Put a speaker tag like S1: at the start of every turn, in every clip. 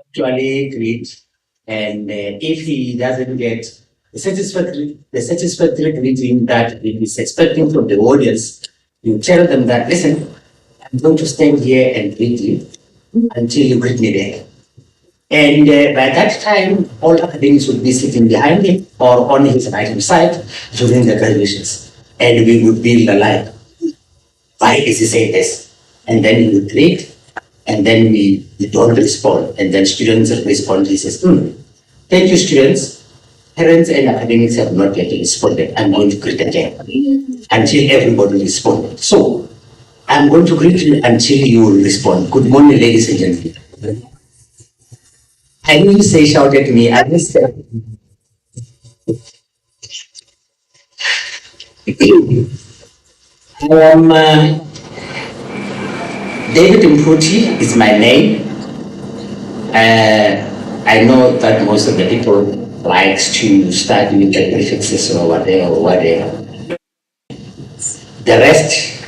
S1: actually greet, and if he doesn't get the satisfactory greeting that he is expecting from the audience, you tell them that, listen, I'm going to stand here and greet you until you greet me back. And by that time, all academics would be sitting behind him or on his right hand side during the graduations. And we would build a line. Why is he saying this? And then he would read, and then we don't respond. And then students respond. He says, thank you, students. Parents and academics have not yet responded. I'm going to greet again until everybody responds. So I'm going to greet you until you will respond. Good morning, ladies and gentlemen. I know you say shout at me. I will say. David Mputi is my name. I know that most of the people likes to start with the prefixes or whatever. The rest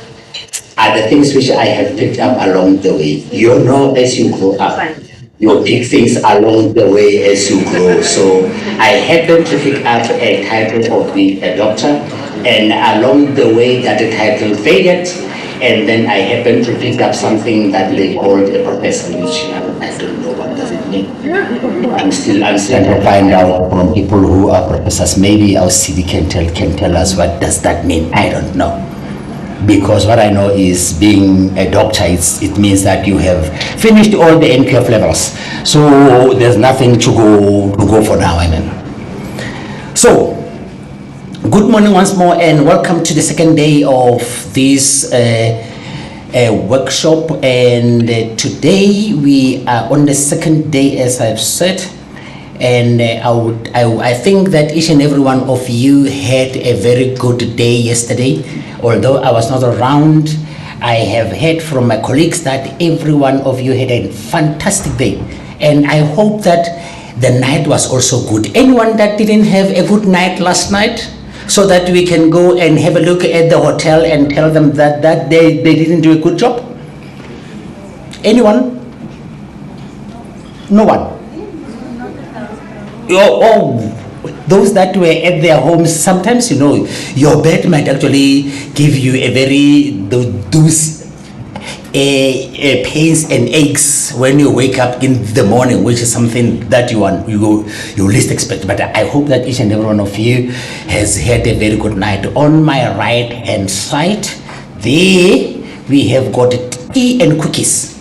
S1: are the things which I have picked up along the way. You know, as you grow up, you pick things along the way as you grow. So I happened to pick up a title of being a doctor, and along the way that the title faded, and then I happened to pick up something that they called a professor, which I don't know what does it mean. I'm still trying to find out from people who are professors. Maybe our CD can tell us what does that mean. I don't know. Because what I know is being a doctor, it means that you have finished all the NQF levels. So there's nothing to go for now, I mean. So, good morning once more and welcome to the second day of this workshop. And today we are on the second day, as I've said. And I think that each and every one of you had a very good day yesterday. Although I was not around, I have heard from my colleagues that every one of you had a fantastic day. And I hope that the night was also good. Anyone that didn't have a good night last night, so that we can go and have a look at the hotel and tell them that they didn't do a good job? Anyone? No one? Oh, those that were at their homes, sometimes, you know, your bed might actually give you a very, those pains and aches when you wake up in the morning, which is something that you least expect. But I hope that each and every one of you has had a very good night. On my right hand side, there we have got tea and cookies.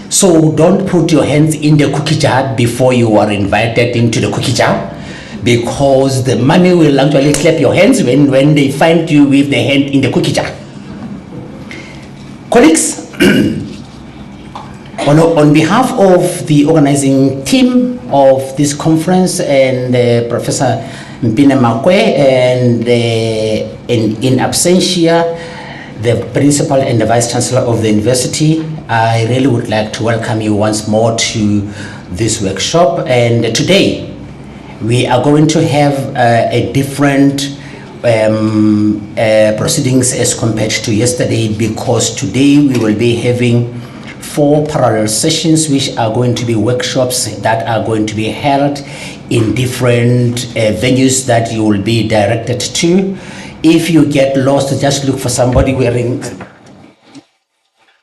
S1: So don't put your hands in the cookie jar before you are invited into the cookie jar, because the money will actually clap your hands when they find you with the hand in the cookie jar. Colleagues, on behalf of the organizing team of this conference and Professor Mpine Makwe and in absentia, the principal and the vice chancellor of the university, I really would like to welcome you once more to this workshop. And today we are going to have a different proceedings as compared to yesterday, because today we will be having 4 parallel sessions, which are going to be workshops that are going to be held in different venues that you will be directed to. If you get lost, just look for somebody wearing,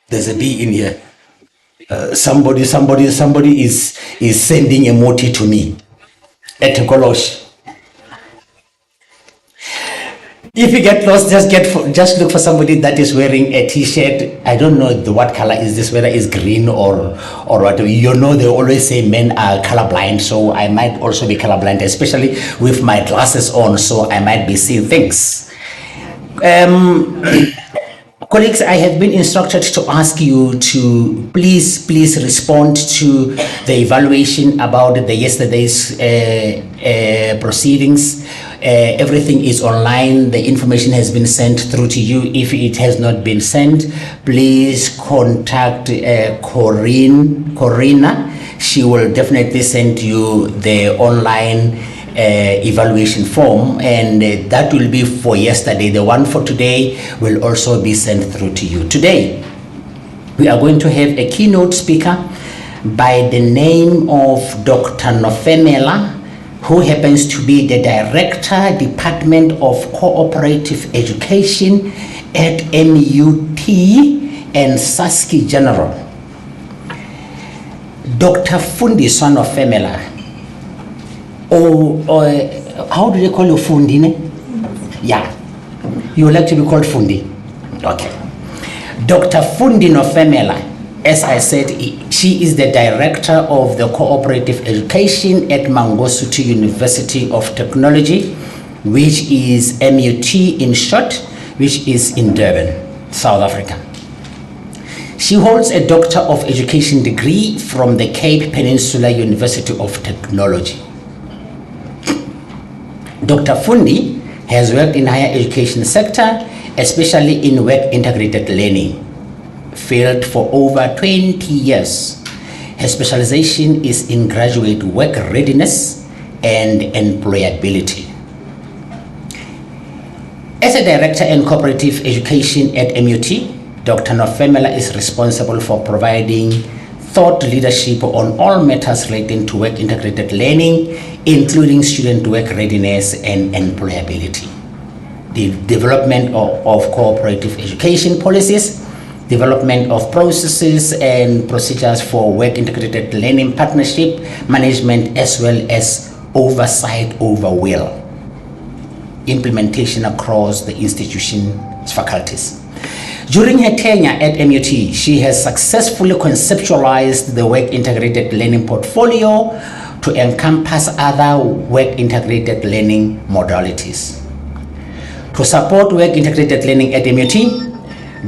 S1: there's a bee in here. Somebody is sending emoji to me at Kgorong. If you get lost, just look for somebody that is wearing a t-shirt. I don't know what color is this, whether it's green or whatever. You know, they always say men are colorblind, so I might also be colorblind, especially with my glasses on, so I might be seeing things. Colleagues, I have been instructed to ask you to please respond to the evaluation about the yesterday's proceedings. Everything is online. The information has been sent through to you. If it has not been sent, please contact Corina. She will definitely send you the online evaluation form, and that will be for yesterday. The one for today will also be sent through to you. Today we are going to have a keynote speaker by the name of Dr. Nofemela, who happens to be the Director, Department of Cooperative Education at MUT and Saski General. Dr. Fundi son of Femela, or how do they call you, Fundi? Yeah, you would like to be called Fundi. Okay. Dr. Fundi Nofemela, as I said, she is the Director of the Cooperative Education at Mangosuthu University of Technology, which is MUT in short, which is in Durban, South Africa. She holds a Doctor of Education degree from the Cape Peninsula University of Technology. Dr. Fundi has worked in higher education sector, especially in work integrated learning field for over 20 years. Her specialization is in graduate work readiness and employability. As a Director in Cooperative Education at MUT, Dr. Nofemela is responsible for providing thought leadership on all matters relating to work integrated learning, including student work readiness and employability, the development of cooperative education policies, development of processes and procedures for work integrated learning partnership management, as well as oversight over WiL implementation across the institution's faculties. During her tenure at MUT, she has successfully conceptualized the work integrated learning portfolio to encompass other work integrated learning modalities. To support work integrated learning at MUT,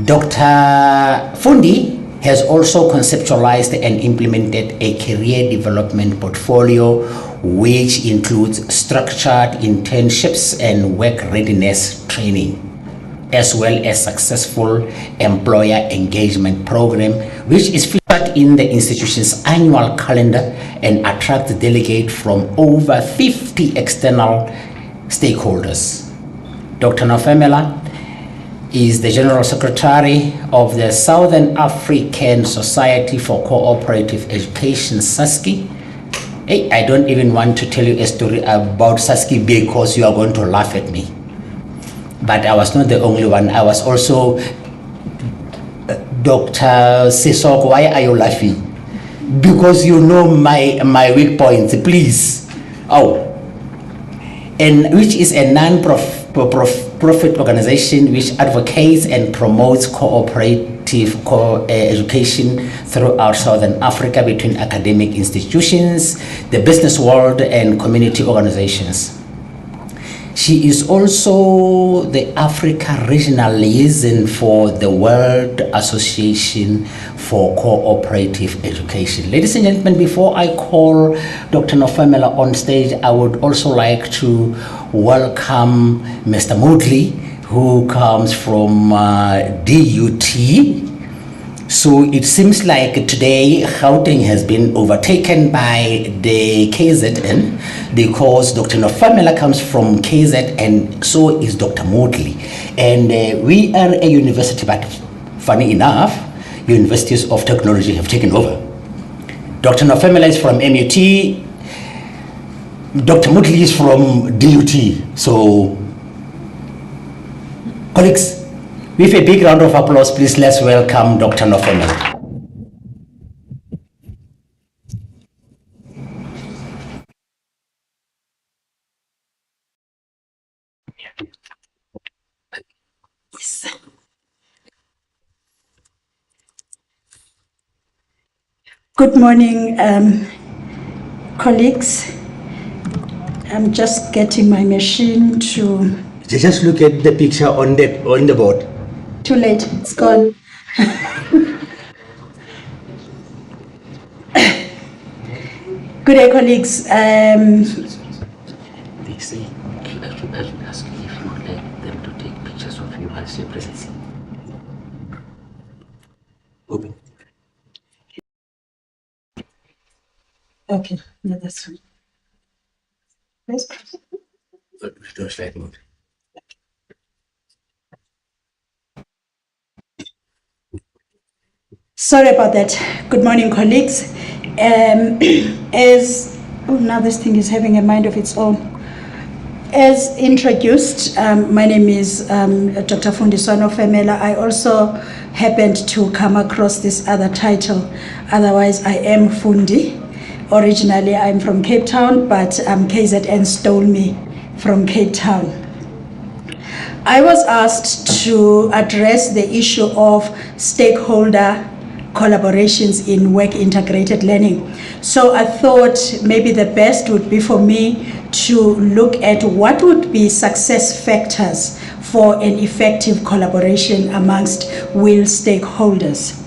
S1: Dr. Fundi has also conceptualized and implemented a career development portfolio which includes structured internships and work readiness training, as well as successful employer engagement program, which is featured in the institution's annual calendar and attracts delegates from over 50 external stakeholders. Dr. Nofemela is the General Secretary of the Southern African Society for Cooperative Education, SASCI. Hey, I don't even want to tell you a story about SASCI because you are going to laugh at me. But I was not the only one. I was also Dr. Sisoko. Why are you laughing? Because you know my weak points, please. Oh, and which is a non-profit organization which advocates and promotes cooperative education throughout Southern Africa between academic institutions, the business world, and community organizations. She is also the Africa Regional Liaison for the World Association for Cooperative Education. Ladies and gentlemen, before I call Dr. Nofemela on stage, I would also like to welcome Mr. Moodley, who comes from DUT. So it seems like today Gauteng has been overtaken by the KZN because Dr. Nofemela comes from KZ and so is Dr. Moodley. And we are a university, but funny enough, universities of technology have taken over. Dr. Nofemela is from MUT, Dr. Moodley is from DUT. So, colleagues, with a big round of applause, please let's welcome Dr. Nofemela.
S2: Good morning, colleagues. I'm just getting my machine to...
S1: Just look at the picture on the board.
S2: Too late, it's gone. Good day, colleagues.
S1: They say, I should ask you if you would like them to take pictures of you as your presence. Open.
S2: Okay, yeah, that's fine. Yes.
S1: Flashlight mode.
S2: Sorry about that. Good morning, colleagues. As oh, now this thing is having a mind of its own. As introduced, my name is Dr. Fundiswano Femela. I also happened to come across this other title. Otherwise, I am Fundi. Originally, I'm from Cape Town, but KZN stole me from Cape Town. I was asked to address the issue of stakeholder collaborations in work integrated learning. So I thought maybe the best would be for me to look at what would be success factors for an effective collaboration amongst WiL stakeholders.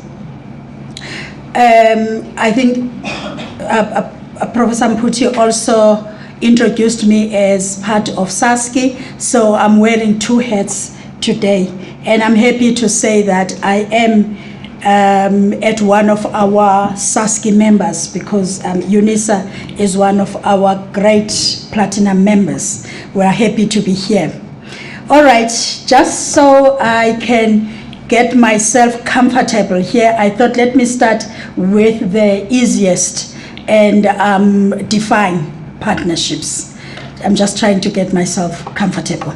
S2: I think Professor Mputi also introduced me as part of SASKI, so I'm wearing two hats today, and I'm happy to say that I am at one of our SASKI members, because UNISA is one of our great platinum members. We're happy to be here. All right, just so I can get myself comfortable here, I thought let me start with the easiest and define partnerships. I'm just trying to get myself comfortable.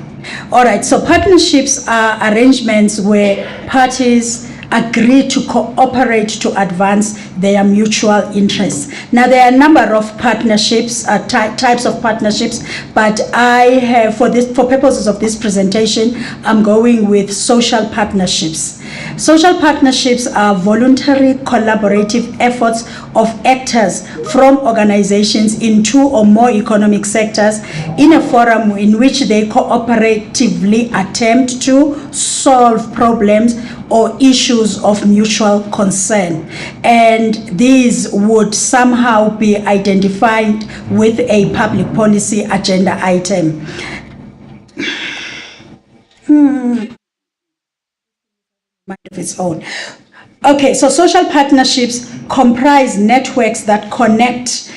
S2: All right, so partnerships are arrangements where parties agree to cooperate to advance their mutual interests. Now, there are a number of partnerships, types of partnerships, but I have, for purposes of this presentation, I'm going with social partnerships. Social partnerships are voluntary collaborative efforts of actors from organizations in two or more economic sectors in a forum in which they cooperatively attempt to solve problems or issues of mutual concern. And these would somehow be identified with a public policy agenda item. Of its own. Okay, so social partnerships comprise networks that connect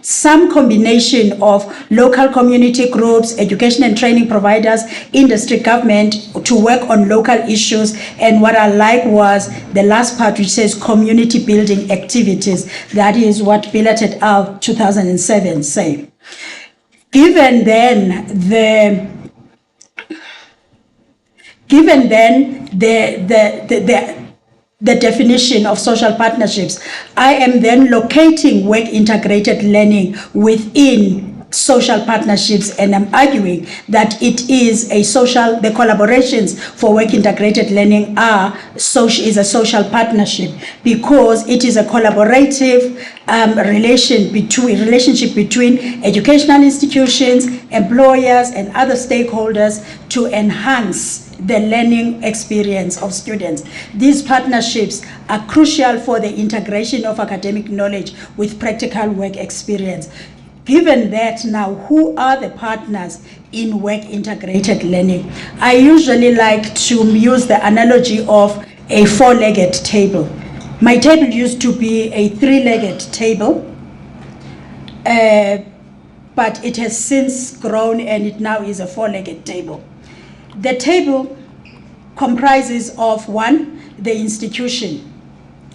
S2: some combination of local community groups, education and training providers, industry, government to work on local issues. And what I like was the last part, which says community building activities. That is what Bilat et al. 2007 say. Given then the definition of social partnerships, I am then locating work integrated learning within social partnerships, and I'm arguing that it is a social, the collaborations for work integrated learning is a social partnership, because it is a collaborative relationship between educational institutions, employers, and other stakeholders to enhance the learning experience of students. These partnerships are crucial for the integration of academic knowledge with practical work experience. Given that now, who are the partners in work integrated learning? I usually like to use the analogy of a four-legged table. My table used to be a three-legged table, but it has since grown and it now is a four-legged table. The table comprises of one, the institution.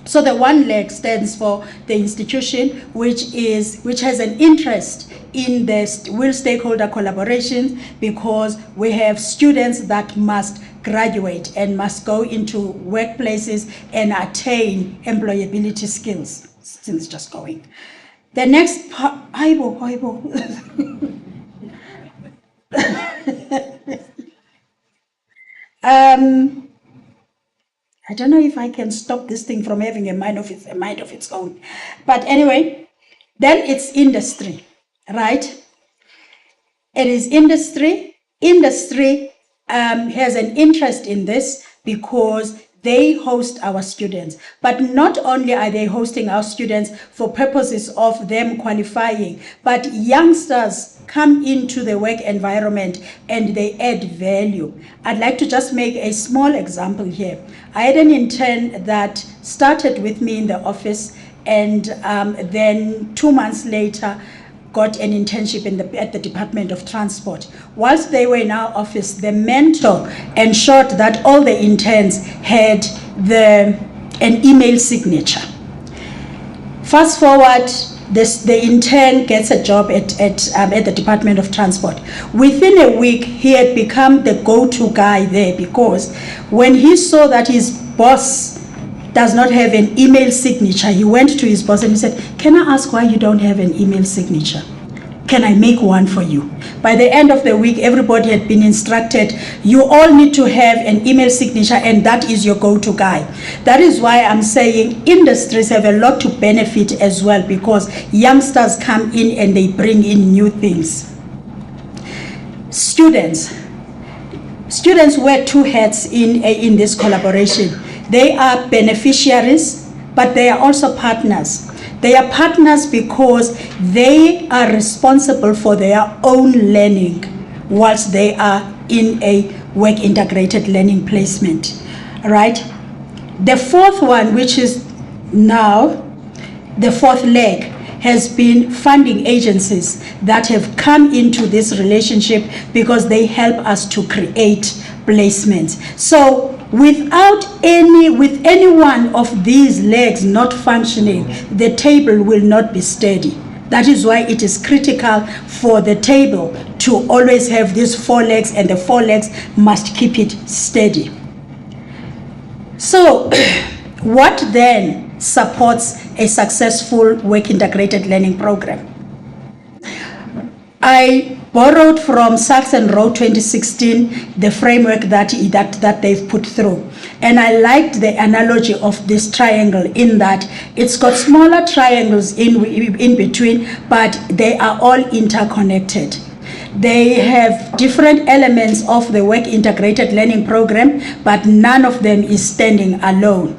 S2: So the one leg stands for the institution, which has an interest in the WiL stakeholder collaboration, because we have students that must graduate and must go into workplaces and attain employability skills. Since just going. The next part, I don't know if I can stop this thing from having a mind of its own. But anyway, then it's industry, right? It is industry. Industry has an interest in this because they host our students. But not only are they hosting our students for purposes of them qualifying, but youngsters come into the work environment and they add value. I'd like to just make a small example here. I had an intern that started with me in the office, and then 2 months later got an internship at the Department of Transport. Whilst they were in our office, the mentor ensured that all the interns had an email signature. Fast forward, the intern gets a job at the Department of Transport. Within a week, he had become the go-to guy there, because when he saw that his boss does not have an email signature, he went to his boss and he said, "Can I ask why you don't have an email signature? Can I make one for you?" By the end of the week, everybody had been instructed, you all need to have an email signature, and that is your go-to guy. That is why I'm saying industries have a lot to benefit as well, because youngsters come in and they bring in new things. Students wear two hats in this collaboration. They are beneficiaries, but they are also partners. They are partners because they are responsible for their own learning whilst they are in a work integrated learning placement, right? The fourth one, which is now the fourth leg, has been funding agencies that have come into this relationship because they help us to create placements. So with any one of these legs not functioning, the table will not be steady. That is why it is critical for the table to always have these four legs, and the four legs must keep it steady. So what then supports a successful work integrated learning program? I borrowed from Sachs and Rowe 2016 the framework that they've put through, and I liked the analogy of this triangle in that it's got smaller triangles in between, but they are all interconnected. They have different elements of the work integrated learning program, but none of them is standing alone.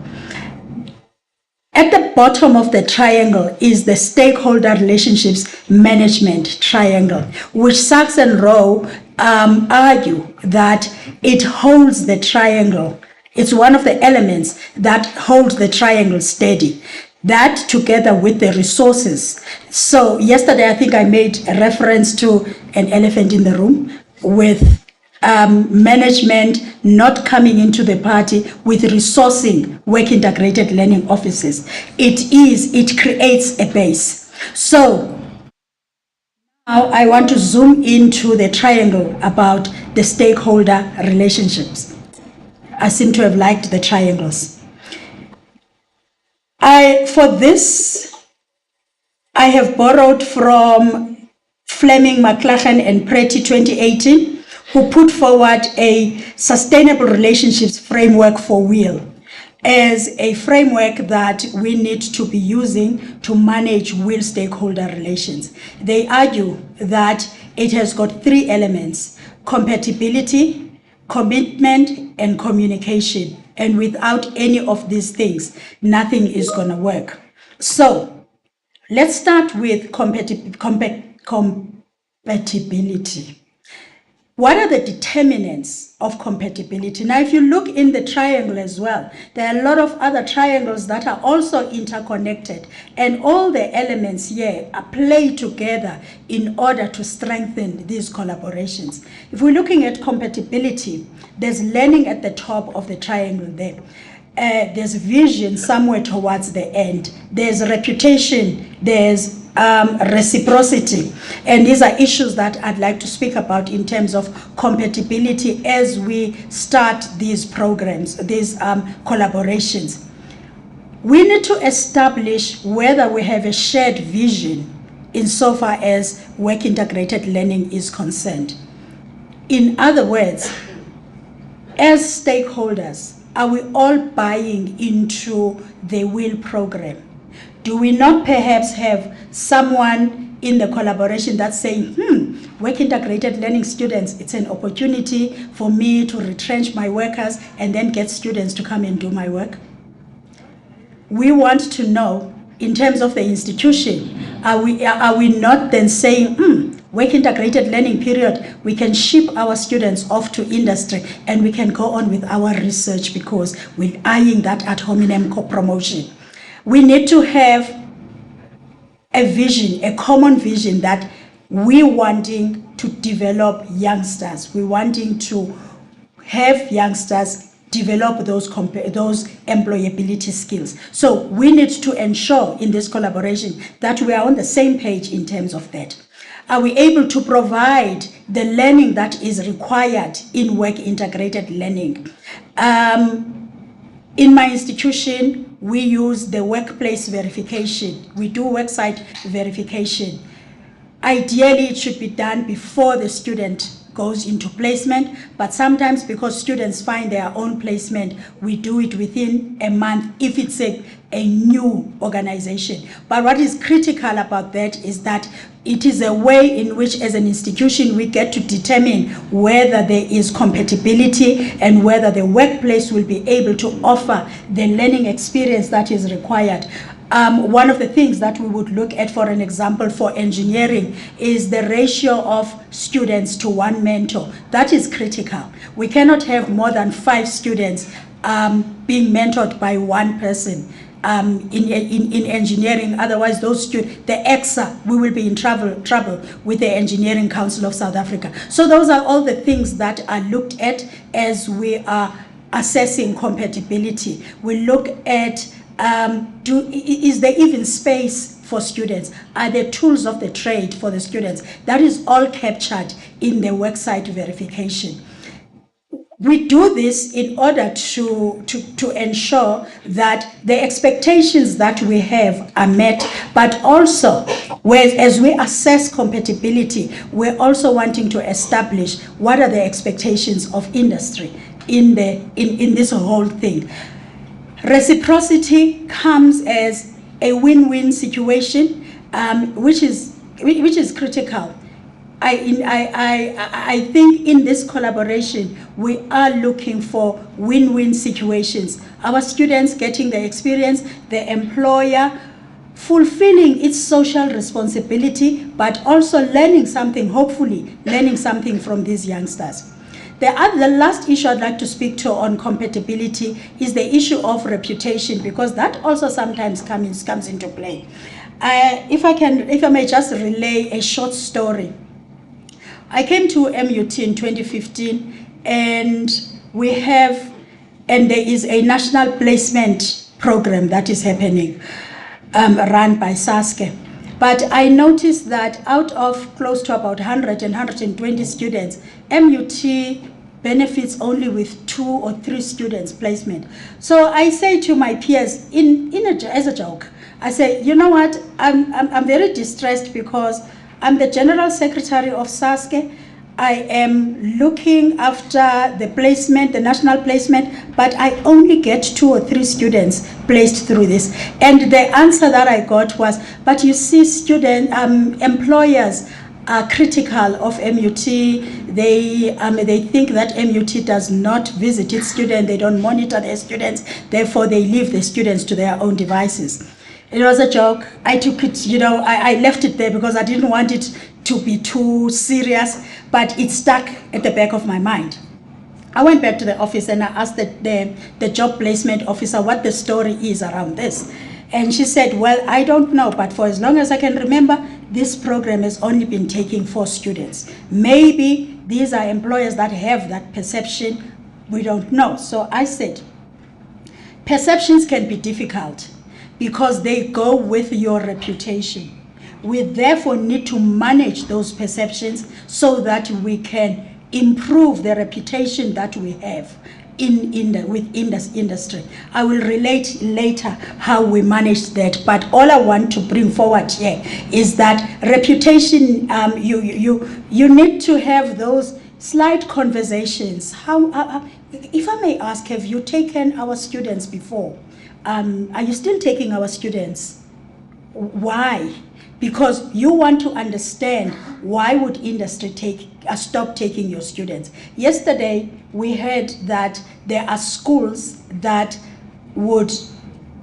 S2: At the bottom of the triangle is the stakeholder relationships management triangle, which Sachs and Rowe argue that it holds the triangle. It's one of the elements that holds the triangle steady. That together with the resources. So yesterday, I think I made a reference to an elephant in the room with management not coming into the party with resourcing work integrated learning offices. It creates a base. So now I want to zoom into the triangle about the stakeholder relationships. I seem to have liked the triangles. For this, I have borrowed from Fleming, McLachlan, and Pretty 2018, who put forward a sustainable relationships framework for WiL as a framework that we need to be using to manage WiL stakeholder relations. They argue that it has got three elements: compatibility, commitment, and communication. And without any of these things, nothing is going to work. So let's start with compatibility. What are the determinants of compatibility? Now, if you look in the triangle as well, there are a lot of other triangles that are also interconnected, and all the elements here play together in order to strengthen these collaborations. If we're looking at compatibility, there's learning at the top of the triangle there. There's vision somewhere towards the end. There's reputation. There's reciprocity. And these are issues that I'd like to speak about in terms of compatibility as we start these programs, these collaborations. We need to establish whether we have a shared vision insofar as work integrated learning is concerned. In other words, as stakeholders, are we all buying into the WiL program? Do we not perhaps have someone in the collaboration that's saying, work integrated learning students, it's an opportunity for me to retrench my workers and then get students to come and do my work? We want to know, in terms of the institution, are we not then saying, work integrated learning period, we can ship our students off to industry and we can go on with our research because we're eyeing that ad hominem co-promotion. We need to have a vision, a common vision that we're wanting to develop youngsters. We're wanting to have youngsters develop those employability skills. So we need to ensure in this collaboration that we are on the same page in terms of that. Are we able to provide the learning that is required in work integrated learning? In my institution, we use the workplace verification. We do worksite verification. Ideally, it should be done before the student goes into placement, but sometimes because students find their own placement, we do it within a month if it's a new organization. But what is critical about that is that it is a way in which, as an institution, we get to determine whether there is compatibility and whether the workplace will be able to offer the learning experience that is required. One of the things that we would look at, for an example, for engineering is the ratio of students to one mentor. That is critical. We cannot have more than 5 students being mentored by one person in engineering. Otherwise, those students, the EXA, we will be in trouble with the Engineering Council of South Africa. So those are all the things that are looked at as we are assessing compatibility. We look at is there even space for students? Are there tools of the trade for the students? That is all captured in the worksite verification. We do this in order to ensure that the expectations that we have are met, but also, as we assess compatibility, we're also wanting to establish what are the expectations of industry in this whole thing. Reciprocity comes as a win-win situation, which is critical. I think in this collaboration, we are looking for win-win situations. Our students getting the experience, the employer fulfilling its social responsibility, but also learning something, hopefully learning something from these youngsters. The last issue I'd like to speak to on compatibility is the issue of reputation, because that also sometimes comes into play. If I may just relay a short story. I came to MUT in 2015, and there is a national placement program that is happening, run by SASKE. But I noticed that out of close to about 100 and 120 students, MUT benefits only with 2 or 3 students placement. So I say to my peers as a joke, I say, you know what, I'm very distressed because I'm the General Secretary of SASKE. I am looking after the placement, the national placement, but I only get 2 or 3 students placed through this. And the answer that I got was, but you see, employers are critical of MUT. They think that MUT does not visit its students, they don't monitor their students, therefore they leave the students to their own devices. It was a joke. I took it, I left it there because I didn't want it to be too serious, but it stuck at the back of my mind. I went back to the office and I asked the job placement officer what the story is around this. And she said, well, I don't know, but for as long as I can remember, this program has only been taking 4 students. Maybe these are employers that have that perception. We don't know. So I said, perceptions can be difficult because they go with your reputation. We therefore need to manage those perceptions so that we can improve the reputation that we have within this industry. I will relate later how we manage that, but all I want to bring forward here is that reputation, you need to have those slight conversations. If I may ask, have you taken our students before? Are you still taking our students? Why? Because you want to understand why would industry stop taking your students. Yesterday, we heard that there are schools that would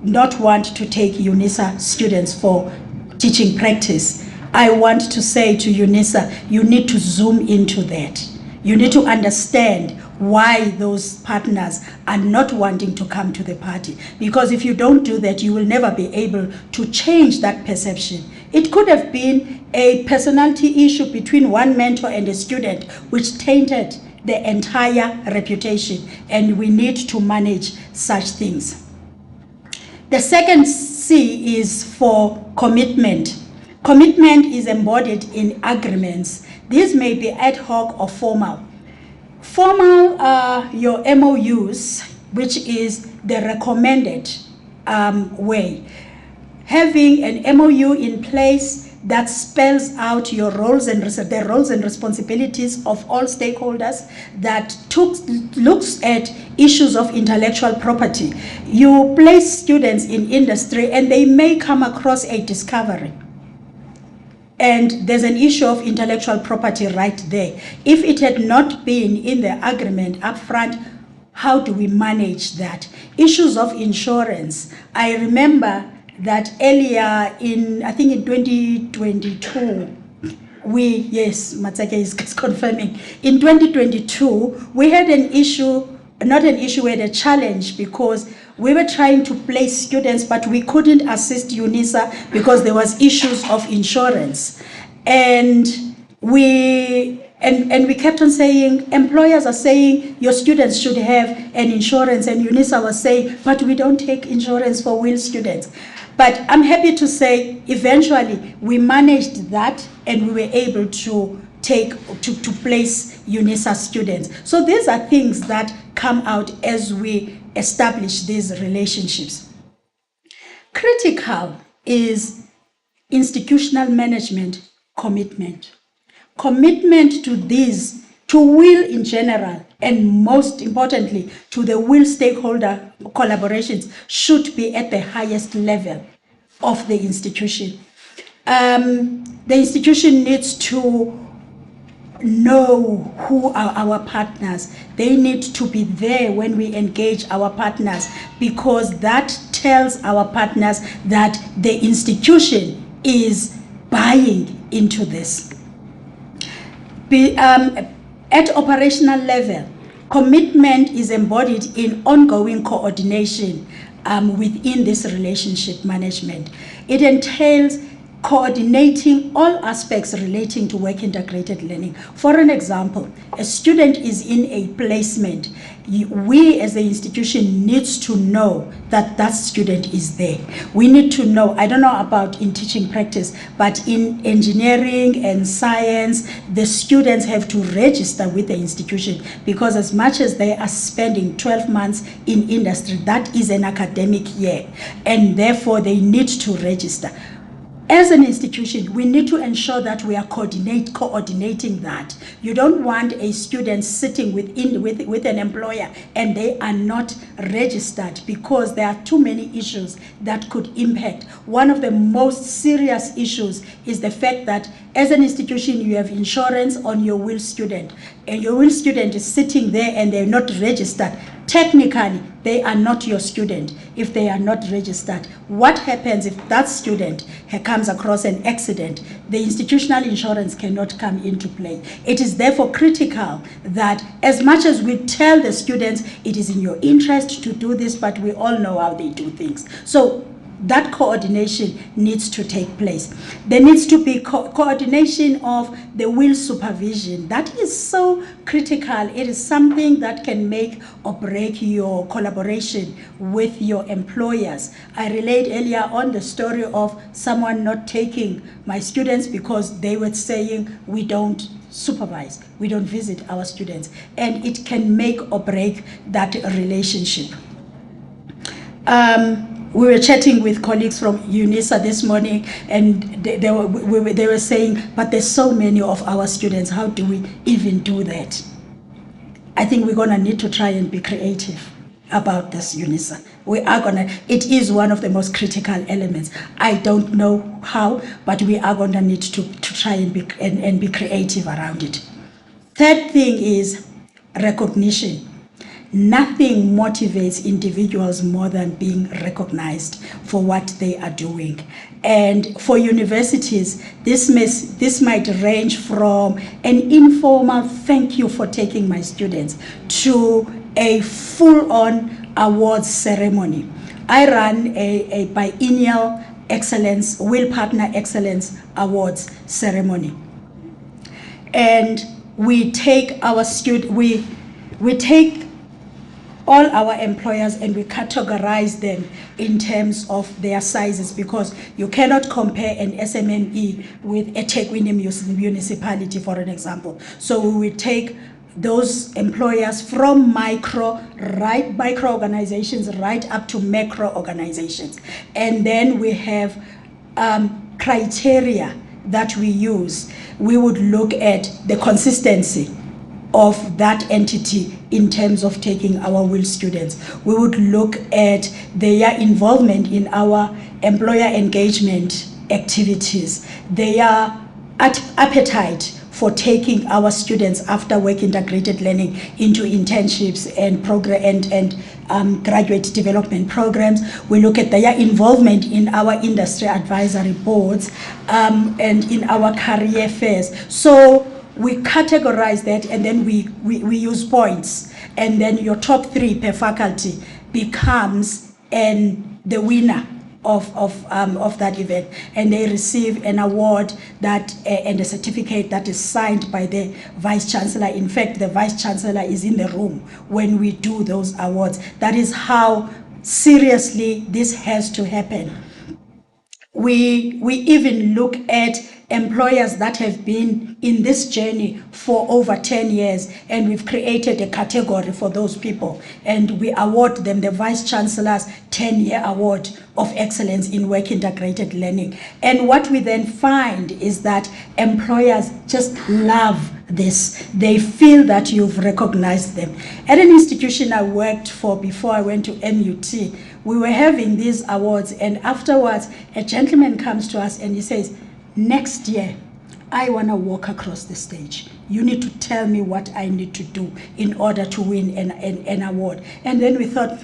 S2: not want to take UNISA students for teaching practice. I want to say to UNISA, you need to zoom into that. You need to understand why those partners are not wanting to come to the party. Because if you don't do that, you will never be able to change that perception. It could have been a personality issue between one mentor and a student, which tainted the entire reputation, and we need to manage such things. The second C is for commitment. Commitment is embodied in agreements. These may be ad hoc or formal. Formal are your MOUs, which is the recommended way. Having an MOU in place that spells out your roles and the roles and responsibilities of all stakeholders, that looks at issues of intellectual property. You place students in industry and they may come across a discovery, and there's an issue of intellectual property right there. If it had not been in the agreement up front, how do we manage that? Issues of insurance. I remember that earlier I think in 2022, yes, Matsake is confirming. In 2022, we had an issue, not an issue, we had a challenge because we were trying to place students, but we couldn't assist UNISA because there was issues of insurance. And we kept on saying, employers are saying your students should have an insurance, and UNISA was saying, but we don't take insurance for WiL students. But I'm happy to say eventually we managed that and we were able to place UNISA students. So these are things that come out as we establish these relationships. Critical is institutional management commitment. Commitment to these, to WiL in general, and most importantly, to the WiL stakeholder collaborations should be at the highest level of the institution. The institution needs to know who are our partners. They need to be there when we engage our partners, because that tells our partners that the institution is buying into this. At operational level, commitment is embodied in ongoing coordination within this relationship management. It entails coordinating all aspects relating to work integrated learning. For an example, a student is in a placement. We as the institution needs to know that that student is there. We need to know, I don't know about in teaching practice, but in engineering and science, the students have to register with the institution, because as much as they are spending 12 months in industry, that is an academic year, and therefore they need to register. As an institution, we need to ensure that we are coordinating that. You don't want a student sitting with an employer and they are not registered, because there are too many issues that could impact. One of the most serious issues is the fact that as an institution, you have insurance on your WiL student, and your WiL student is sitting there and they're not registered. Technically, they are not your student if they are not registered. What happens if that student comes across an accident? The institutional insurance cannot come into play. It is therefore critical that, as much as we tell the students it is in your interest to do this, but we all know how they do things. So that coordination needs to take place. There needs to be coordination of the WiL supervision. That is so critical. It is something that can make or break your collaboration with your employers. I relayed earlier on the story of someone not taking my students because they were saying we don't supervise, we don't visit our students, and it can make or break that relationship. We were chatting with colleagues from UNISA this morning, and they were saying, but there's so many of our students, how do we even do that? I think we're going to need to try and be creative about this, UNISA. It is one of the most critical elements. I don't know how, but we are going to need to try and be creative around it. Third thing is recognition. Nothing motivates individuals more than being recognized for what they are doing. And for universities, this might range from an informal thank you for taking my students to a full-on awards ceremony. I run a biennial WiL Partner Excellence Awards ceremony. And we take our we take all our employers and we categorize them in terms of their sizes, because you cannot compare an SMME with a Tekwini municipality, for an example. So we will take those employers from micro organizations right up to macro organizations. And then we have criteria that we use. We would look at the consistency of that entity in terms of taking our WiL students. We would look at their involvement in our employer engagement activities, their appetite for taking our students after work integrated learning into internships and graduate development programs. We look at their involvement in our industry advisory boards and in our career fairs. So we categorize that, and then we use points, and then your top 3 per faculty becomes the winner of that event, and they receive an award that and a certificate that is signed by the Vice Chancellor. In fact, the Vice Chancellor is in the room when we do those awards. That is how seriously this has to happen. We even look at employers that have been in this journey for over 10 years, and we've created a category for those people, and we award them the Vice Chancellor's 10-year award of excellence in work integrated learning. And what we then find is that employers just love this. They feel that you've recognized them. At an institution I worked for before I went to MUT, we were having these awards, and afterwards a gentleman comes to us and he says, next year I want to walk across the stage. You need to tell me what I need to do in order to win an award. And then we thought,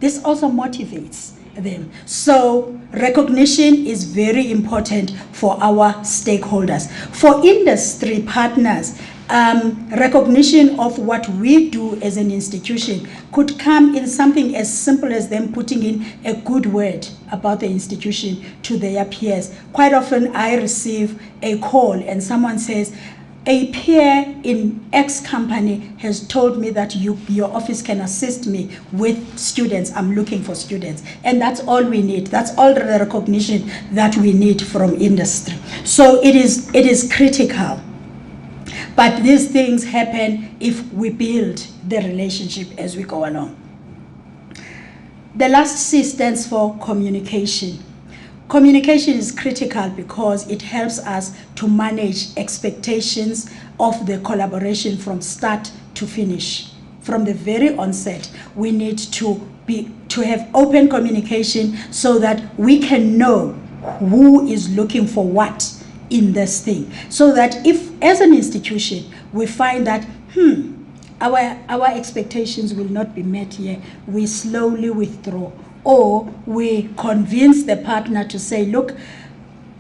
S2: this also motivates them. So recognition is very important for our stakeholders. For industry partners, recognition of what we do as an institution could come in something as simple as them putting in a good word about the institution to their peers. Quite often I receive a call and someone says, a peer in X company has told me that your office can assist me with students. I'm looking for students. And that's all we need. That's all the recognition that we need from industry. So it is critical. But these things happen if we build the relationship as we go along. The last C stands for communication. Communication is critical because it helps us to manage expectations of the collaboration from start to finish. From the very onset, we need to have open communication so that we can know who is looking for what in this thing. So that if, as an institution, we find that, our expectations will not be met here, we slowly withdraw. Or we convince the partner to say, look,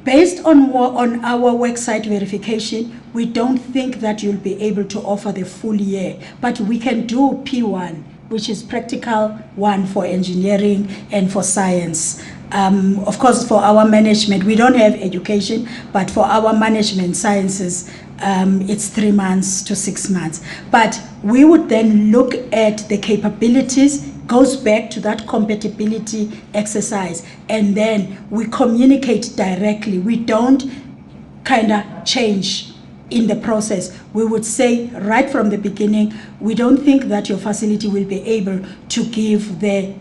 S2: based on our worksite verification, we don't think that you'll be able to offer the full year, but we can do P1, which is practical one for engineering and for science. Of course, for our management, we don't have education, but for our management sciences, it's 3 months to 6 months. But we would then look at the capabilities, goes back to that compatibility exercise, and then we communicate directly. We don't kind of change in the process. We would say right from the beginning, we don't think that your facility will be able to give the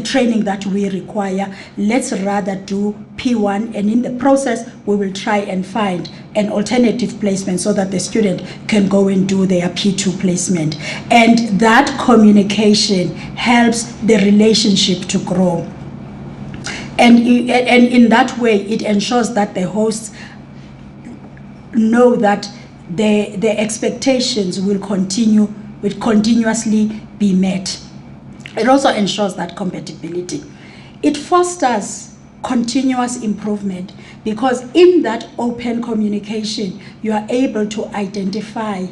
S2: training that we require. Let's rather do P1, and in the process we will try and find an alternative placement so that the student can go and do their P2 placement. And that communication helps the relationship to grow. And in that way, it ensures that the hosts know that the expectations will continuously be met. It also ensures that compatibility. It fosters continuous improvement because in that open communication, you are able to identify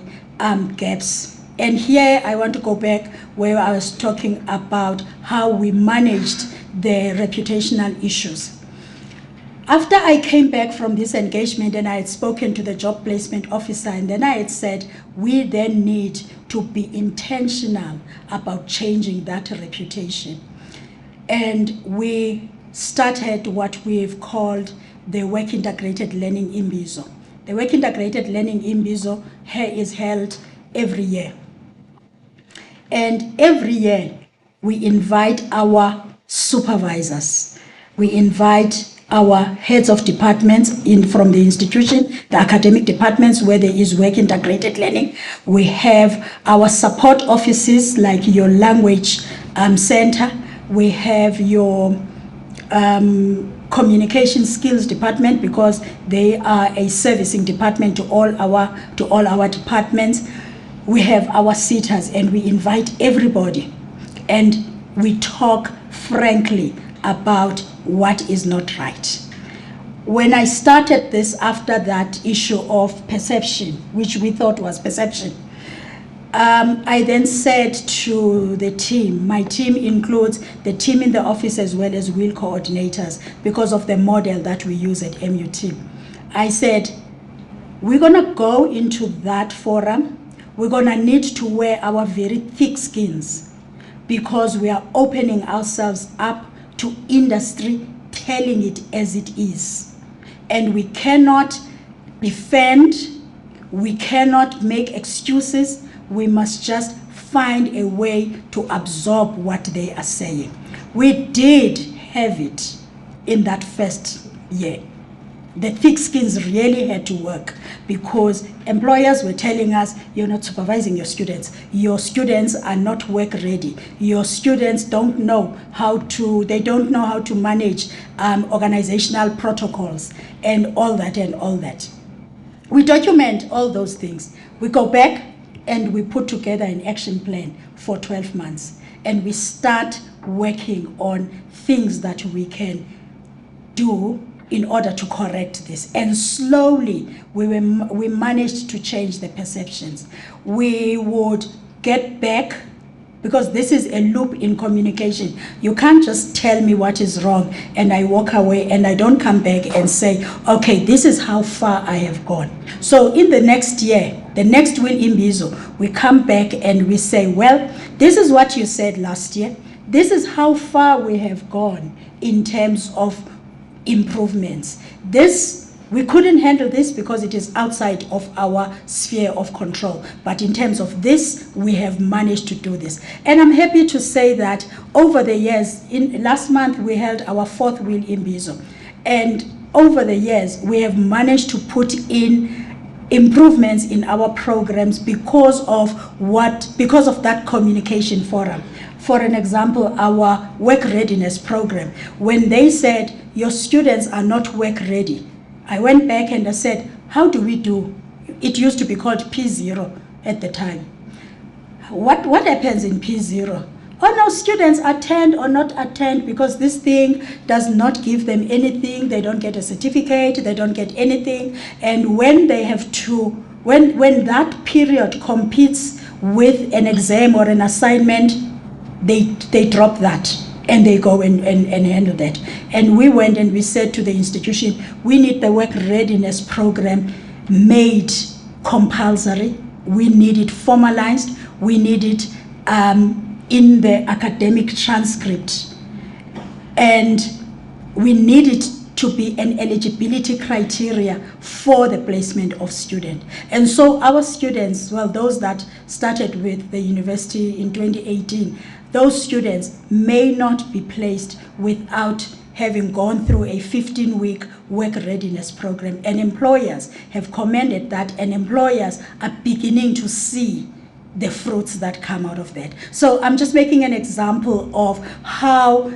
S2: gaps. And here I want to go back where I was talking about how we managed the reputational issues. After I came back from this engagement and I had spoken to the job placement officer, and then I had said, we then need to be intentional about changing that reputation. And we started what we've called the Work Integrated Learning Imbizo. The Work Integrated Learning Imbizo is held every year. And every year we invite our supervisors, we invite our heads of departments from the institution, the academic departments where there is work integrated learning. We have our support offices like your language center. We have your communication skills department, because they are a servicing department to all our departments. We have our sitters, and we invite everybody, and we talk frankly about what is not right. When I started this, after that issue of perception, which we thought was perception, I then said to the team, my team includes the team in the office as well as WiL coordinators, because of the model that we use at MUT. I said, we're gonna go into that forum, we're gonna need to wear our very thick skins, because we are opening ourselves up to industry, telling it as it is. And we cannot defend, we cannot make excuses, we must just find a way to absorb what they are saying. We did have it in that first year. The thick skins really had to work, because employers were telling us, you're not supervising your students are not work ready, your students don't know how to manage organizational protocols and all that. We document all those things. We go back and we put together an action plan for 12 months, and we start working on things that we can do in order to correct this. And slowly we managed to change the perceptions. We would get back, because this is a loop in communication. You can't just tell me what is wrong and I walk away and I don't come back and say, okay, this is how far I have gone. So in the next year, the next WiL Imbizo, we come back and we say, well, this is what you said last year. This is how far we have gone in terms of improvements. We couldn't handle this because it is outside of our sphere of control. But in terms of this, we have managed to do this. And I'm happy to say that over the years, last month we held our 4th WiL Imbizo. And over the years, we have managed to put in improvements in our programs because of that communication forum. For an example, our work readiness program, when they said your students are not work ready, I went back and I said, how do we do? It used to be called P0 at the time. What happens in P0? Oh no, students attend or not attend, because this thing does not give them anything. They don't get a certificate, they don't get anything. And when they have to, when that period competes with an exam or an assignment, they drop that and they go and handle that. And we went and we said to the institution, we need the work readiness program made compulsory. We need it formalized. We need it in the academic transcript. And we need it to be an eligibility criteria for the placement of student. And so our students, well, those that started with the university in 2018, those students may not be placed without having gone through a 15-week work readiness program. And employers have commended that, and employers are beginning to see the fruits that come out of that. So I'm just making an example of how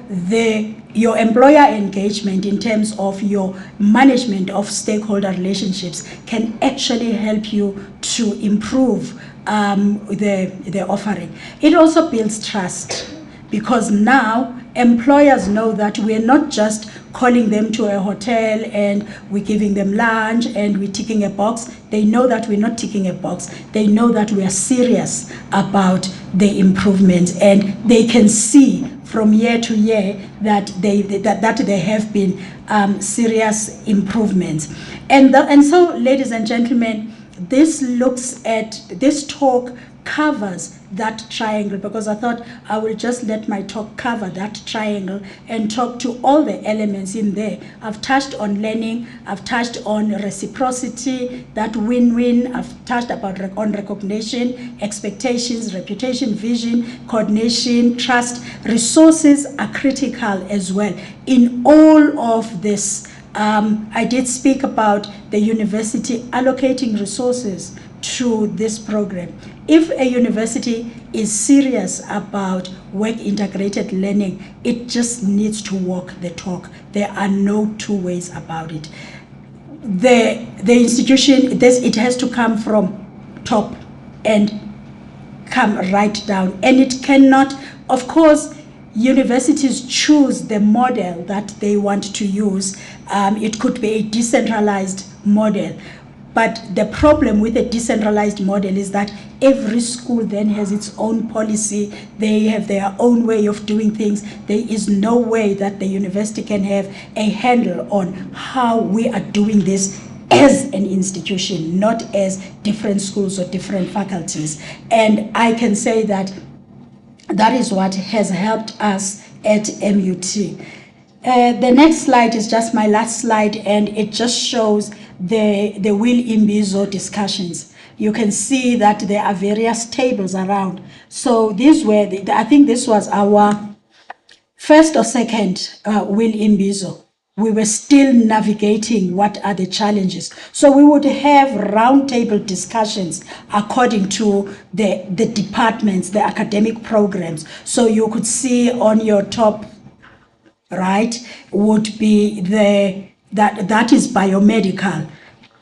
S2: your employer engagement in terms of your management of stakeholder relationships can actually help you to improve the offering. It also builds trust, because now employers know that we're not just calling them to a hotel and we're giving them lunch and we're ticking a box. They know that we're not ticking a box. They know that we are serious about the improvements, and they can see from year to year that there have been serious improvements. And so, ladies and gentlemen, this talk covers that triangle, because I thought I will just let my talk cover that triangle and talk to all the elements in there. I've touched on learning, I've touched on reciprocity, that win-win, I've touched on recognition, expectations, reputation, vision, coordination, trust. Resources are critical as well in all of this. I did speak about the university allocating resources to this program. If a university is serious about work integrated learning, it just needs to walk the talk. There are no two ways about it. The institution, it has to come from top and come right down. And it cannot, of course, universities choose the model that they want to use. It could be a decentralized model. But the problem with a decentralized model is that every school then has its own policy. They have their own way of doing things. There is no way that the university can have a handle on how we are doing this as an institution, not as different schools or different faculties. And I can say that that is what has helped us at MUT. The next slide is just my last slide, and it just shows the WiL Imbizo discussions. You can see that there are various tables around. So these were, I think this was our first or second WiL Imbizo. We were still navigating what are the challenges. So we would have roundtable discussions according to the departments, the academic programs. So you could see on your top right would be that is biomedical.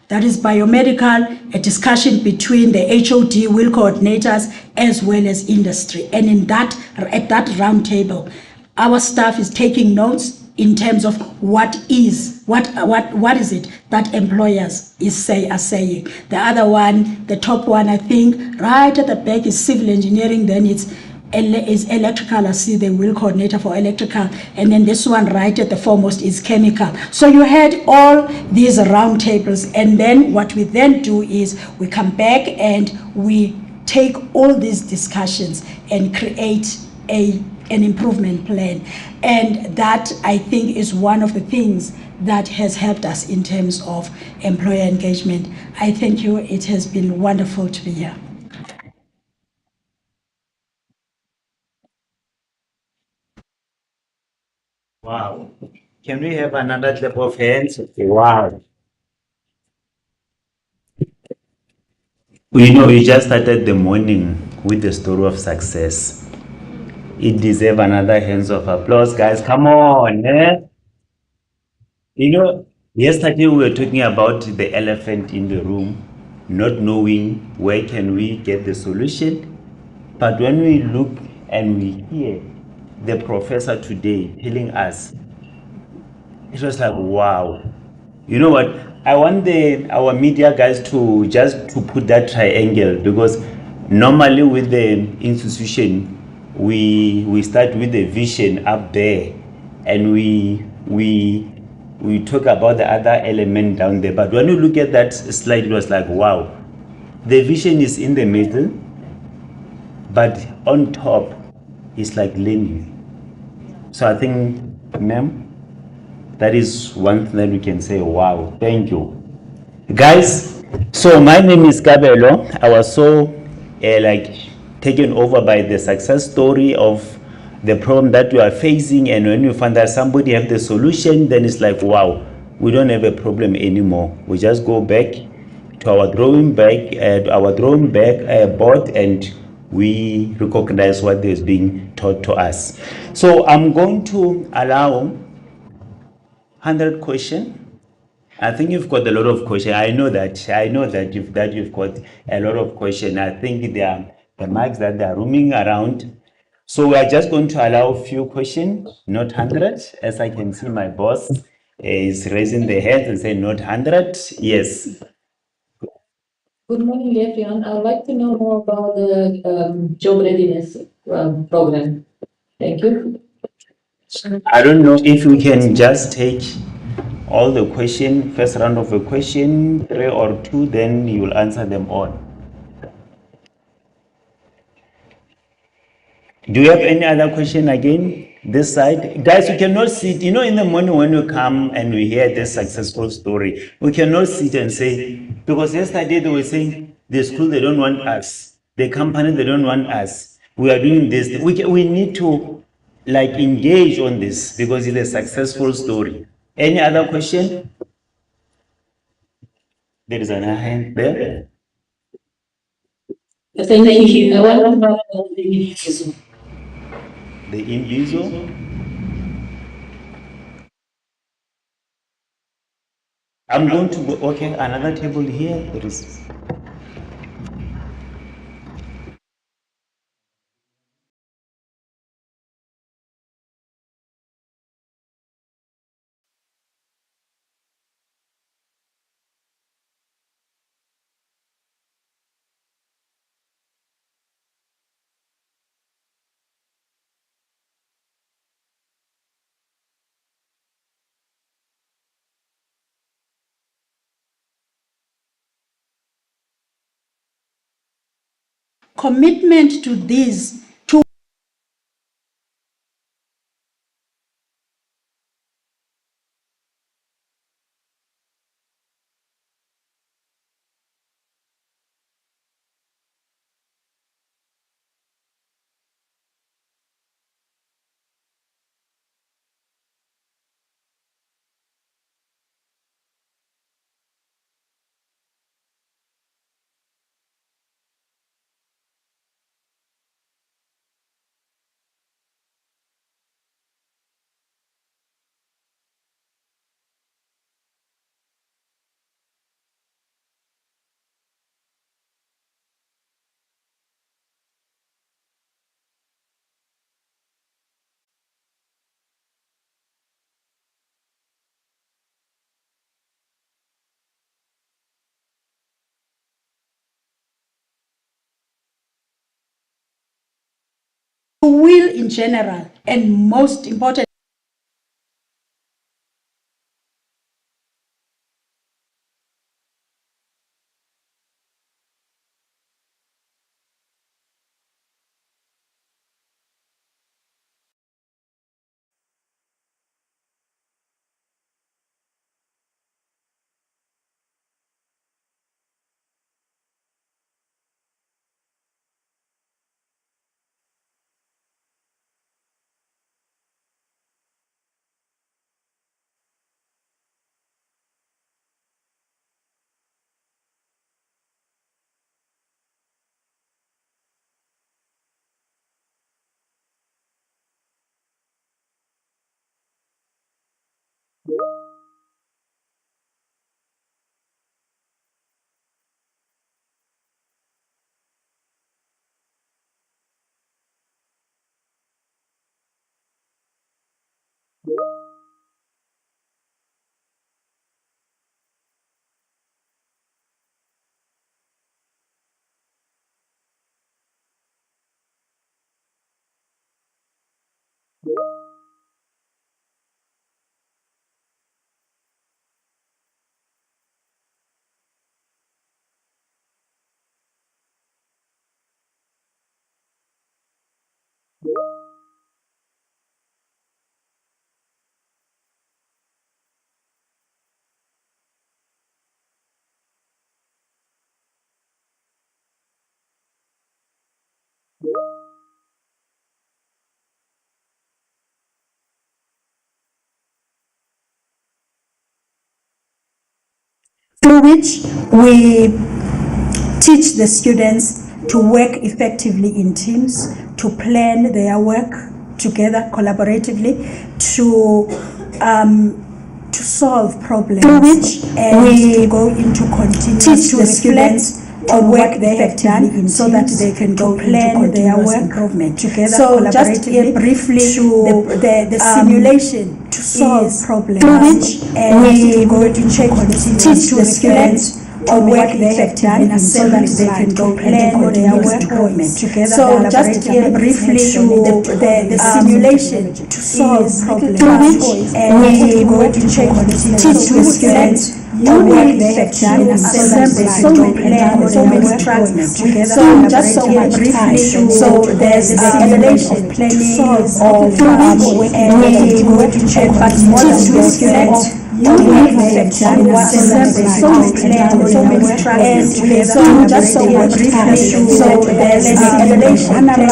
S2: That is biomedical, a discussion between the HOD, WiL coordinators, as well as industry. And at that round table, our staff is taking notes in terms of what is it that employers are saying. The other one, the top one, I think, right at the back is civil engineering, then it's is electrical. I see the WiL coordinator for electrical, and then this one right at the foremost is chemical. So you had all these round tables, and then what we then do is we come back and we take all these discussions and create an improvement plan. And that, I think, is one of the things that has helped us in terms of employer engagement. I thank you. It has been wonderful to be here.
S3: Wow. Can we have another clap of hands? Wow. You just started the morning with the story of success. It deserves another hands of applause, guys. Come on. Yesterday we were talking about the elephant in the room, not knowing where can we get the solution. But when we look and we hear the professor today telling us, it was like, wow. You know what? I want our media guys to just to put that triangle, because normally with the institution we start with the vision up there, and we talk about the other element down there. But when you look at that slide, it was like, wow, the vision is in the middle, but on top it's like learning. So I think, ma'am, that is one thing that we can say, wow, thank you. Guys, so my name is Kabelo. I was so taken over by the success story of the problem that we are facing, and when you find that somebody have the solution, then it's like, wow, we don't have a problem anymore. We just go back to our drawing board, and we recognize what is being taught to us. So I'm going to allow 100 question. I think you've got a lot of questions. I know that you've got a lot of questions. I think there are the mics that they are roaming around. So we are just going to allow a few questions, not 100. As I can see, my boss is raising the hands and saying not 100. Yes.
S4: Good morning, everyone. I would like to know more about the job readiness program. Thank you.
S3: I don't know if we can just take all the question, first round of a question, 3 or 2, then you will answer them all. Do you have any other question again? This side? Guys, we cannot sit, you know, in the morning when we come and we hear this successful story, we cannot sit and say, because yesterday they were saying, the school, they don't want us. The company, they don't want us. We are doing this. We need to like engage on this because it's a successful story. Any other question? There is another hand there.
S4: Thank you. I want to know about the individual.
S3: The individual. I'm going to go, okay, another table here. There is.
S2: Commitment to these two WiL in general, and most important, through which we teach the students to work effectively in teams, to plan their work together collaboratively, to solve problems, through which we to go into continuous to reflect on what they have done so that they can go plan their work improvement together. So just briefly to the simulation to solve problems, through which we go to teach the students work they have done so that they can go plan their work together. So just briefly, the simulation to solve problems, and we want to check teach the students the work they have done, assembly, so many plans, so many tracks together. So just so briefly, so there's the simulation to solve all and we want to check but more than the students the work they have done, assembly, so many plans, so many tracks together. So just so briefly, so there's the simulation to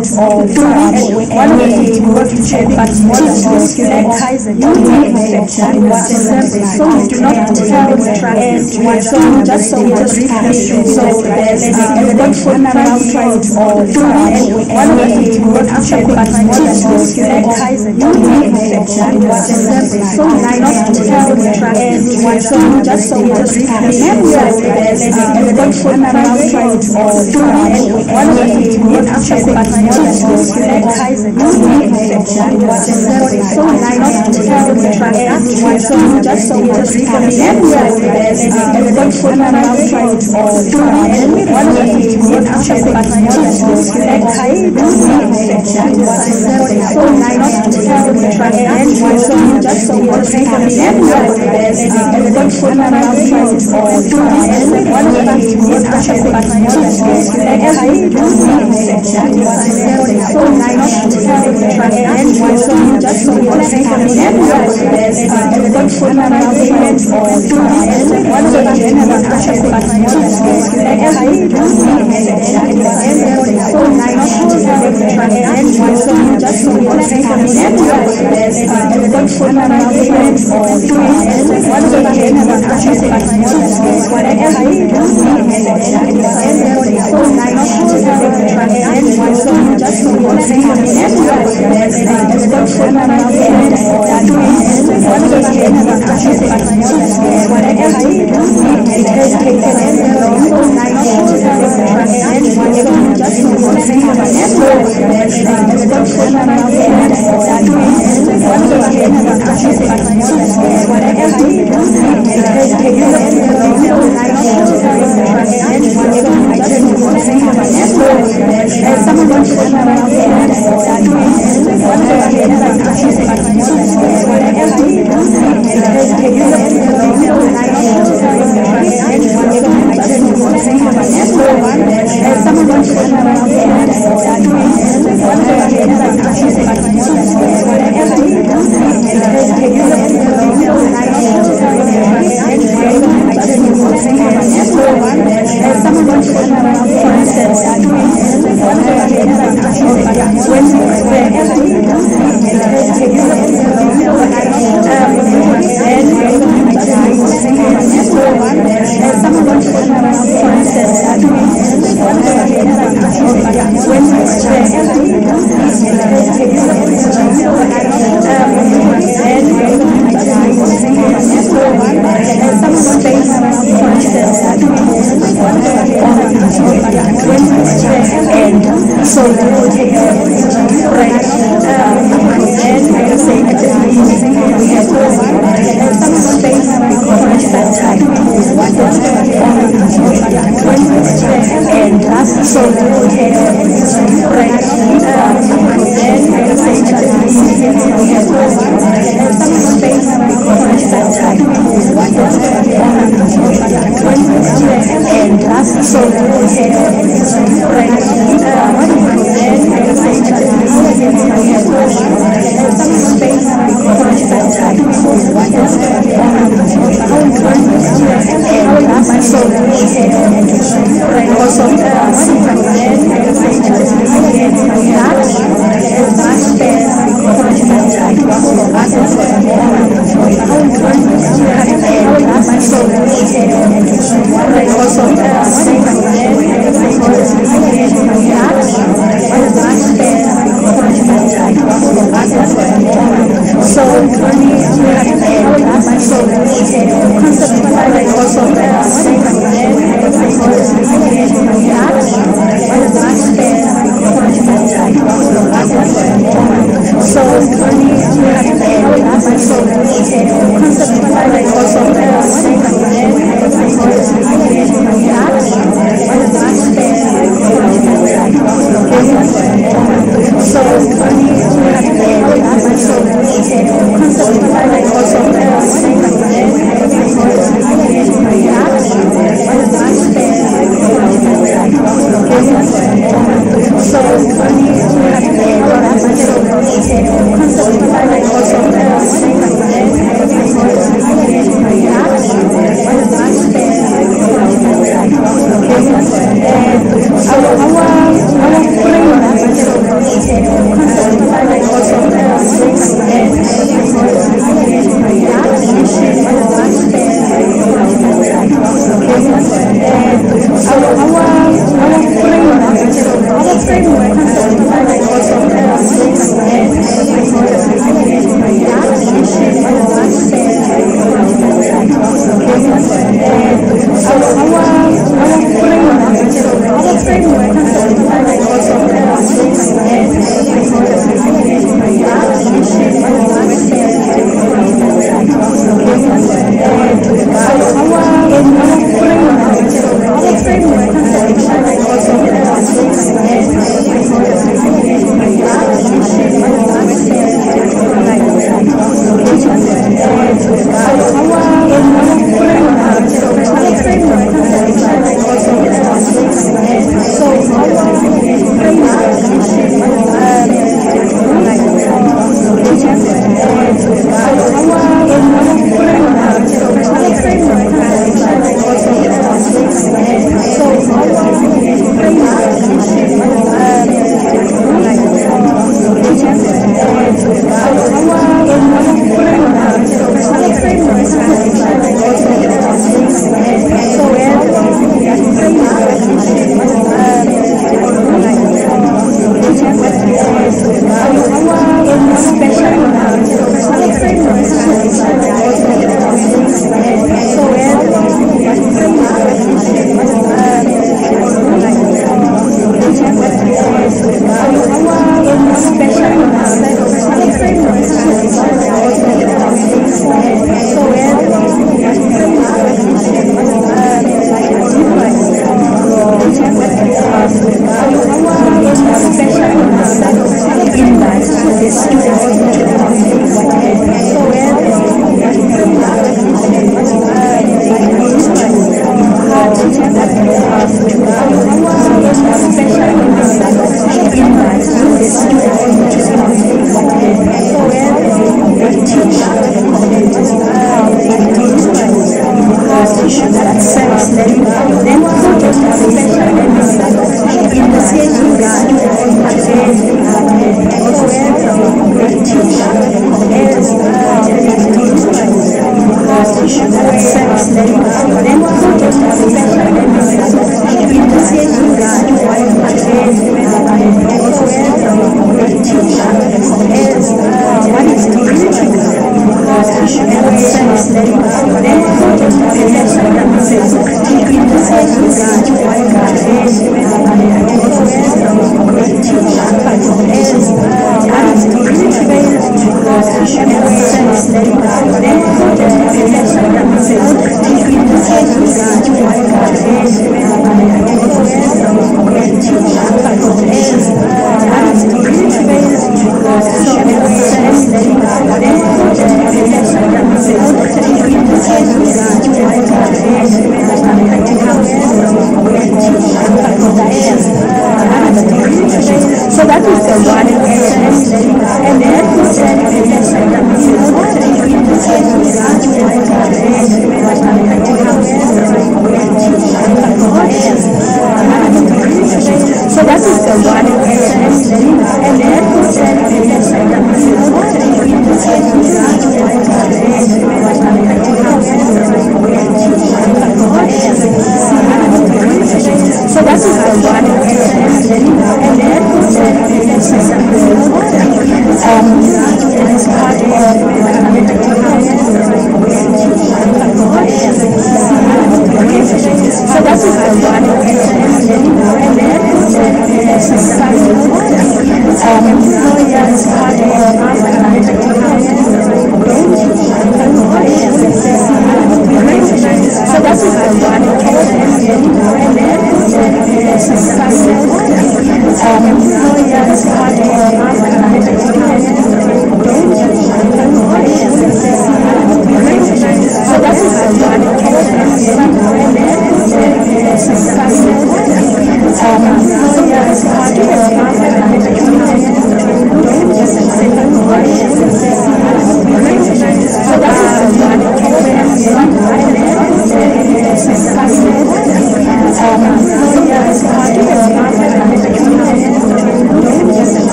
S2: solve all and we want to check but more than the students the work they have done, assembly, so many plans, so many tracks together. So just so briefly, so there's the simulation to solve all and we want to check but more than the students the work they have done, assembly, so many plans, and so just so briefly, so there's the simulation to solve all and we want to check but more than the students the work they have done, assembly, so many plans, so just so briefly, so there's the simulation to solve all and we want to check but more than the students the work they have done, assembly, so many plans, and so just so briefly, there's the simulation to solve all and we want to check but more than the students the work they have done, assembly, so many plans, and so just so briefly, there's the simulation to solve all and we want to check but more than the students the work they have done, assembly, so many plans, and so just so briefly, there's the simulation to solve all and we want to check but more than the students the work they have done, assembly, so many plans, and so just so briefly, there's the simulation to solve all and we want to check but more than the students the work they have done, it has taken long, so many plans, and so just so briefly, there's the simulation to solve all and we want to check but more than the students the work they have done, it has taken long, so many plans, and so just so briefly, there's someone to solve all and we want to check but more than the students the work they have done, it has taken long, so many plans, and so just so briefly, there's someone to solve all and we want to check but more than the students the work they have done, it has taken long, so many plans, and so just so briefly, there's someone to solve all and for instance, when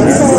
S5: Yeah,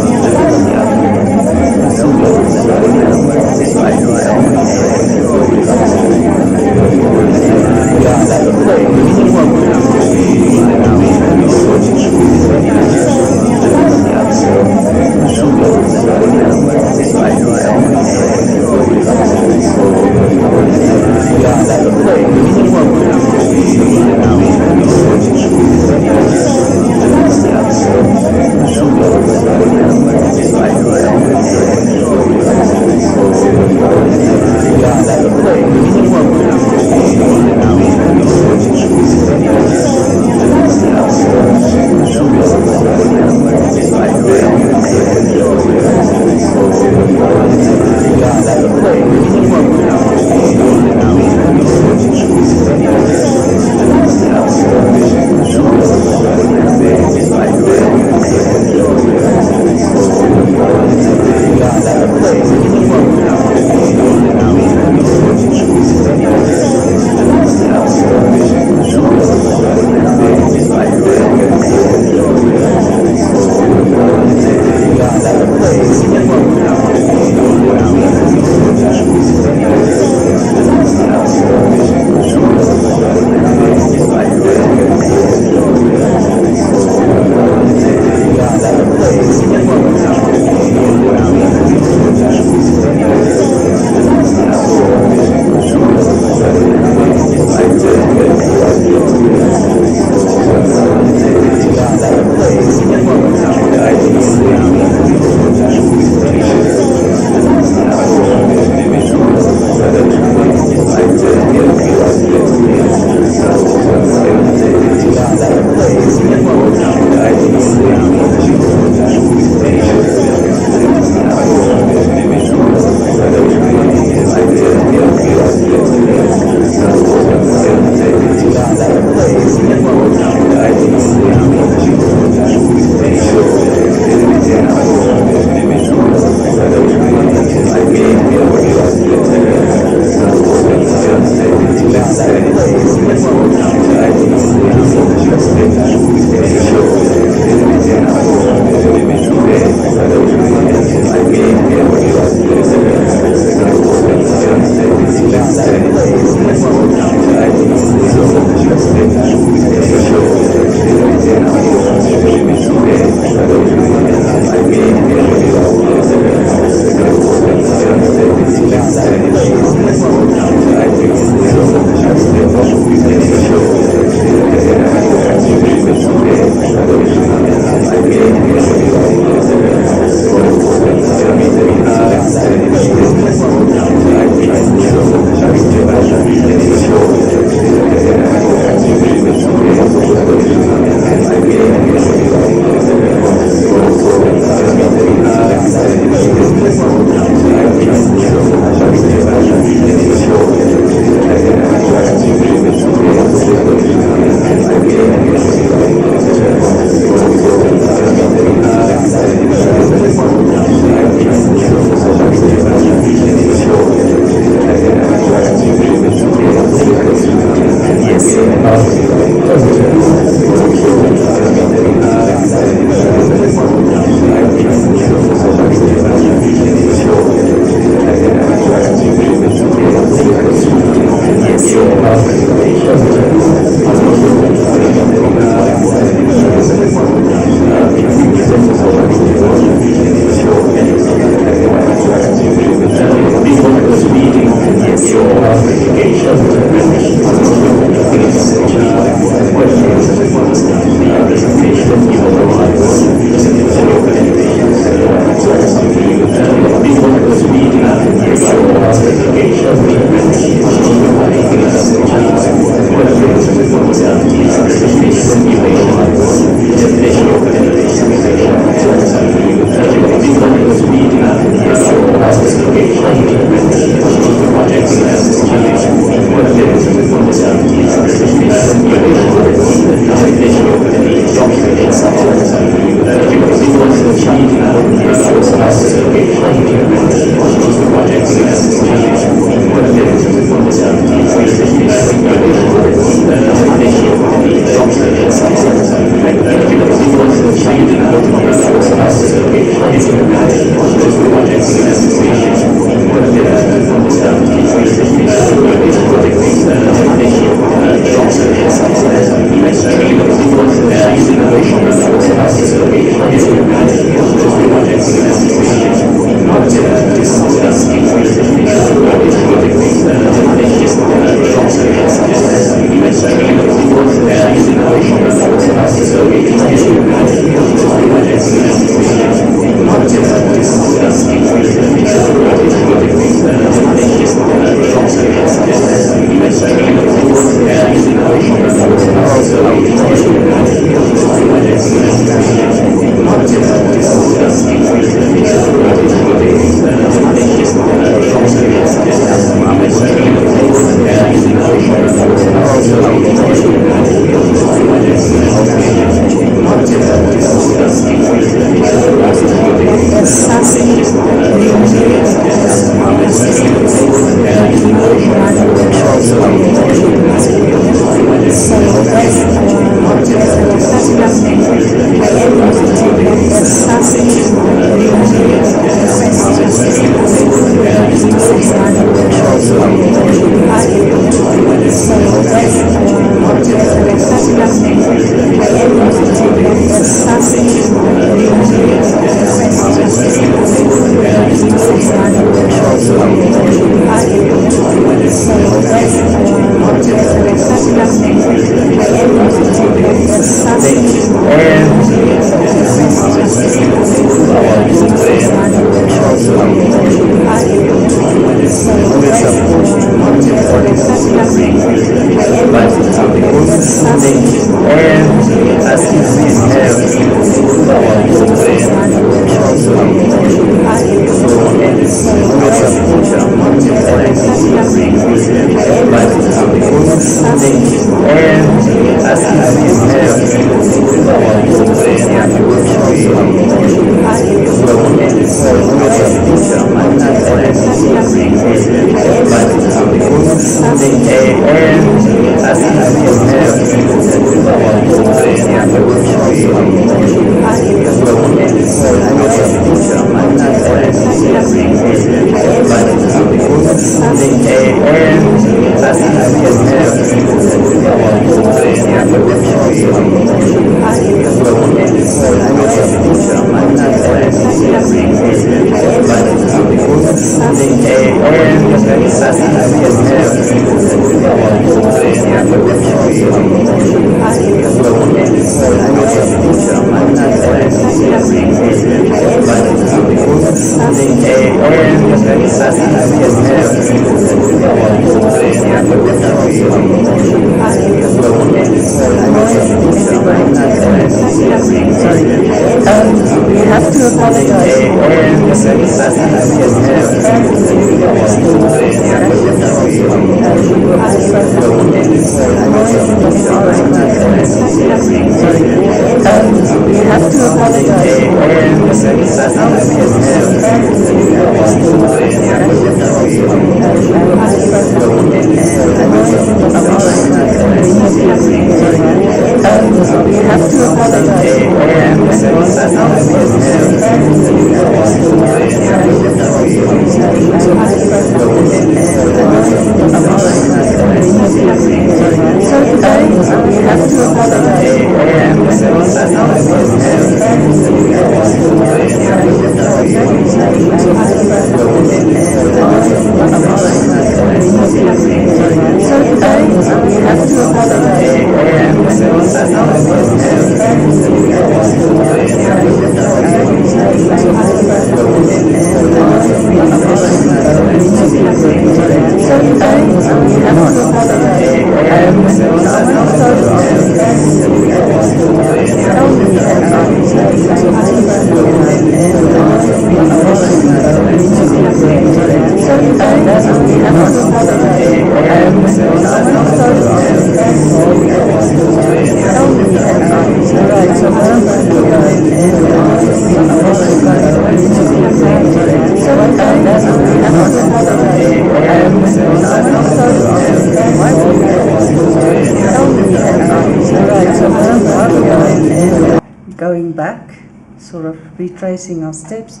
S5: Going back, sort of retracing our steps,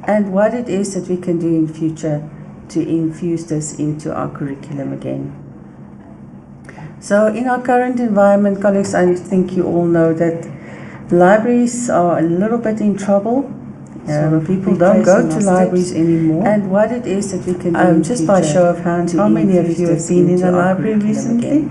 S5: and what it is that we can do in future to infuse this into our curriculum again. So in our current environment, colleagues, I think you all know that libraries are a little bit in trouble. People don't go to libraries anymore. And what it is that we can do just by show of hands, how many of you have been in a library recently?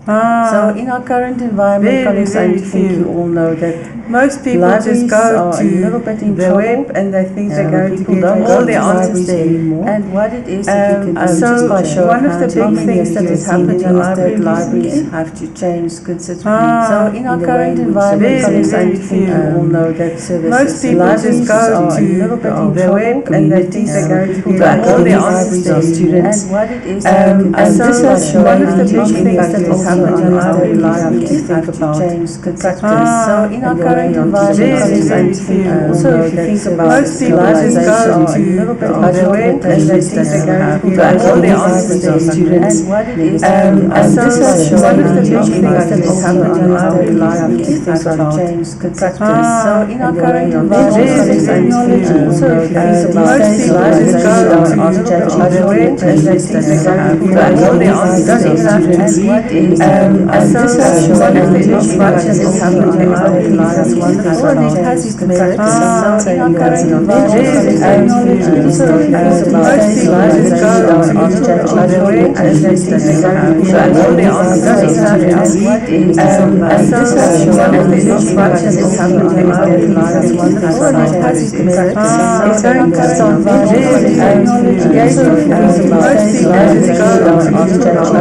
S5: So in our current environment, colleagues, I think you all know that most people just go to the web and they think they're going to get all their answers there anymore. And what it is that we can do just by show of hands, one of the big things that has happened in libraries have to change considerably. So in our current environment, colleagues, I think you all know that most people just go to the web and they think they're going to get all their answers there students. And what it is that we can do just by show of hands, one of the big things that has happened in libraries have to change considerably. So in our current environment, also if you think about most people just go to the web and they think they're going to get all their answers there students. And what it is this is one of the big things that has happened in libraries have to change considerably. So in our current environment, technology, also if you think about most people just go to the web and they think they're going to get all their answers there students. And what it is this is one of the big things that has happened in libraries. All of it has its merits. So in our current environment, technology, so most people just go to the web and they think they're going to get all their answers there. And what it is this is one of the big things that has happened in libraries. All of it has its merits. It's going to start technology, so most people just go to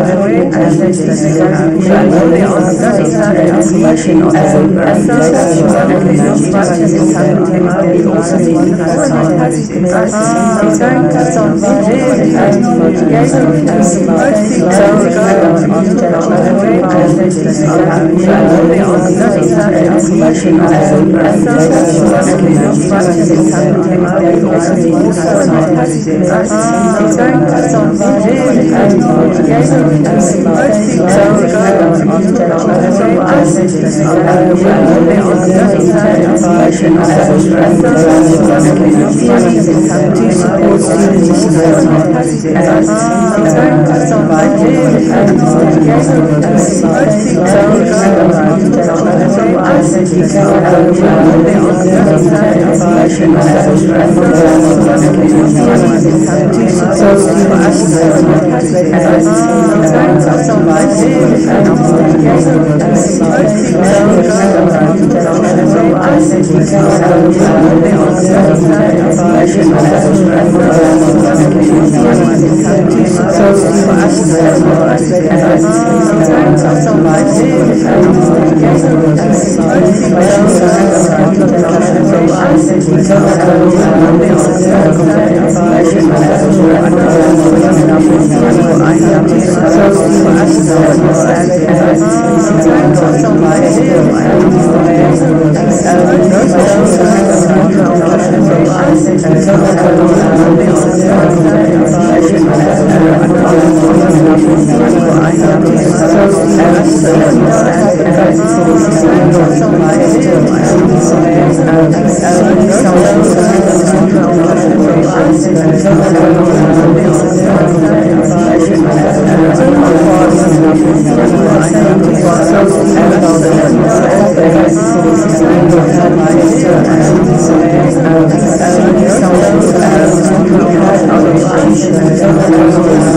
S5: the web and they think they're going to get all their answers there. And what it is one of the big things that has happened in libraries. Also all of it has its merits. It's going to start technology, so most people just go to the web and they think they're going to get all their answers there. And what it is one of the big things that has happened in libraries. Also all of it has its merits. It's going to start technology, so most people just go to the web and they think they're going to get all their answers there. And what it is one of the big things to support students is all of it has its merits. It's going to start technology, so most people just go to the web and they think they're going to get all their answers there. And what it is one of the big things to support students is all of it has its merits.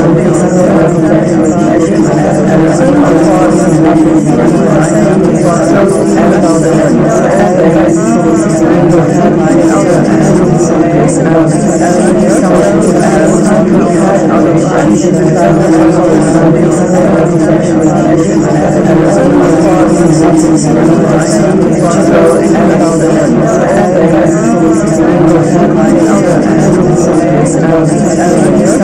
S5: It's going to start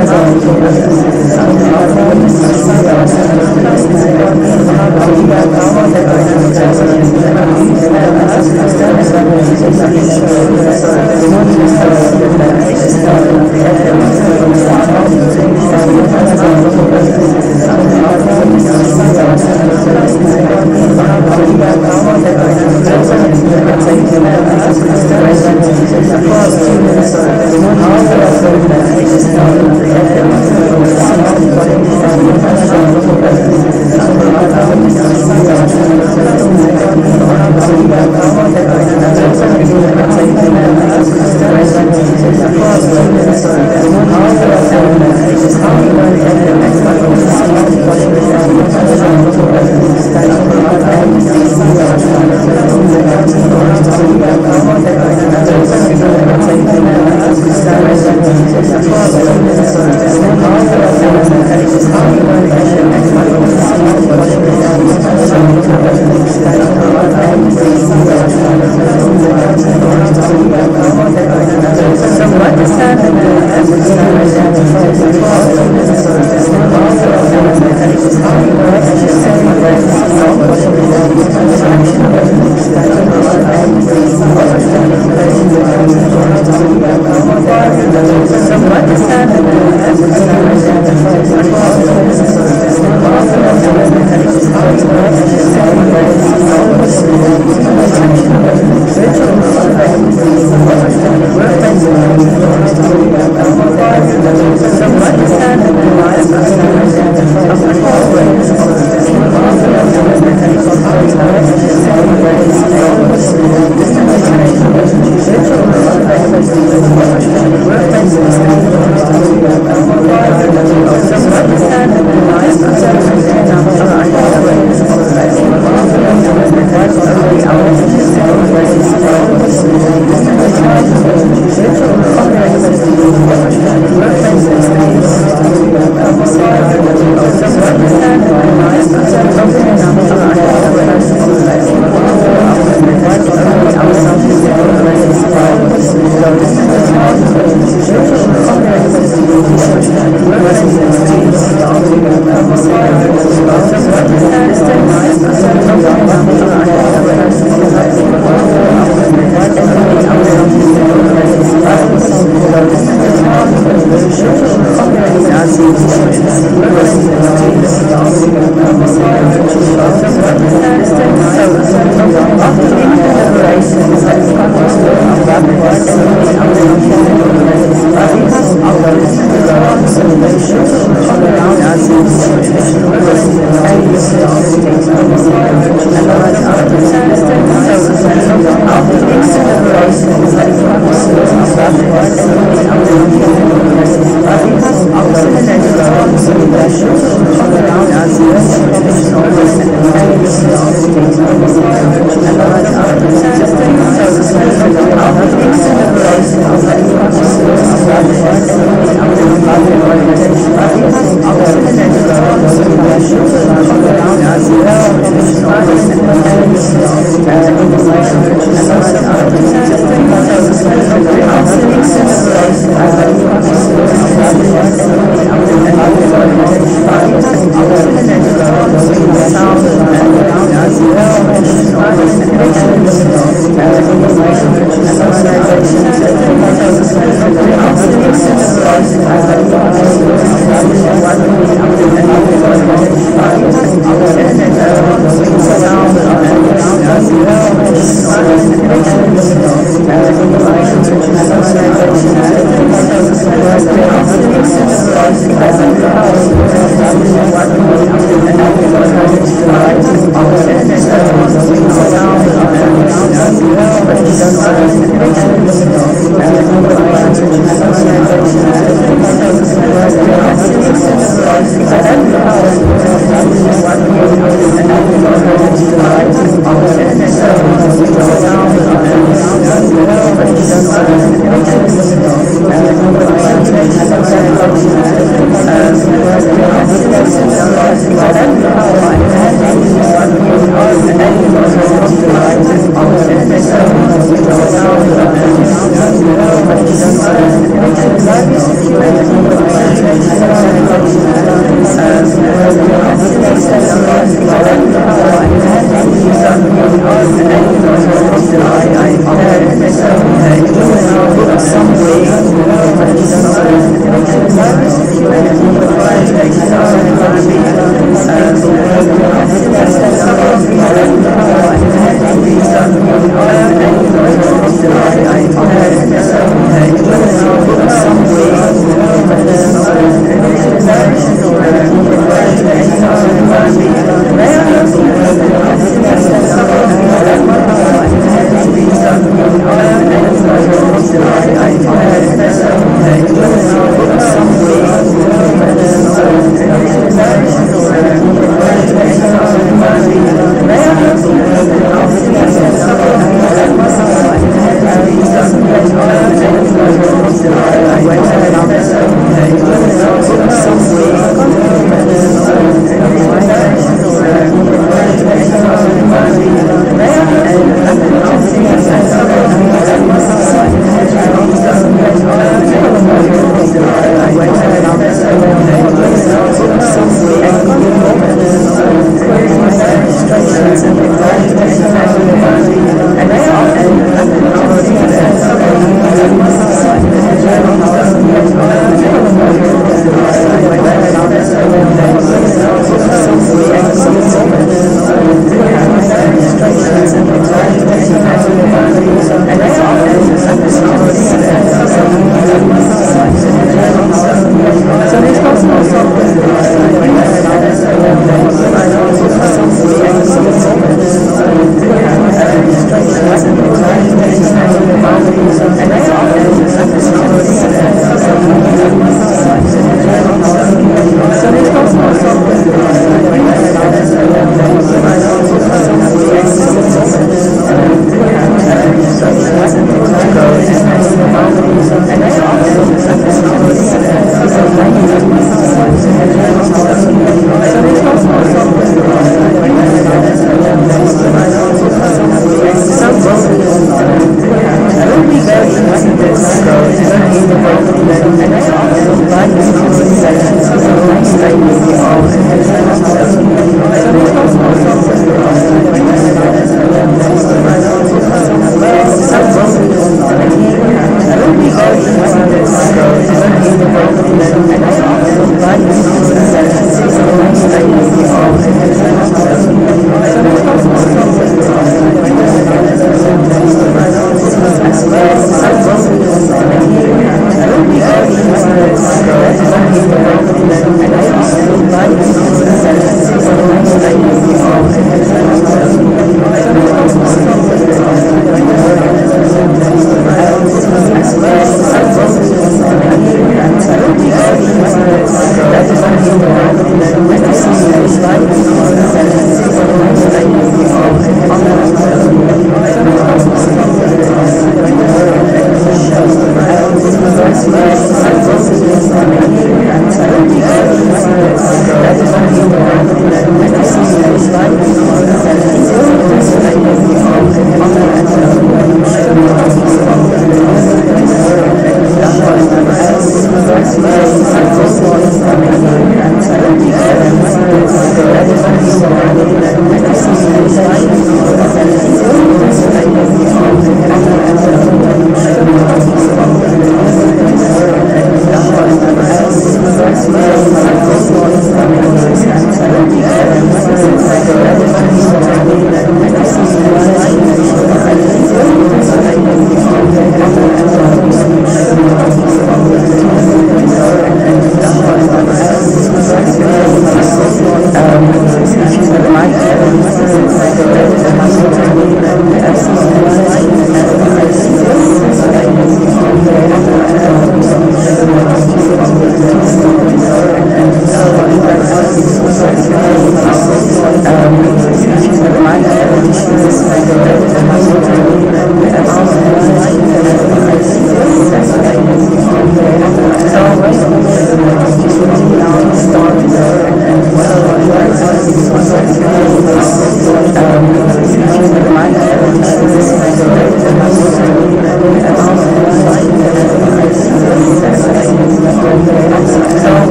S5: Thank you.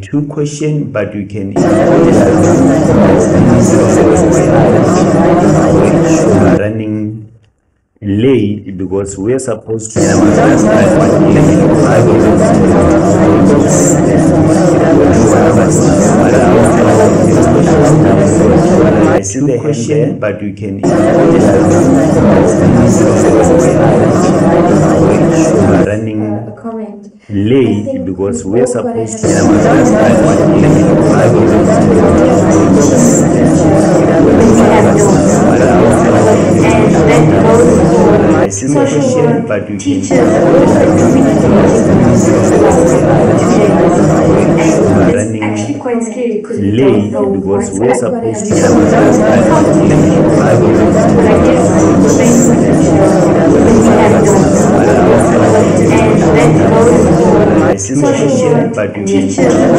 S3: Two question, but you can running late because we're supposed to I see the question, but you can running
S4: comment.
S3: late because we're supposed to I see the question, but you can running
S4: Actually quite scary because we
S3: late
S4: don't know
S3: because
S4: what's
S3: we're
S4: everybody
S3: supposed
S4: else
S3: to
S4: but I guess based on the when we have and that goes for
S3: I see the
S4: social
S3: question,
S4: work,
S3: but you
S4: teachers,
S3: can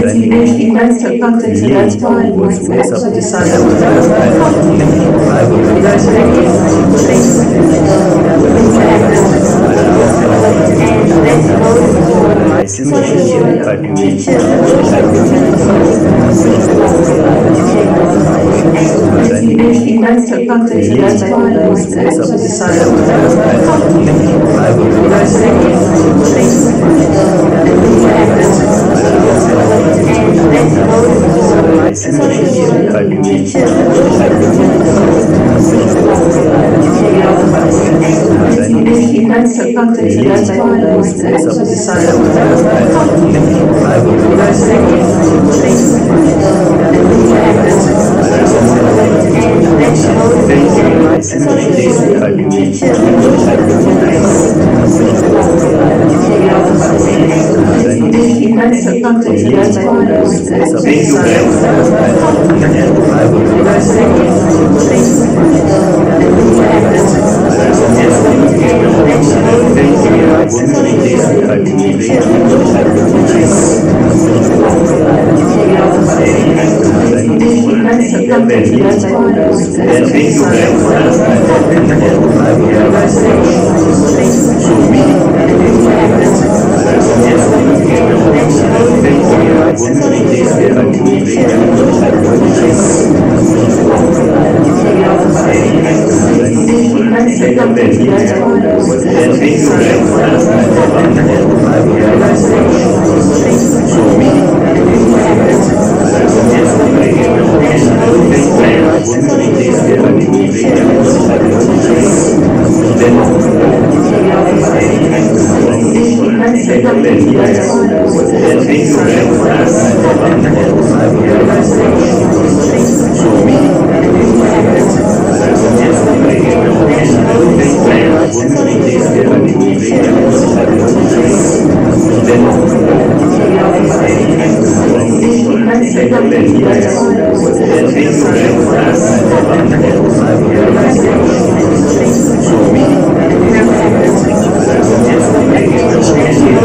S3: running
S4: in that's the context, and that's why
S3: late because
S4: we
S3: we're
S4: also
S3: supposed
S4: decided
S3: to
S4: because I guess based on when we have and that goes for
S3: I see the question, but you
S4: teachers, in that's the context, and that's why we also decided because I guess based on when we have and that goes for
S3: I see the question, but you
S4: teachers, in that's the context, and that's why we also decided because I guess based on when we have and that goes for
S3: I see the question, but you
S4: in that's the context, and that's why we also decided because I guess based on when we have and that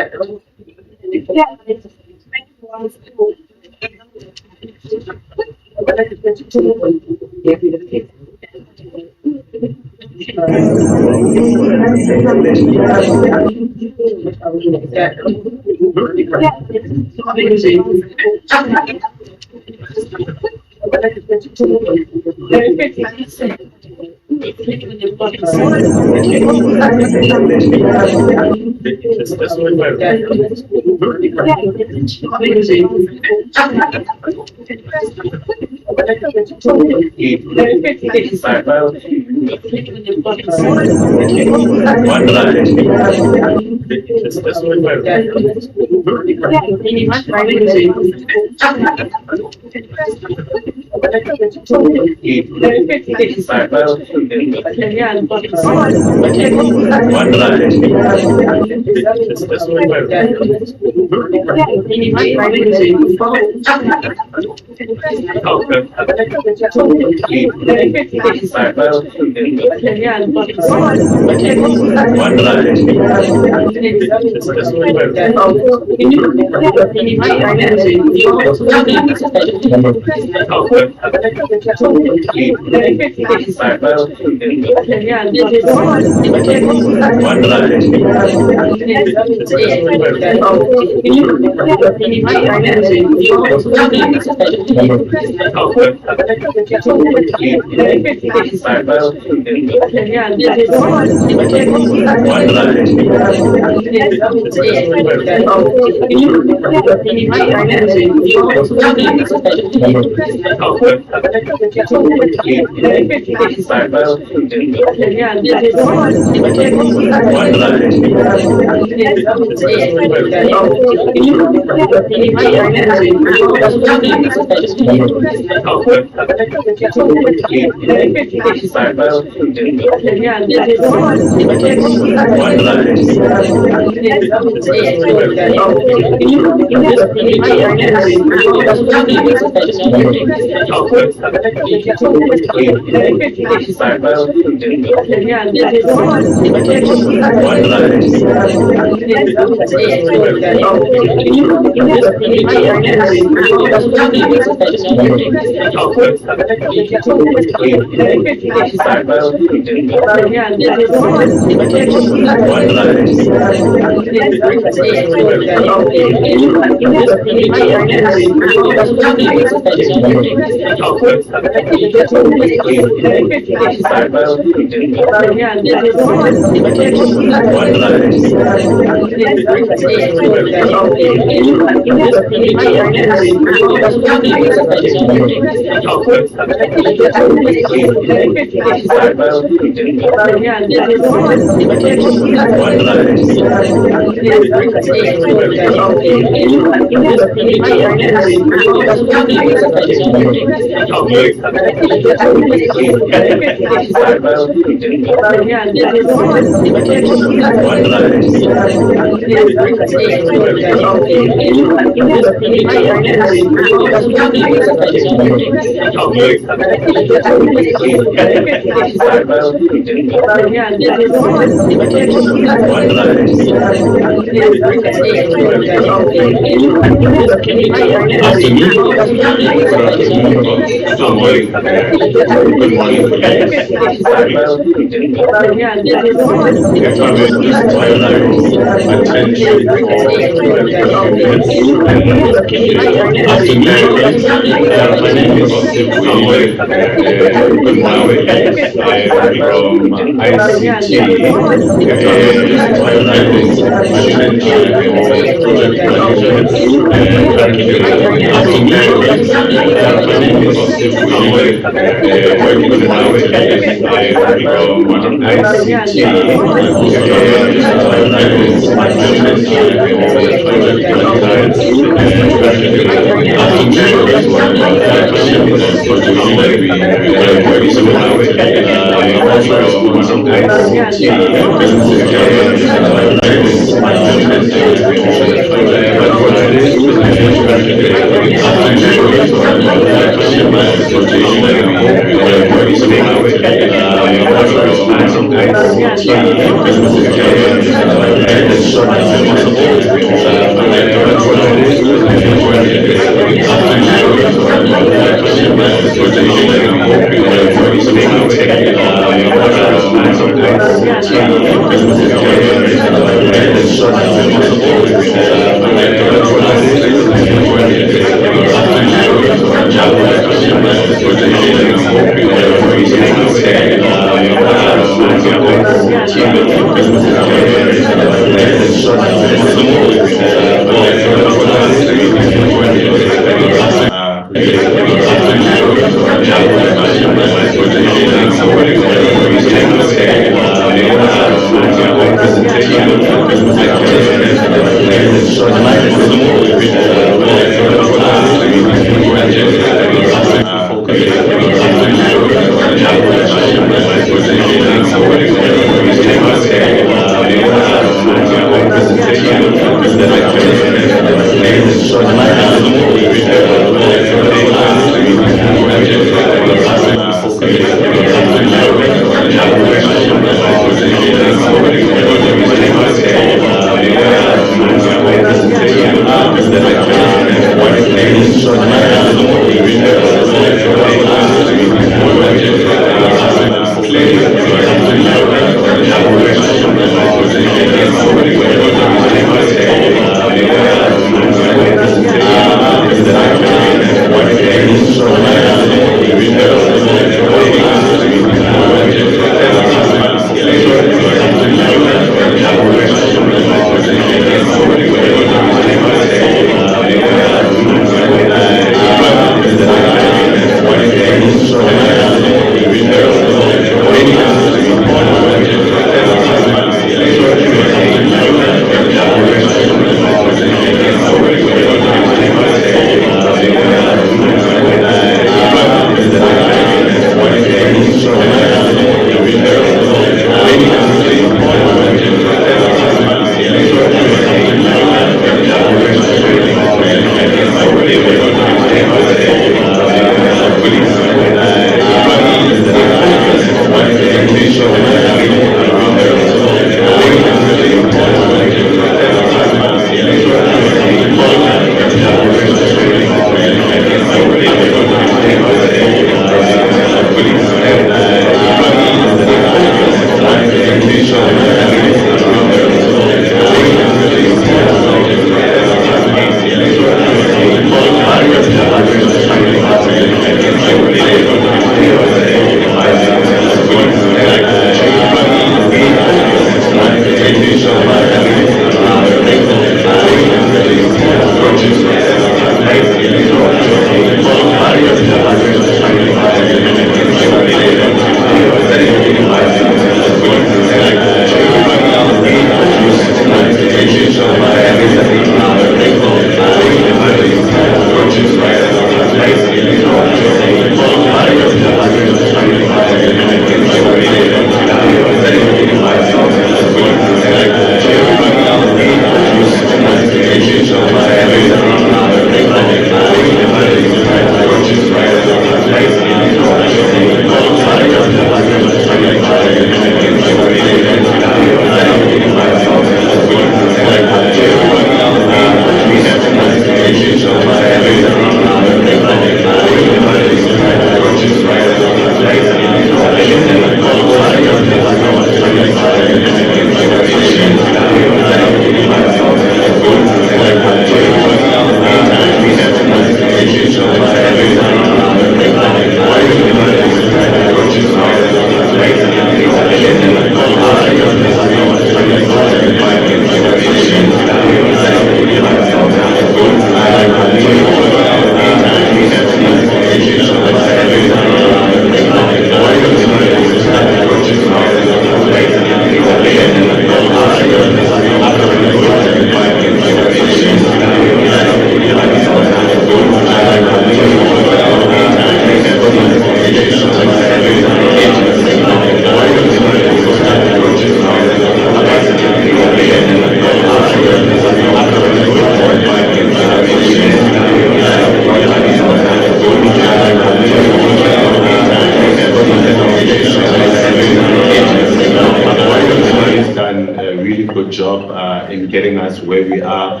S6: good job in getting us where we are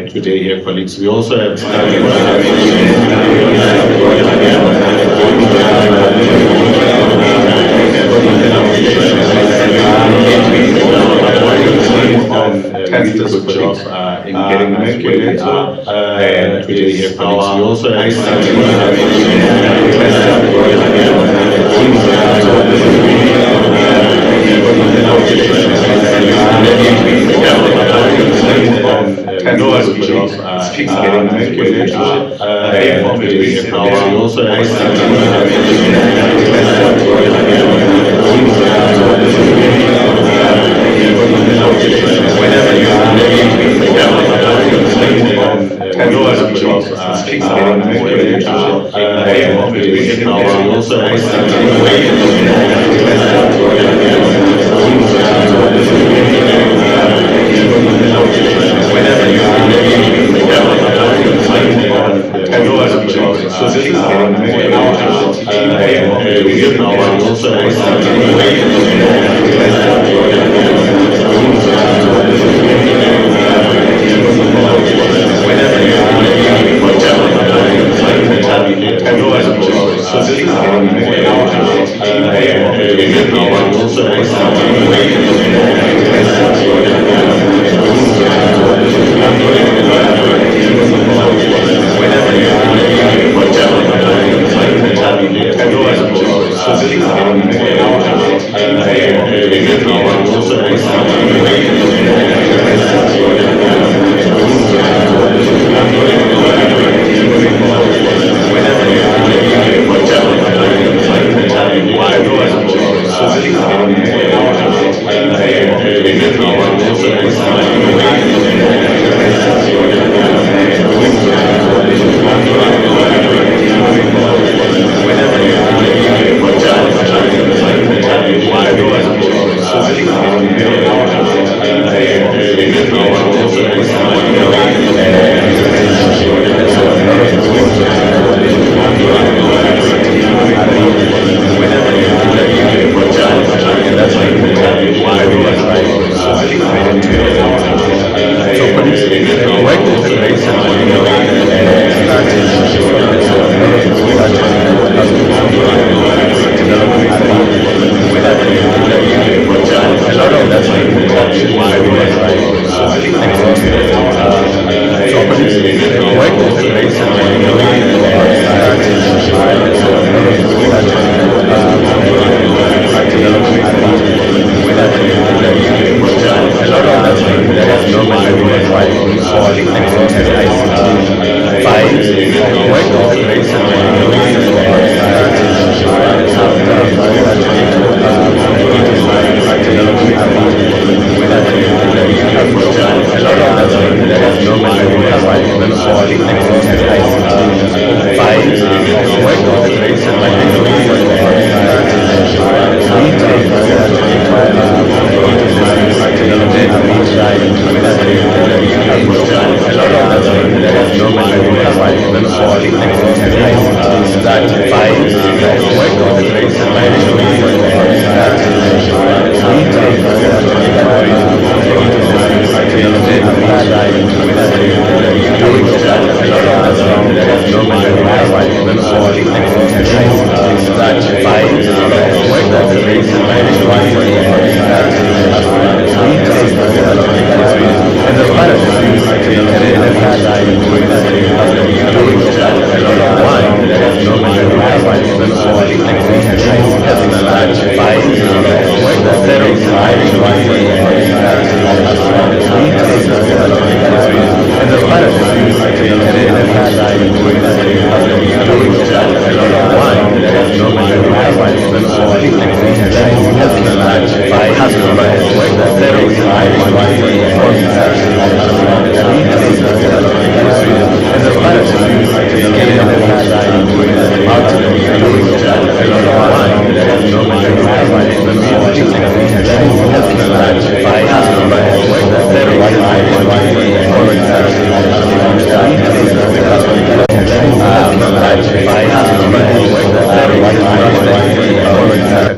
S6: today here, colleagues. We also have fantastic good job in getting us where we are today here, colleagues. We also have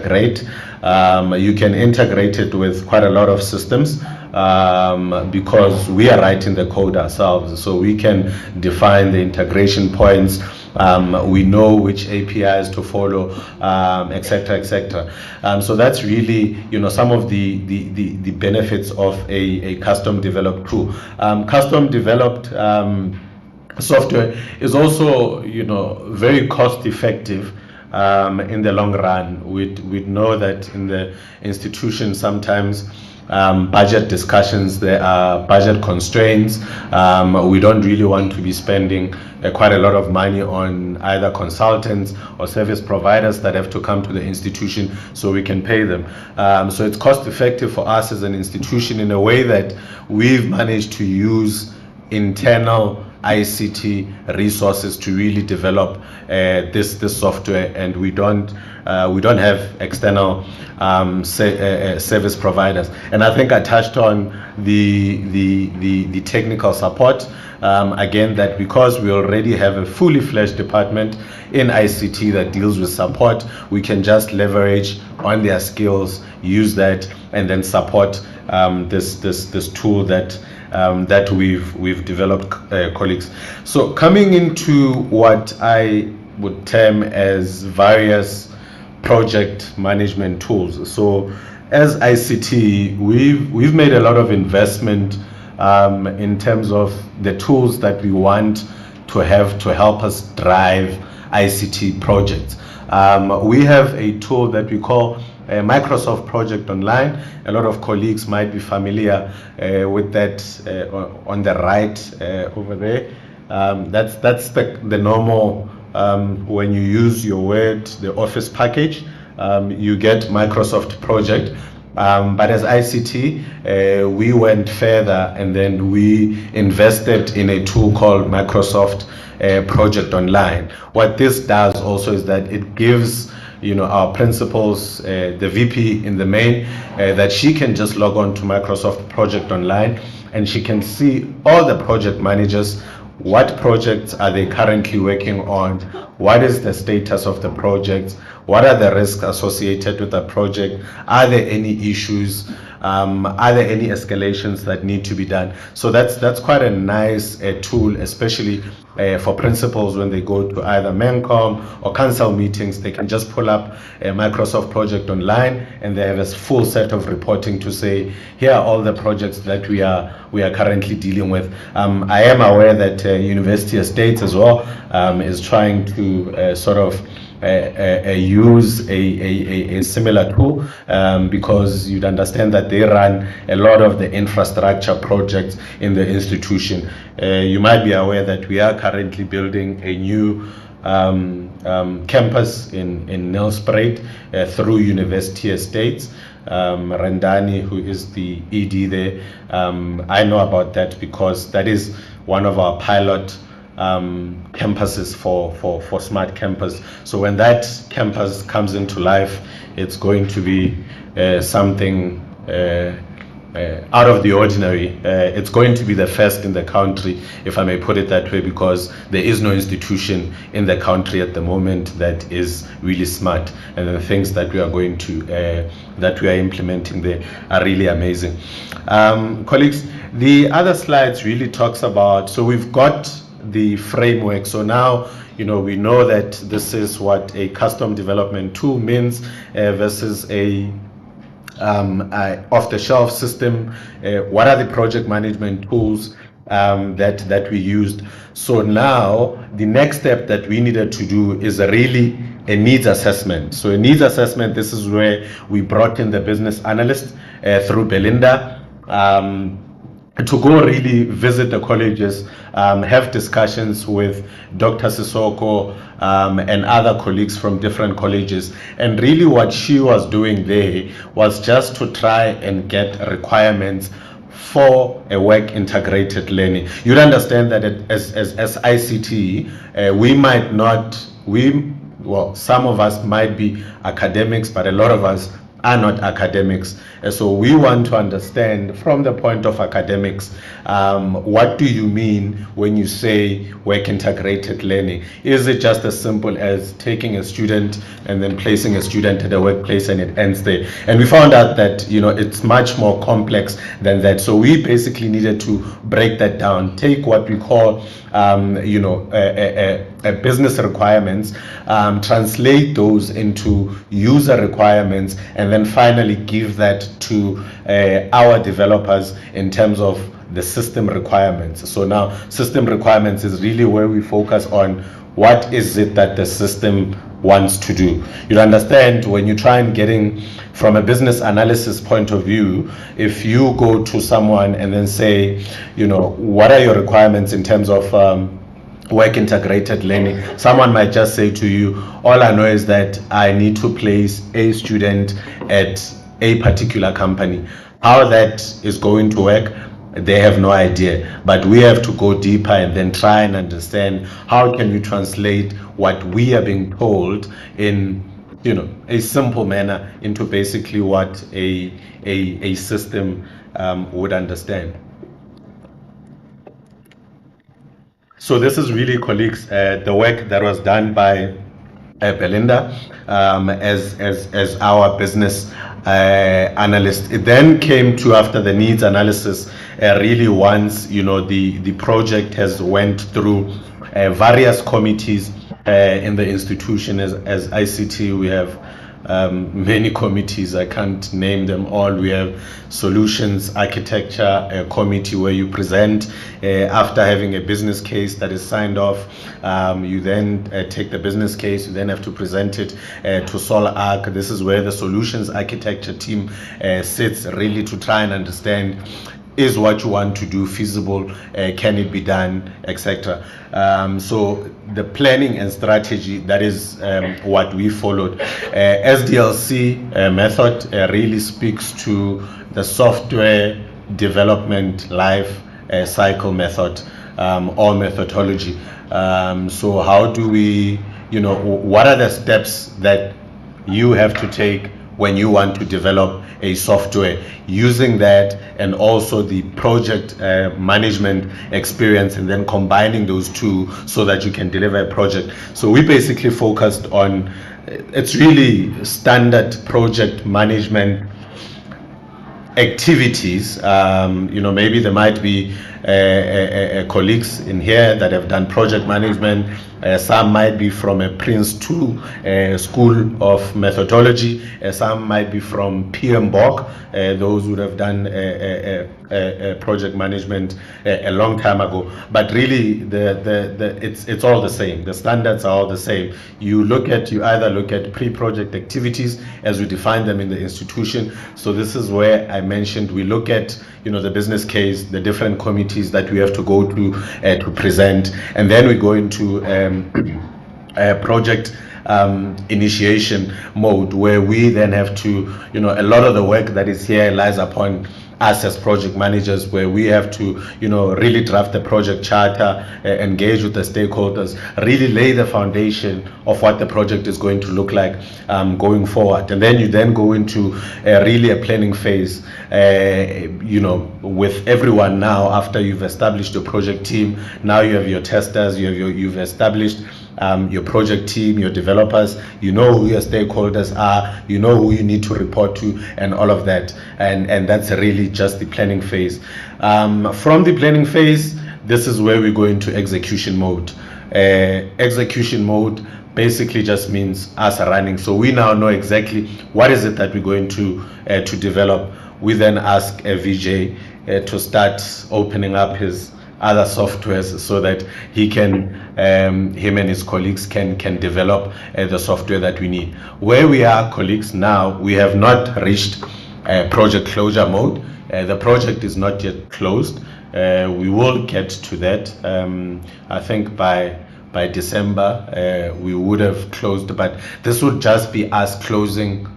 S7: great
S6: You can integrate it with quite a lot of systems because we are writing the code ourselves, so we can define the integration points. We know which APIs to follow, etc., etc. So that's really, some of the benefits of a custom developed tool. Custom developed software is also, very cost effective. In the long run, we know that in the institution sometimes budget discussions, there are budget constraints. We don't really want to be spending quite a lot of money on either consultants or service providers that have to come to the institution so we can pay them. So it's cost effective for us as an institution in a way that we've managed to use internal ICT resources to really develop this software, and we don't have external service providers. And I think I touched on the technical support again, that because we already have a fully fledged department in ICT that deals with support, we can just leverage on their skills, use that, and then support this tool that we've developed, colleagues. So coming into what I would term as various project management tools. So as ICT, we've made a lot of investment in terms of the tools that we want to have to help us drive ICT projects. We have a tool that we call Microsoft Project Online. A lot of colleagues might be familiar with that on the right over there. That's the normal, when you use your Word, the Office package, you get Microsoft Project. But as ICT, we went further, and then we invested in a tool called Microsoft Project Online. What this does also is that it gives our principals, the VP in the main, that she can just log on to Microsoft Project Online, and she can see all the project managers. What projects are they currently working on? What is the status of the project? What are the risks associated with the project? Are there any issues? Are there any escalations that need to be done? So that's quite a nice tool, especially for principals when they go to either MENCOM or council meetings. They can just pull up a Microsoft Project Online, and they have a full set of reporting to say, here are all the projects that we are currently dealing with. I am aware that University Estates as well is trying to sort of use a similar tool, because you'd understand that they run a lot of the infrastructure projects in the institution. You might be aware that we are currently building a new campus in Nelspruit through University Estates. Rendani, who is the ED there, I know about that because that is one of our pilot campuses for Smart Campus. So when that campus comes into life, it's going to be something out of the ordinary. It's going to be the first in the country, if I may put it that way, because there is no institution in the country at the moment that is really smart, and the things that we are going to that we are implementing there are really amazing. Colleagues, the other slides really talks about, so we've got the framework. So now we know that this is what a custom development tool means versus a off-the-shelf system. What are the project management tools that we used? So now the next step that we needed to do is really a needs assessment. So a needs assessment, this is where we brought in the business analyst through Belinda to go really visit the colleges, have discussions with Dr. Sissoko and other colleagues from different colleges. And really what she was doing there was just to try and get requirements for a work integrated learning. You'd understand that as ICT, we might not, some of us might be academics, but a lot of us are not academics. So we want to understand from the point of academics, what do you mean when you say work integrated learning? Is it just as simple as taking a student and then placing a student at a workplace and it ends there? And we found out that, it's much more complex than that. So we basically needed to break that down, take what we call, a business requirements, translate those into user requirements, and then finally give that to our developers in terms of the system requirements. So now system requirements is really where we focus on what is it that the system wants to do. You understand, when you try and getting from a business analysis point of view, if you go to someone and then say, what are your requirements in terms of work integrated learning, someone might just say to you, all I know is that I need to place a student at a particular company. How that is going to work, they have no idea. But we have to go deeper and then try and understand how can we translate what we are being told in a simple manner into basically what a system would understand. So this is really, colleagues, the work that was done by Belinda as our business analyst. It then came to, after the needs analysis, really once the project has went through various committees in the institution. As ICT, we have many committees. I can't name them all. We have solutions architecture committee, where you present after having a business case that is signed off. You then take the business case, you then have to present it to SolArc. This is where the solutions architecture team sits, really to try and understand, is what you want to do feasible, can it be done, etc. So the planning and strategy, that is what we followed. SDLC method really speaks to the software development life cycle method, or methodology. So how do we, what are the steps that you have to take when you want to develop a software, using that and also the project management experience, and then combining those two so that you can deliver a project. So we basically focused on, it's really standard project management activities. Maybe there might be colleagues in here that have done project management. Some might be from a Prince 2 school of methodology. Some might be from PMBOK. Those would have done project management a long time ago. But really, it's all the same. The standards are all the same. You either look at pre-project activities as we define them in the institution. So this is where I mentioned we look at the business case, the different committees that we have to go to present, and then we go into project initiation mode, where we then have to, a lot of the work that is here lies upon us as project managers, where we have to, really draft the project charter, engage with the stakeholders, really lay the foundation of what the project is going to look like going forward. And then you then go into really a planning phase, with everyone. Now, after you've established your project team, now you have your testers, you've established your project team, your developers, who your stakeholders are, who you need to report to, and all of that. And that's really just the planning phase. From the planning phase, this is where we go into execution mode. Execution mode basically just means us running. So we now know exactly what is it that we're going to develop. We then ask a VJ to start opening up his other softwares so that he can, him and his colleagues can develop the software that we need. Where we are, colleagues, now we have not reached project closure mode. The project is not yet closed. We will get to that. I think by December we would have closed, but this would just be us closing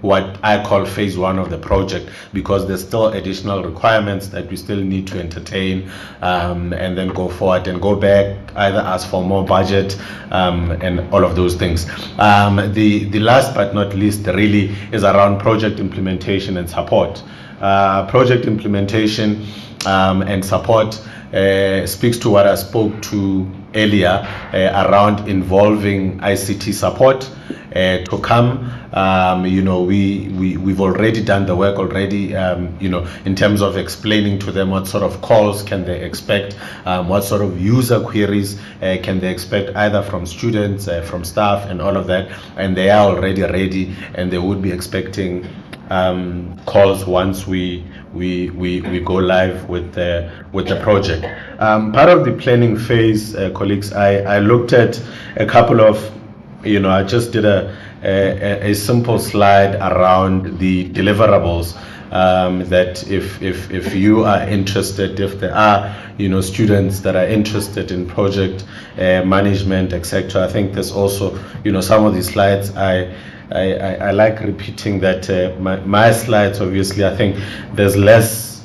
S6: what I call phase one of the project, because there's still additional requirements that we still need to entertain, and then go forward and go back, either ask for more budget, and all of those things. The last but not least really is around project implementation and support. Project implementation and support speaks to what I spoke to earlier around involving ICT support to come. We've already done the work already, in terms of explaining to them what sort of calls can they expect, what sort of user queries can they expect, either from students, from staff, and all of that. And they are already ready, and they would be expecting calls once we go live with the project. Part of the planning phase, colleagues, I looked at a couple of, I just did a simple slide around the deliverables, that if you are interested, if there are students that are interested in project management, etc. I think there's also some of these slides I like repeating that my slides, obviously, I think there's less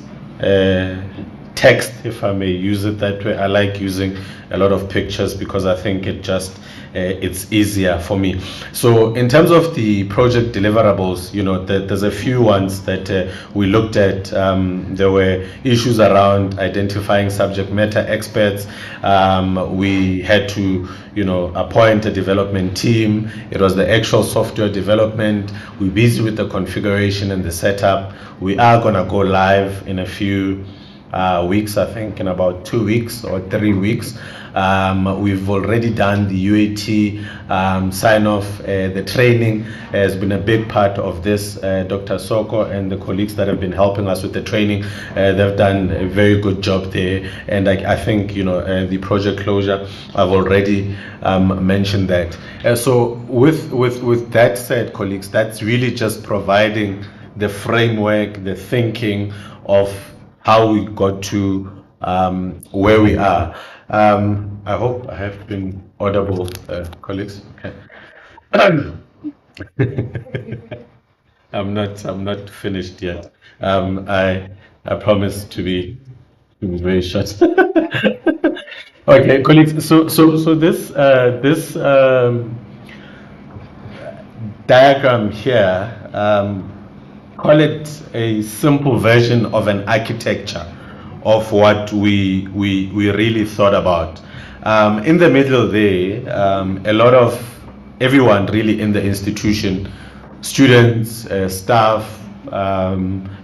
S6: text, if I may use it that way. I like using a lot of pictures because I think it just it's easier for me. So in terms of the project deliverables, there's a few ones that we looked at. There were issues around identifying subject matter experts. We had to appoint a development team. It was the actual software development. We're busy with the configuration and the setup. We are going to go live in a few weeks, I think in about 2 weeks or 3 weeks. We've already done the UAT sign off. The training has been a big part of this. Dr. Soko and the colleagues that have been helping us with the training, they've done a very good job there. And I think the project closure, I've already mentioned that. So with that said, colleagues, that's really just providing the framework, the thinking of how we got to where we are. I hope I have been audible, colleagues. Okay. I'm not finished yet. I promise to be very short. Okay, colleagues. So this diagram here, call it a simple version of an architecture of what we really thought about. In the middle there, a lot of everyone really in the institution, students, staff,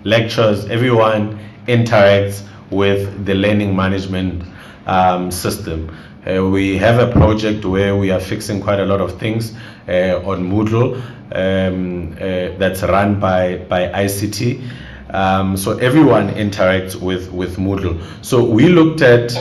S6: lecturers, everyone interacts with the learning management system. We have a project where we are fixing quite a lot of things on Moodle that's run by ICT. So everyone interacts with Moodle. So we looked at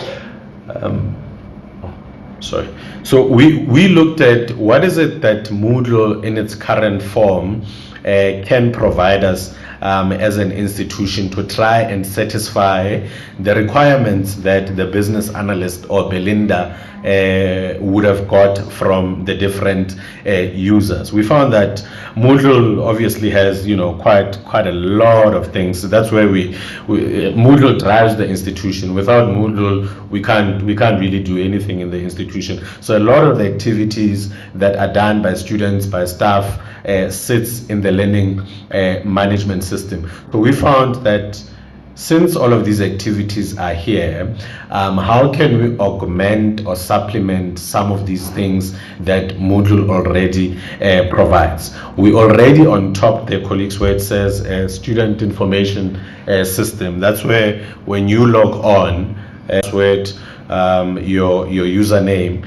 S6: So we looked at what is it that Moodle in its current form can provide us as an institution to try and satisfy the requirements that the business analyst or Belinda would have got from the different users. We found that Moodle obviously has quite a lot of things. So that's where Moodle drives the institution. Without Moodle, we can't really do anything in the institution. So a lot of the activities that are done by students, by staff, sits in the learning management system. So we found that since all of these activities are here, how can we augment or supplement some of these things that Moodle already provides? We already on top there, colleagues, where it says student information system. That's where when you log on, that's where your username,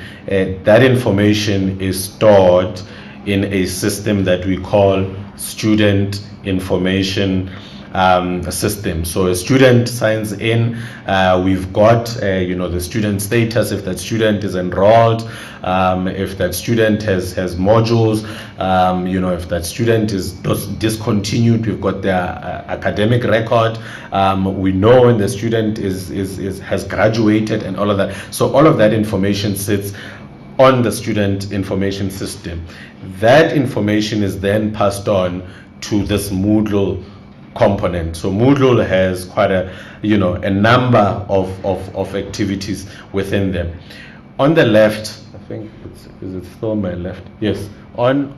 S6: that information is stored in a system that we call student information system. So a student signs in, we've got the student status, if that student is enrolled, if that student has modules, if that student is discontinued, we've got their academic record, we know when the student has graduated and all of that. So all of that information sits on the student information system. That information is then passed on to this Moodle component. So Moodle has quite a number of activities within them. On the left, I think is it still my left? Yes. On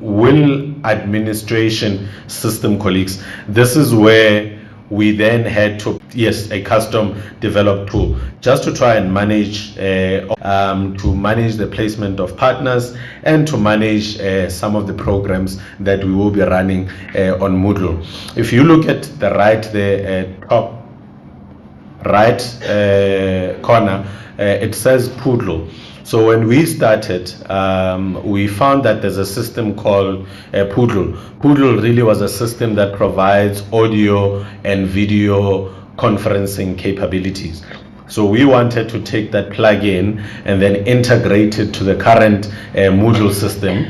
S6: WiL administration system, colleagues, this is where we then had to, yes, a custom developed tool just to try and manage the placement of partners and to manage some of the programs that we will be running on Moodle. If you look at the right there, top right corner, it says Poodle. So when we started, we found that there's a system called Poodle. Poodle really was a system that provides audio and video conferencing capabilities. So we wanted to take that plugin and then integrate it to the current Moodle system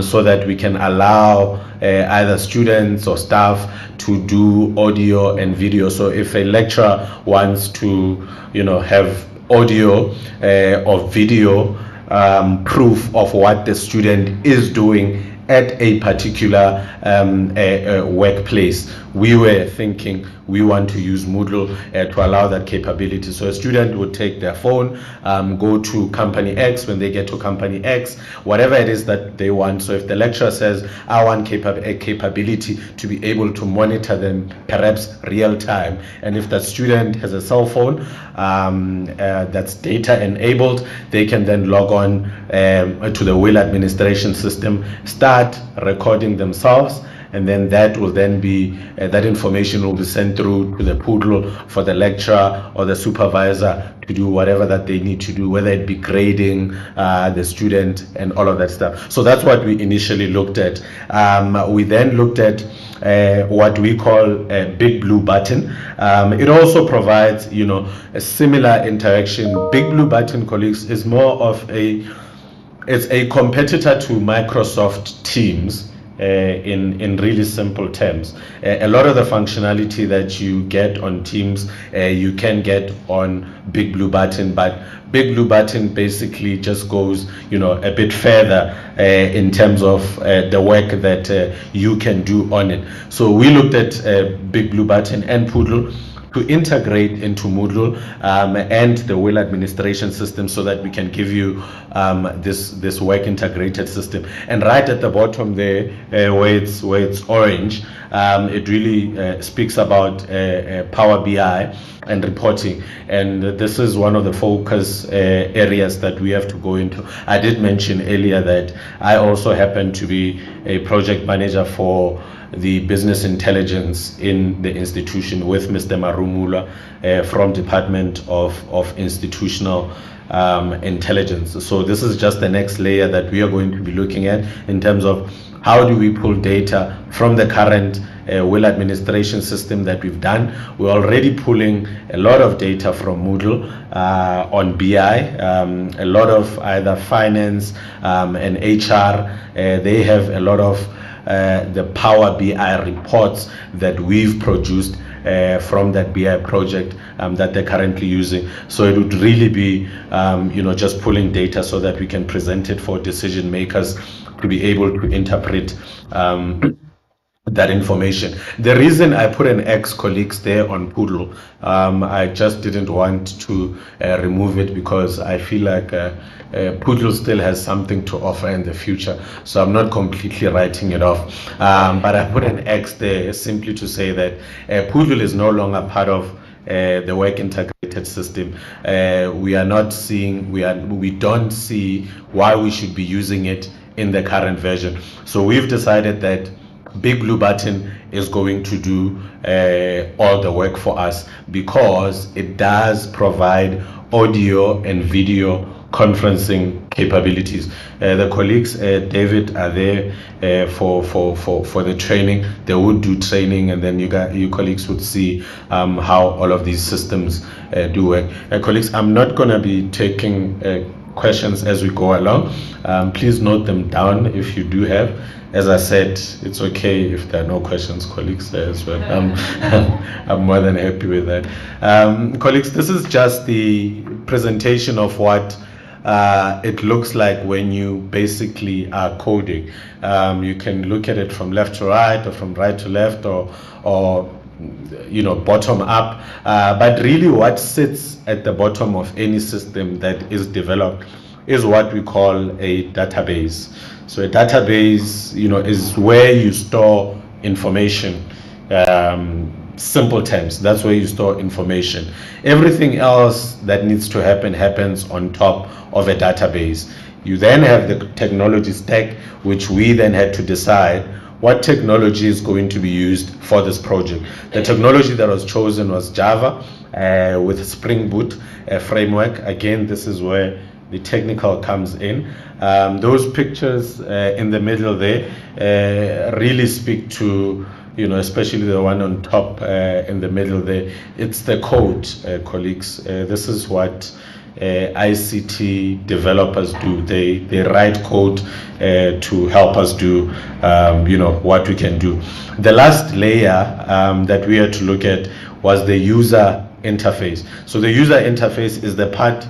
S6: so that we can allow either students or staff to do audio and video. So if a lecturer wants to, have audio or video proof of what the student is doing at a particular workplace, we were thinking we want to use Moodle to allow that capability. So a student would take their phone, go to company X. When they get to company X, whatever it is that they want. So if the lecturer says, I want a capability to be able to monitor them perhaps real time, and if that student has a cell phone that's data enabled, they can then log on to the WiL administration system, start recording themselves, and then that will then be that information will be sent through to the Poodle for the lecturer or the supervisor to do whatever that they need to do, whether it be grading the student and all of that stuff. So that's what we initially looked at. We then looked at what we call a Big Blue Button. It also provides, a similar interaction. Big Blue Button, colleagues, is more of it's a competitor to Microsoft Teams. In really simple terms, a lot of the functionality that you get on Teams you can get on Big Blue Button, but Big Blue Button basically just goes a bit further in terms of the work that you can do on it. So we looked at Big Blue Button and Poodle to integrate into Moodle and the WiL administration system so that we can give you this work integrated system. And right at the bottom there, where it's orange, it really speaks about Power BI and reporting, and this is one of the focus areas that we have to go into. I did mention earlier that I also happen to be a project manager for the business intelligence in the institution with Mr. Marumula from Department of Institutional Intelligence. So this is just the next layer that we are going to be looking at in terms of how do we pull data from the current WiL administration system that we've done. We're already pulling a lot of data from Moodle on BI, a lot of either finance and HR. They have a lot of the Power BI reports that we've produced from that BI project that they're currently using. So it would really be, just pulling data so that we can present it for decision makers to be able to interpret that information. The reason I put an X, colleagues, there on Poodle, I just didn't want to remove it because I feel like Poodle still has something to offer in the future, so I'm not completely writing it off. But I put an X there simply to say that Poodle is no longer part of the work integrated system. We don't see why we should be using it in the current version. So we've decided that Big Blue Button is going to do all the work for us because it does provide audio and video conferencing capabilities. The colleagues, David, are there for the training. They would do training, and then you colleagues would see how all of these systems do work. Colleagues, I'm not going to be taking questions as we go along. Please note them down if you do have. As I said, it's okay if there are no questions, colleagues, as well. I'm more than happy with that. Colleagues, this is just the presentation of what it looks like when you basically are coding. You can look at it from left to right, or from right to left, or bottom up. But really, what sits at the bottom of any system that is developed is what we call a database. So a database, is where you store information. Simple terms, that's where you store information. Everything else that needs to happens on top of a database. You then have the technology stack, which we then had to decide what technology is going to be used for this project. The technology that was chosen was Java with Spring Boot framework. Again, this is where the technical comes in. Those pictures in the middle there really speak to, especially the one on top in the middle there. It's the code, colleagues. This is what ICT developers do. They write code to help us do what we can do. The last layer that we had to look at was the user interface. So the user interface is the part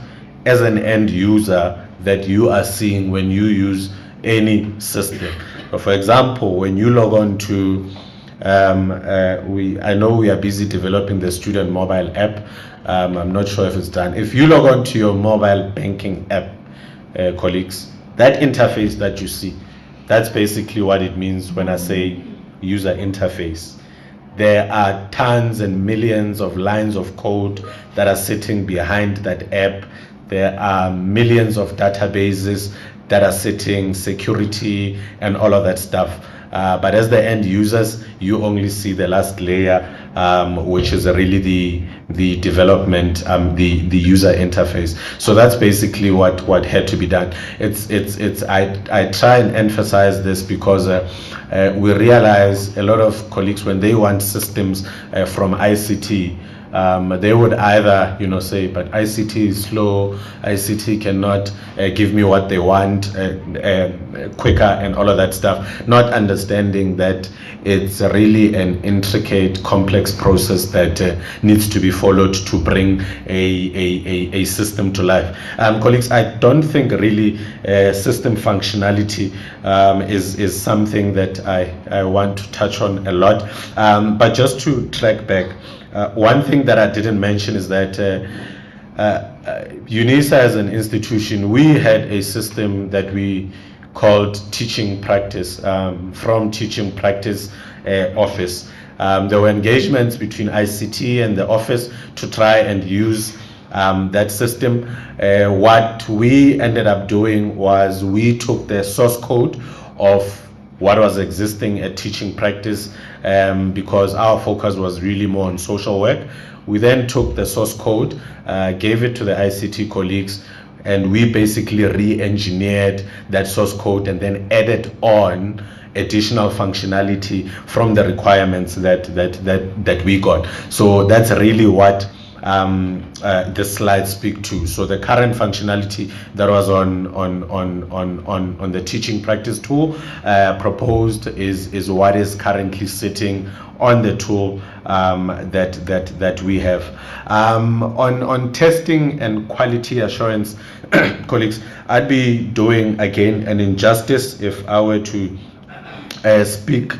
S6: as an end user that you are seeing when you use any system. So for example, when you log on to I know we are busy developing the student mobile app. I'm not sure if it's done. If you log on to your mobile banking app, colleagues, that interface that you see, that's basically what it means when I say user interface. There are tons and millions of lines of code that are sitting behind that app. There are millions of databases that are sitting, security and all of that stuff. But as the end users, you only see the last layer, which is really the development, the user interface. So that's basically what had to be done. I try and emphasize this because we realize a lot of colleagues, when they want systems from ICT, they would either say, but ICT is slow, ICT cannot give me what they want quicker and all of that stuff, not understanding that it's really an intricate, complex process that needs to be followed to bring a system to life. Colleagues, I don't think really system functionality is something that I want to touch on a lot, but just to track back, one thing that I didn't mention is that UNISA as an institution, we had a system that we called teaching practice, from teaching practice office. There were engagements between ICT and the office to try and use that system. What we ended up doing was we took the source code of what was existing at teaching practice, because our focus was really more on social work. We then took the source code, gave it to the ICT colleagues, and we basically re-engineered that source code and then added on additional functionality from the requirements that we got. So that's really what the slides speak to. So the current functionality that was on the teaching practice tool proposed is what is currently sitting on the tool that we have. On testing and quality assurance, colleagues, I'd be doing again an injustice if I were to speak.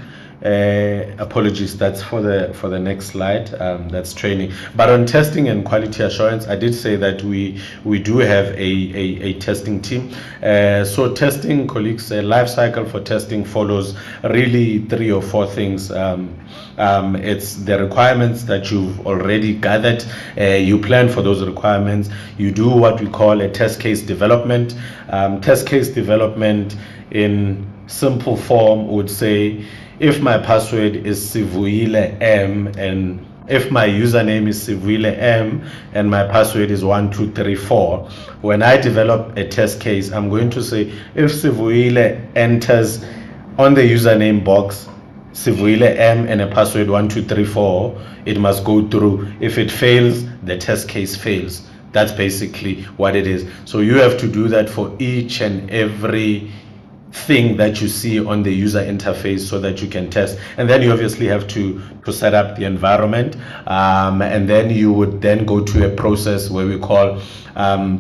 S6: Apologies, that's for the next slide. That's training. But on testing and quality assurance, I did say that we do have a testing team. So testing, colleagues, a life cycle for testing follows really 3 or 4 things. It's the requirements that you've already gathered. You plan for those requirements. You do what we call a test case development. Test case development in simple form would say, if my password is Sivuile M and if my username is Sivuile M and my password is 1234, when I develop a test case, I'm going to say if Sivuile enters on the username box Sivuile M and a password 1234, it must go through. If it fails, the test case fails. That's basically what it is. So you have to do that for each and every thing that you see on the user interface so that you can test. And then you obviously have to set up the environment, and then you would then go to a process where we call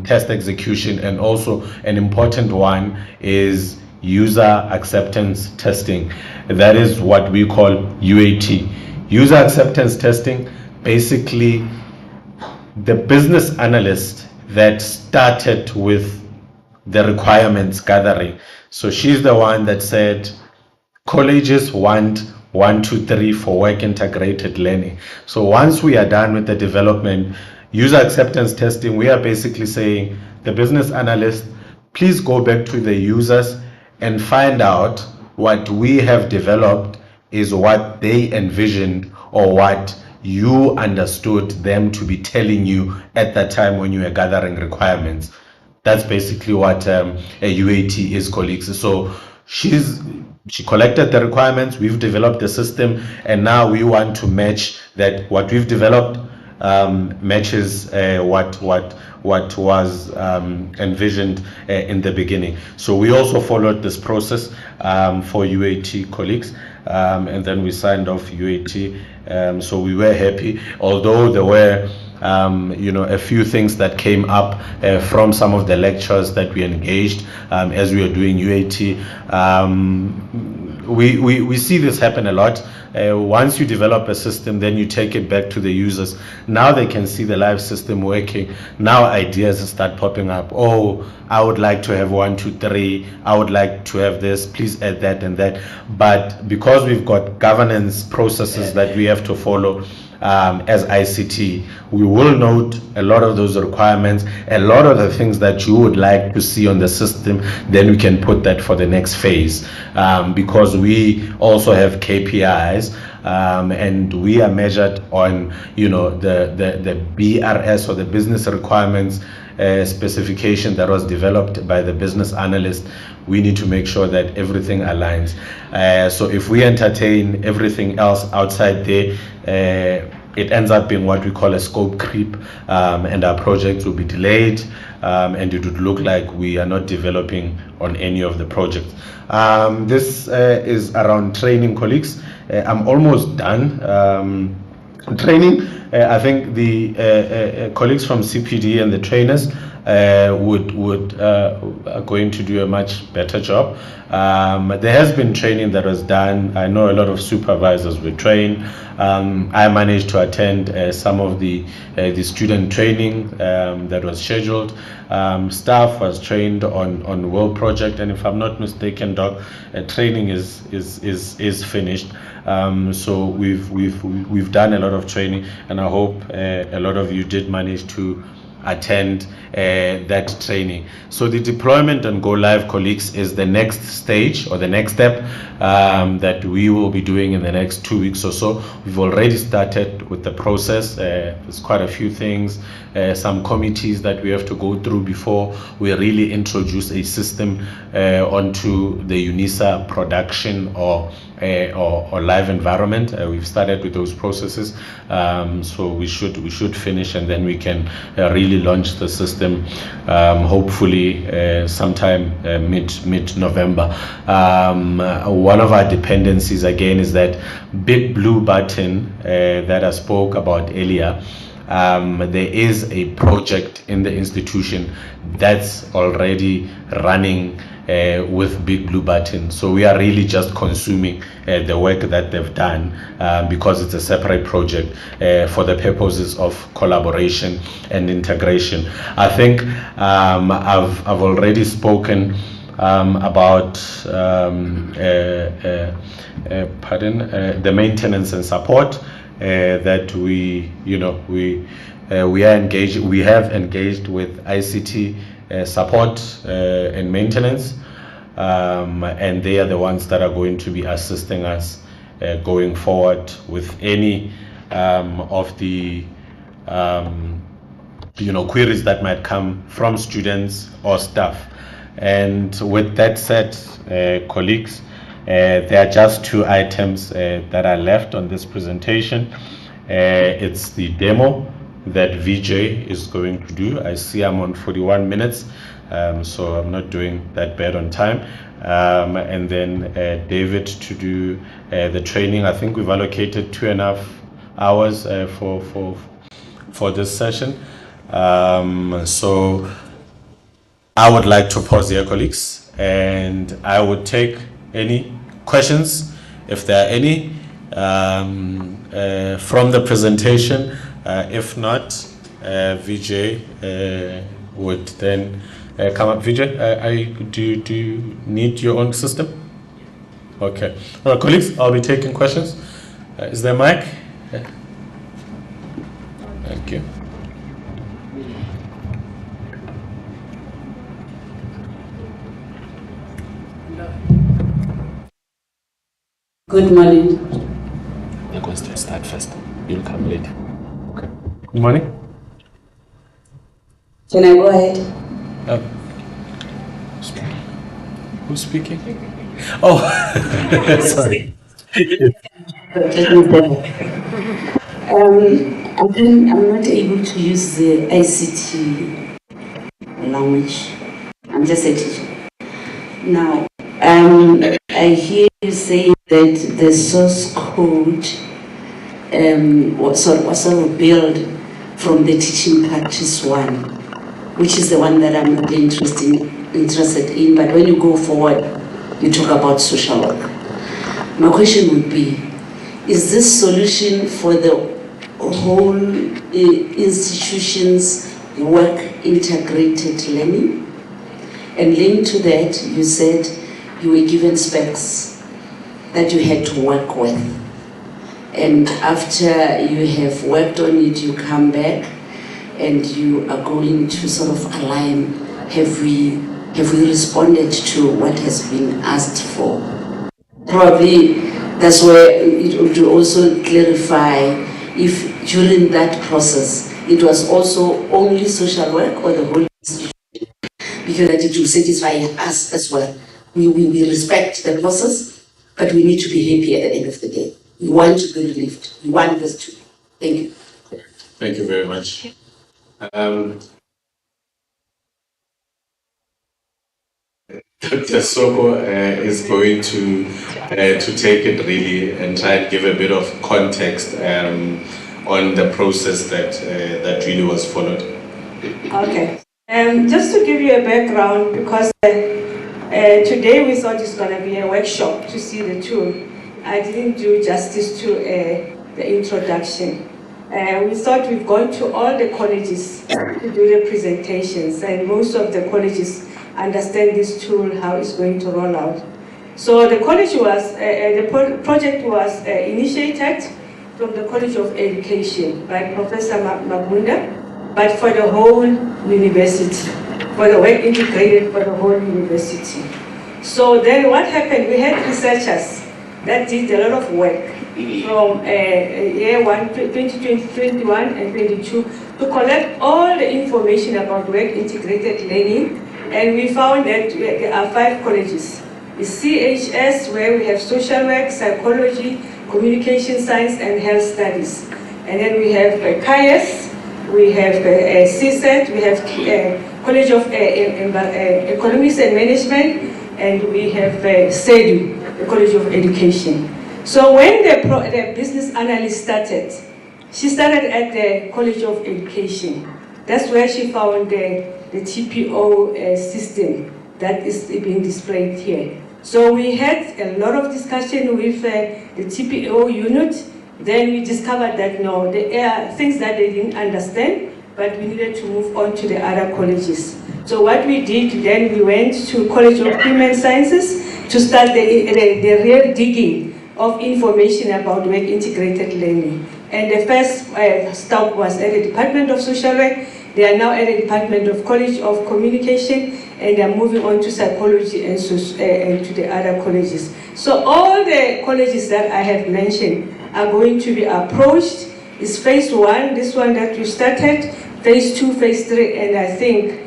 S6: test execution. And also an important one is user acceptance testing. That is what we call UAT. User acceptance testing, basically the business analyst that started with the requirements gathering. So she's the one that said colleges want 1, 2, 3 for work integrated learning. So once we are done with the development, user acceptance testing, we are basically saying the business analyst, please go back to the users and find out what we have developed is what they envisioned or what you understood them to be telling you at that time when you were gathering requirements. That's basically what a UAT is, colleagues. So she collected the requirements, we've developed the system, and now we want to match that. What we've developed matches what was envisioned in the beginning. So we also followed this process for UAT, colleagues, and then we signed off UAT. So we were happy, although there were a few things that came up from some of the lectures that we engaged as we were doing UAT. We see this happen a lot. Once you develop a system, then you take it back to the users. Now they can see the live system working. Now ideas start popping up. Oh, I would like to have 1, 2, 3. I would like to have this. Please add that and that. But because we've got governance processes that we have to follow, as ICT, we will note a lot of those requirements, a lot of the things that you would like to see on the system. Then we can put that for the next phase, because we also have KPIs, and we are measured on the BRS, or the business requirements specification that was developed by the business analyst. We need to make sure that everything aligns. So if we entertain everything else outside there, it ends up being what we call a scope creep, and our projects will be delayed, and it would look like we are not developing on any of the projects. This is around training, colleagues. I'm almost done. Training, I think the colleagues from CPD and the trainers are going to do a much better job. There has been training that was done. I know a lot of supervisors were trained. I managed to attend some of the student training that was scheduled. Staff was trained on WiL project, and if I'm not mistaken, Doc, training is finished. So we've done a lot of training, and I hope a lot of you did manage to attend that training. So the deployment and go live, colleagues, is the next stage or the next step that we will be doing in the next 2 weeks or so. We've already started with the process. There's quite a few things, some committees that we have to go through before we really introduce a system onto the UNISA production or live environment. We've started with those processes, so we should finish, and then we can really launch the system, hopefully sometime mid-November. One of our dependencies again is that big blue button that I spoke about earlier. There is a project in the institution that's already running with Big Blue Button. So we are really just consuming the work that they've done, because it's a separate project for the purposes of collaboration and integration. I think I've already spoken about the maintenance and support that we are engaged. We have engaged with ICT support and maintenance, and they are the ones that are going to be assisting us going forward with any of the queries that might come from students or staff. And with that said, colleagues, there are just 2 items that are left on this presentation. It's the demo that VJ is going to do. I see I'm on 41 minutes, so I'm not doing that bad on time. and then David to do the training. I think we've allocated 2.5 hours for this session. So I would like to pause here, colleagues, and I would take any questions, if there are any, from the presentation. If not, Vijay would then come up. Vijay, do you need your own system? Okay. All right, colleagues, I'll be taking questions. Is there a mic? Thank you.
S7: Good morning.
S8: You're going to start first. You'll come later.
S6: Okay. Good morning.
S7: Can I go ahead?
S6: Who's speaking? Oh, sorry.
S7: I'm not able to use the ICT language. I'm just a teacher. Now, I hear you saying that the source code was sort of built from the teaching practice one, which is the one that I'm not interested in. But when you go forward, you talk about social work. My question would be, is this solution for the whole institution's work integrated learning? And linked to that, you said you were given specs that you had to work with. And after you have worked on it, you come back and you are going to sort of align. Have we responded to what has been asked for? Probably that's where it would also clarify if during that process it was also only social work or the whole institution, because that it will satisfy us as well. We respect the process, but we need to be happy at the end of the day. We want to be relieved. We want this to be. Thank you.
S6: Thank you very much. Dr. Soko is going to take it really and try and give a bit of context on the process that really was followed.
S9: Okay. Just to give you a background, because today we thought it's going to be a workshop to see the tool. I didn't do justice to the introduction. We thought we've gone to all the colleges to do the presentations, and most of the colleges understand this tool, how it's going to roll out. So the college was, the project was initiated from the College of Education by Professor Mabunda, but for the whole university, for the work integrated for the whole university. So then what happened, we had researchers that did a lot of work from year 1, 2020, 21 and 22 to collect all the information about work integrated learning. And we found that there are 5 colleges. It's CHS, where we have social work, psychology, communication science, and health studies. And then we have CAIS, we have CSET, we have College of Economics and Management, and we have CEDU, the College of Education. So when the business analyst started, she started at the College of Education. That's where she found the TPO system that is being displayed here. So we had a lot of discussion with the TPO unit. Then we discovered that no, there are things that they didn't understand, but we needed to move on to the other colleges. So what we did then, we went to College of Human Sciences to start the real digging of information about work integrated learning. And the first stop was at the Department of Social Work. They are now at the Department of College of Communication, and they are moving on to psychology and to the other colleges. So all the colleges that I have mentioned are going to be approached. It's phase 1, this one that you started, phase 2, phase 3, and I think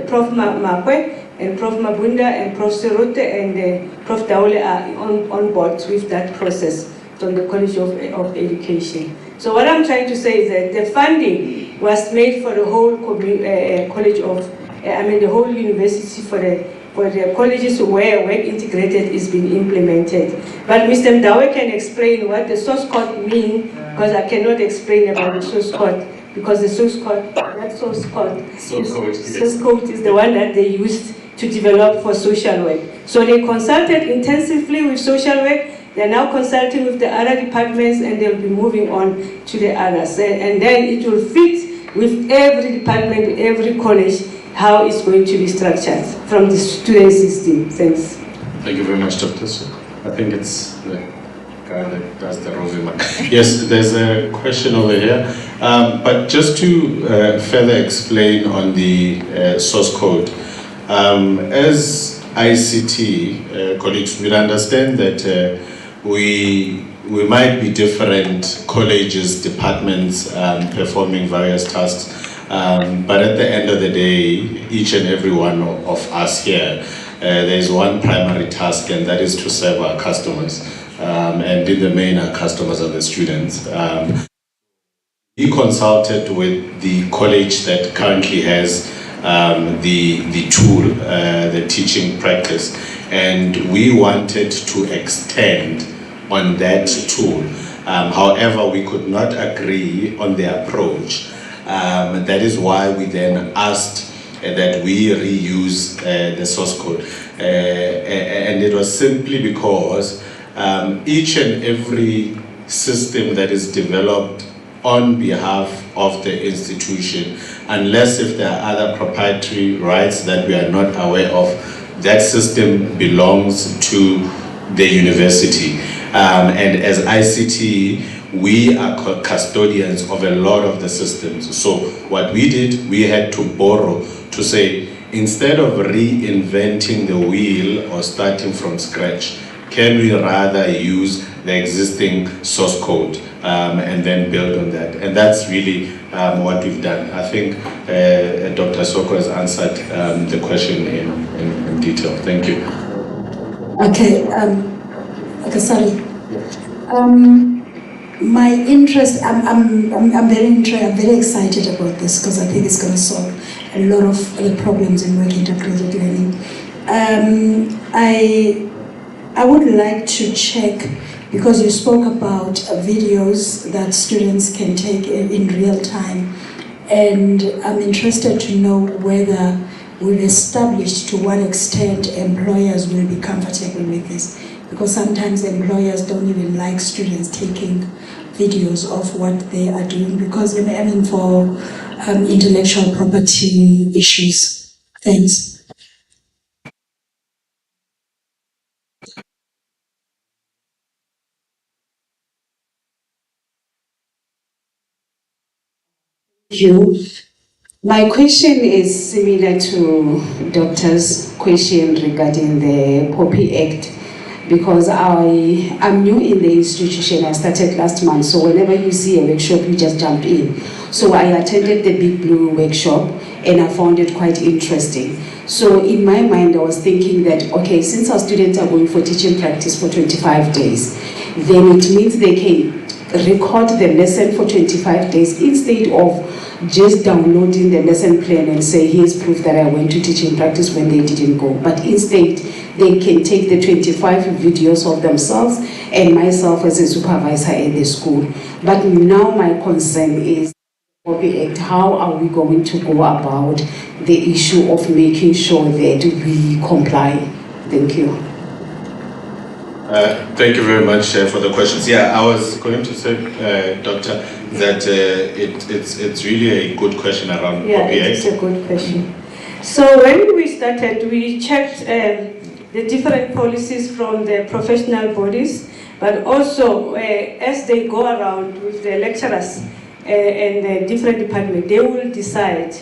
S9: Prof. Makwe and Prof. Mabunda and Prof. Serote and Prof. Daule are on board with that process from the College of Education. So what I'm trying to say is that the funding was made for the whole college of, the whole university for for the colleges where work integrated is being implemented. But Mr. Mdawe can explain what the source code means, because I cannot explain about the source code, because the source code, that source code is the one that they used to develop for social work. So they consulted intensively with social work. They're now consulting with the other departments, and they'll be moving on to the others. And then it will fit with every department, every college, how it's going to be structured from the student system. Thanks.
S8: Thank you very much, Dr. I think it's the guy that does the roving one. Yes, there's a question over here. But just to further explain on the source code, as ICT colleagues, we understand that we might be different colleges, departments performing various tasks, but at the end of the day, each and every one of us here, there is one primary task, and that is to serve our customers. And in the main, our customers are the students. We consulted with the college that currently has the tool, the teaching practice, and we wanted to extend on that tool. However, we could not agree on the approach. That is why we then asked that we reuse the source code. And it was simply because each and every system that is developed on behalf of the institution, unless if there are other proprietary rights that we are not aware of, that system belongs to the university. And as ICT, we are custodians of a lot of the systems. So what we did, we had to borrow to say, instead of reinventing the wheel or starting from scratch, can we rather use the existing source code and then build on that? And that's really what we've done. I think Dr. Soko has answered the question in detail. Thank you.
S2: Okay, okay, sorry. My interest, I'm very excited about this because I think it's going to solve a lot of the problems in work integrated learning. I would like to check, because you spoke about videos that students can take in real time, and I'm interested to know whether we've established to what extent employers will be comfortable with this, because sometimes employers don't even like students taking videos of what they are doing, because I mean for intellectual property issues. Thanks.
S7: You. My question is similar to Doctor's question regarding the POPI Act, because I'm new in the institution. I started last month, so whenever you see a workshop, you just jump in. So I attended the Big Blue workshop, and I found it quite interesting. So in my mind, I was thinking that, okay, since our students are going for teaching practice for 25 days, then it means they can record the lesson for 25 days instead of just downloading the lesson plan and say, here's proof that I went to teaching practice when they didn't go. But instead, they can take the 25 videos of themselves and myself as a supervisor at the school. But now my concern is, how are we going to go about the issue of making sure that we comply? Thank you.
S8: Thank you very much for the questions. Yeah, I was going to say, Doctor, that it's really a good question around
S9: Yeah,
S8: POPI
S9: it's a good question. So when we started, we checked the different policies from the professional bodies, but also as they go around with the lecturers and the different departments, they will decide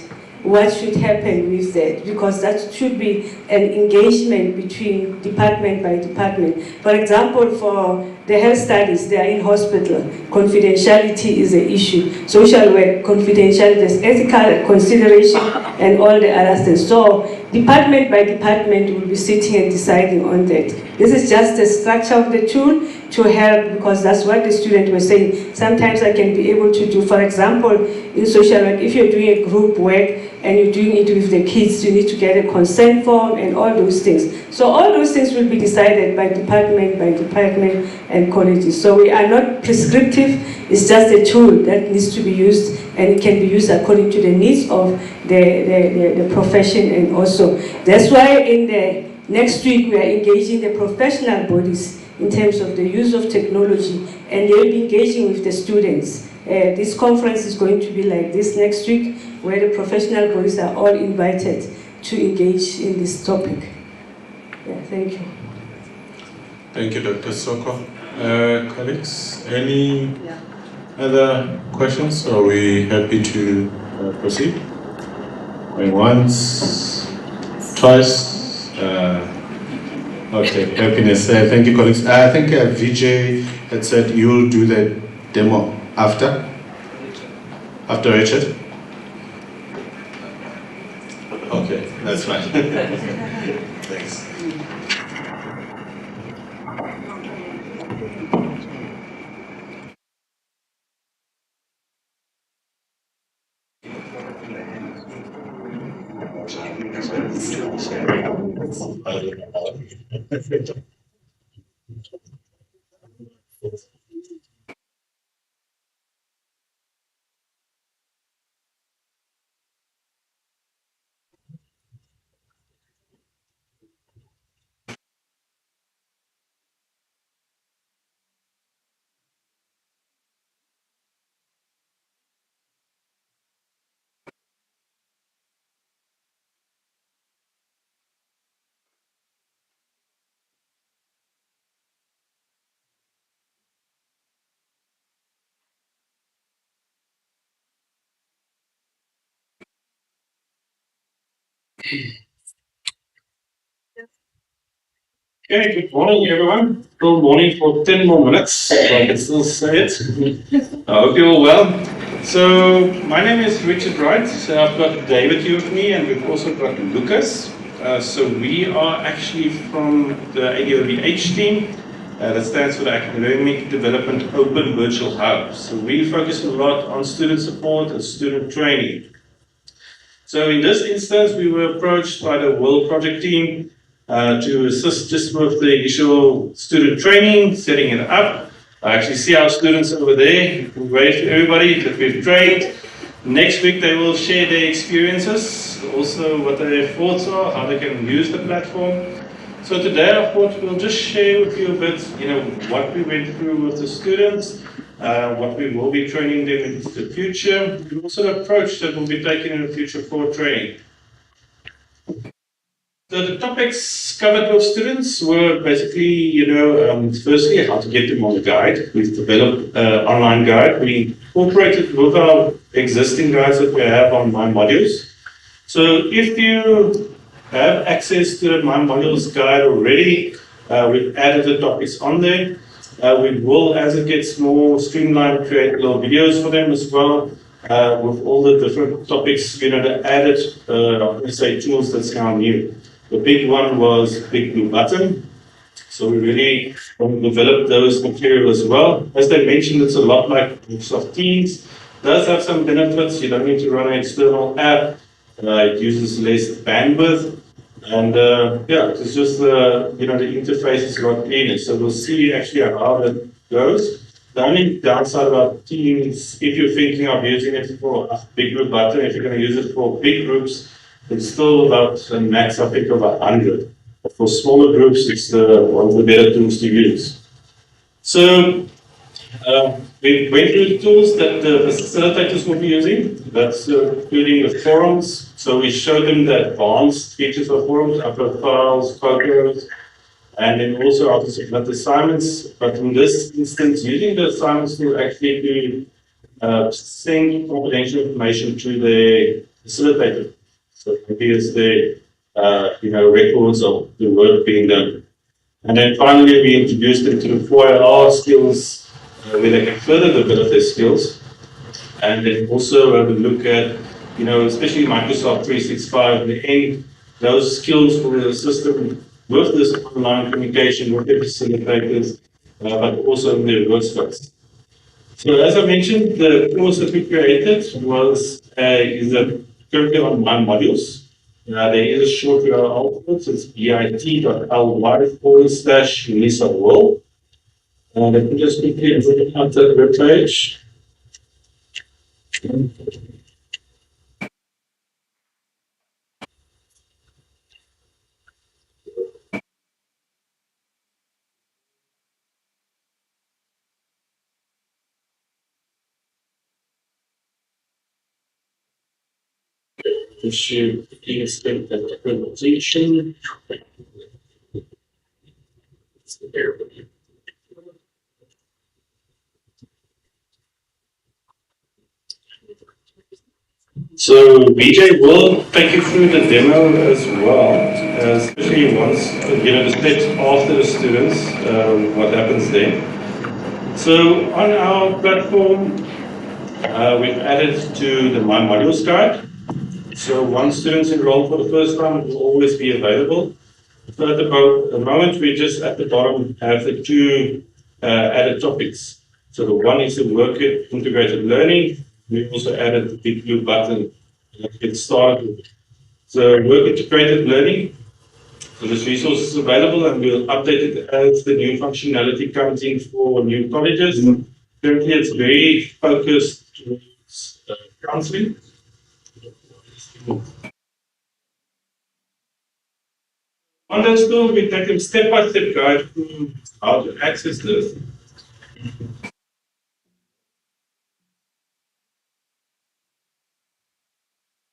S9: what should happen with that, because that should be an engagement between department by department. For example, for the health studies, they are in hospital. Confidentiality is an issue. Social work, confidentiality, there's ethical consideration, and all the other things. So department by department will be sitting and deciding on that. This is just the structure of the tool, to help, because that's what the student was saying. Sometimes I can be able to do, for example, in social work, if you're doing a group work and you're doing it with the kids, you need to get a consent form and all those things. So all those things will be decided by department and colleges. So we are not prescriptive, it's just a tool that needs to be used, and it can be used according to the needs of the profession. And also, that's why in the next week we are engaging the professional bodies in terms of the use of technology, and they'll be engaging with the students. This conference is going to be like this next week, where the professional bodies are all invited to engage in this topic. Yeah, thank you.
S8: Thank you, Dr. Soko. Colleagues, any other questions? Are we happy to proceed? Going once, twice. Okay, happiness. Thank you, colleagues. I think Vijay had said you'll do the demo after Richard. Okay, that's fine. Thanks.
S10: Okay, good morning, everyone. Good morning for 10 more minutes. I can still say it. I hope you're all well. So, my name is Richard Wright. So I've got David here with me, and we've also got Lucas. So, we are actually from the ADOVH team. That stands for the Academic Development Open Virtual Hub. So, we focus a lot on student support and student training. So in this instance, we were approached by the WiL project team to assist just with the initial student training, setting it up. I actually see our students over there. Wave to everybody that we've trained. Next week, they will share their experiences, also what their thoughts are, how they can use the platform. So today, I thought we'll just share with you a bit, what we went through with the students, what we will be training them in the future, and also the approach that we'll be taking in the future for training. So the topics covered with students were basically, firstly, how to get them on the guide. We've developed an online guide. We incorporated with our existing guides that we have on My Modules. So if you have access to the My Modules guide already, we've added the topics on there. We will, as it gets more streamlined, create little videos for them as well, with all the different topics, the added, let's say, tools that's now new. The big one was Big Blue Button. So we really developed those material as well. As they mentioned, it's a lot like Microsoft Teams. It does have some benefits. You don't need to run an external app. It uses less bandwidth. And it's just the interface is a lot cleaner. So we'll see actually how that goes. The only downside about Teams, if you're thinking of using it for a big group button, if you're going to use it for big groups, it's still about a max, I think, of 100. But for smaller groups, it's one of the better tools to use. So we went through the tools that the facilitators will be using. That's including the forums. So we showed them the advanced features of forums, upload files, photos, and then also how to submit assignments. But in this instance, using the assignments to actually send confidential information to the facilitator. So maybe it's the records of the work being done. And then finally, we introduced them to the 4IR skills, where they can further develop their skills. And then also we look at, especially Microsoft 365, in the end, those skills for the system with this online communication with the facilitators, but also in their workspace. So as I mentioned, the course that we created is a currently on my modules. There is a short URL for it. It's bit.ly/Lisa World. Let me just quickly open up the web page. Issue extend the documentation. So BJ will take you through the demo as well, especially once the steps after the students, what happens then. So on our platform, we've added to the My Modules guide. So once students enroll for the first time, it will always be available. So at the moment, we just at the bottom have the two added topics. So the one is the work integrated learning. We also added the big blue button to get started. So work integrated learning. So this resource is available and we'll update it as the new functionality comes in for new colleges. Currently, it's very focused towards counseling. On those tools, we take them step-by-step guide through how to access this.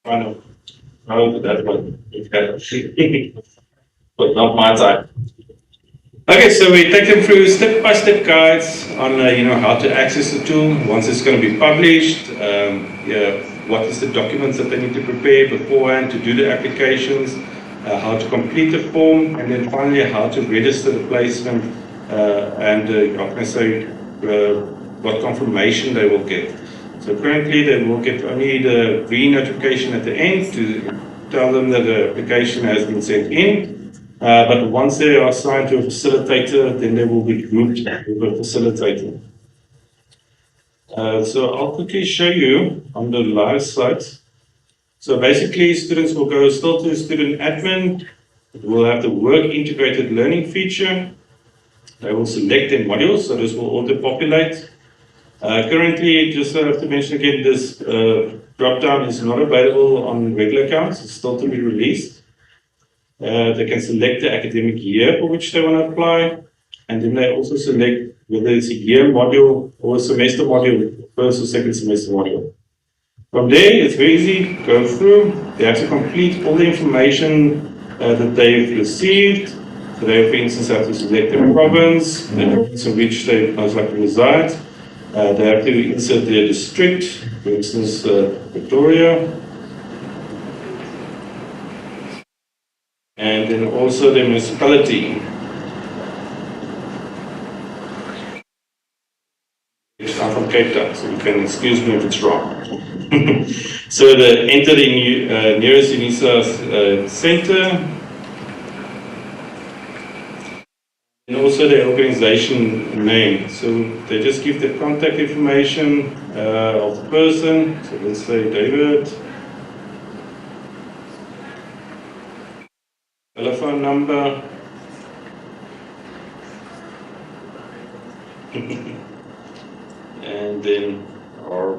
S10: I know. Oh, that one. But not my time. Okay, so we take them through step-by-step guides on how to access the tool once it's going to be published. What is the documents that they need to prepare beforehand to do the applications, how to complete the form, and then finally how to register the placement and how can I say what confirmation they will get. So currently they will get only the green notification at the end to tell them that the application has been sent in. But once they are assigned to a facilitator, then they will be grouped with a facilitator. So I'll quickly show you on the live site. So basically, students will go still to student admin. We'll have the work integrated learning feature. They will select their modules, so this will auto-populate. Currently, just have to mention again, this drop-down is not available on regular accounts. It's still to be released. They can select the academic year for which they want to apply, and then they also select whether it's a year module or a semester module, first or second semester module. From there, it's very easy. Go through. They have to complete all the information that they've received. So they, for instance, have to select their province, the province in which they most likely reside. They have to insert their district, for instance, Victoria. And then also the municipality. I'm from Cape Town, so you can excuse me if it's wrong. So the enter the nearest UNISA center, and also the organization name. So they just give the contact information of the person. So let's say David. Telephone number. And then our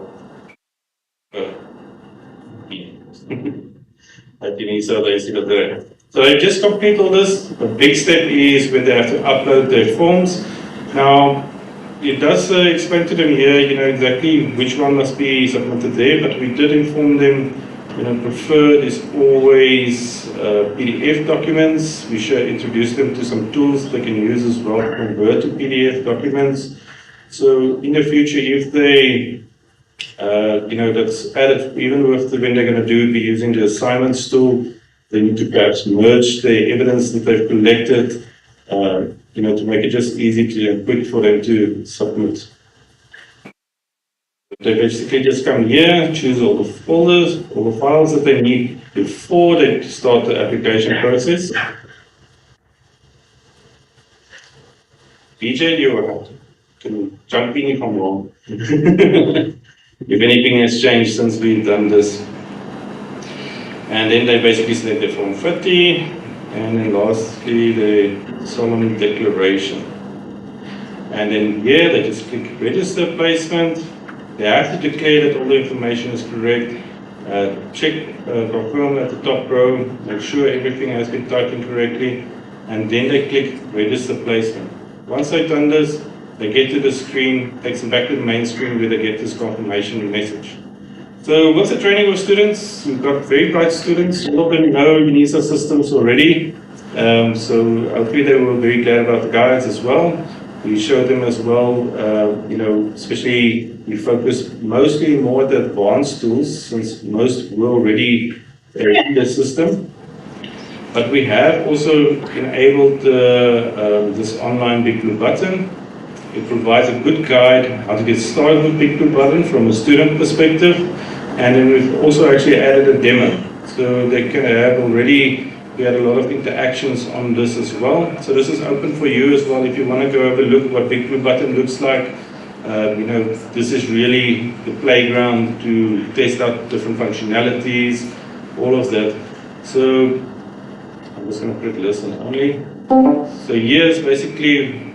S10: at UNISA, they see that there. So they just complete all this. The big step is when they have to upload their forms. Now, it does explain to them here, exactly which one must be submitted there, but we did inform them, preferred is always PDF documents. We should introduce them to some tools they can use as well to convert to PDF documents. So in the future, if they that's added, even with when they're going to be using the assignments tool, they need to perhaps merge the evidence that they've collected, to make it just easy and quick for them to submit. They basically just come here, choose all the folders, all the files that they need before they start the application process. DJ, you can jump in if I'm wrong. If anything has changed since we've done this. And then they basically select their Form 50, and then lastly the solemn declaration. And then here they just click register placement. They have to declare that all the information is correct. Check, confirm at the top row, make sure everything has been typed in correctly, and then they click register placement. Once they've done this, they get to the screen, takes them back to the main screen where they get this confirmation message. So with the training of students, we've got very bright students, all of them know UNISA systems already, so hopefully they were very glad about the guides as well. We showed them as well, especially we focus mostly more at the advanced tools since most were already in the system. But we have also enabled this online Big Blue Button. It provides a good guide how to get started with Big Blue Button from a student perspective. And then we've also actually added a demo. So they can have already, we had a lot of interactions on this as well. So this is open for you as well if you want to go have a look what Big Blue Button looks like. This is really the playground to test out different functionalities, all of that. So I'm just going to click listen only. So here's basically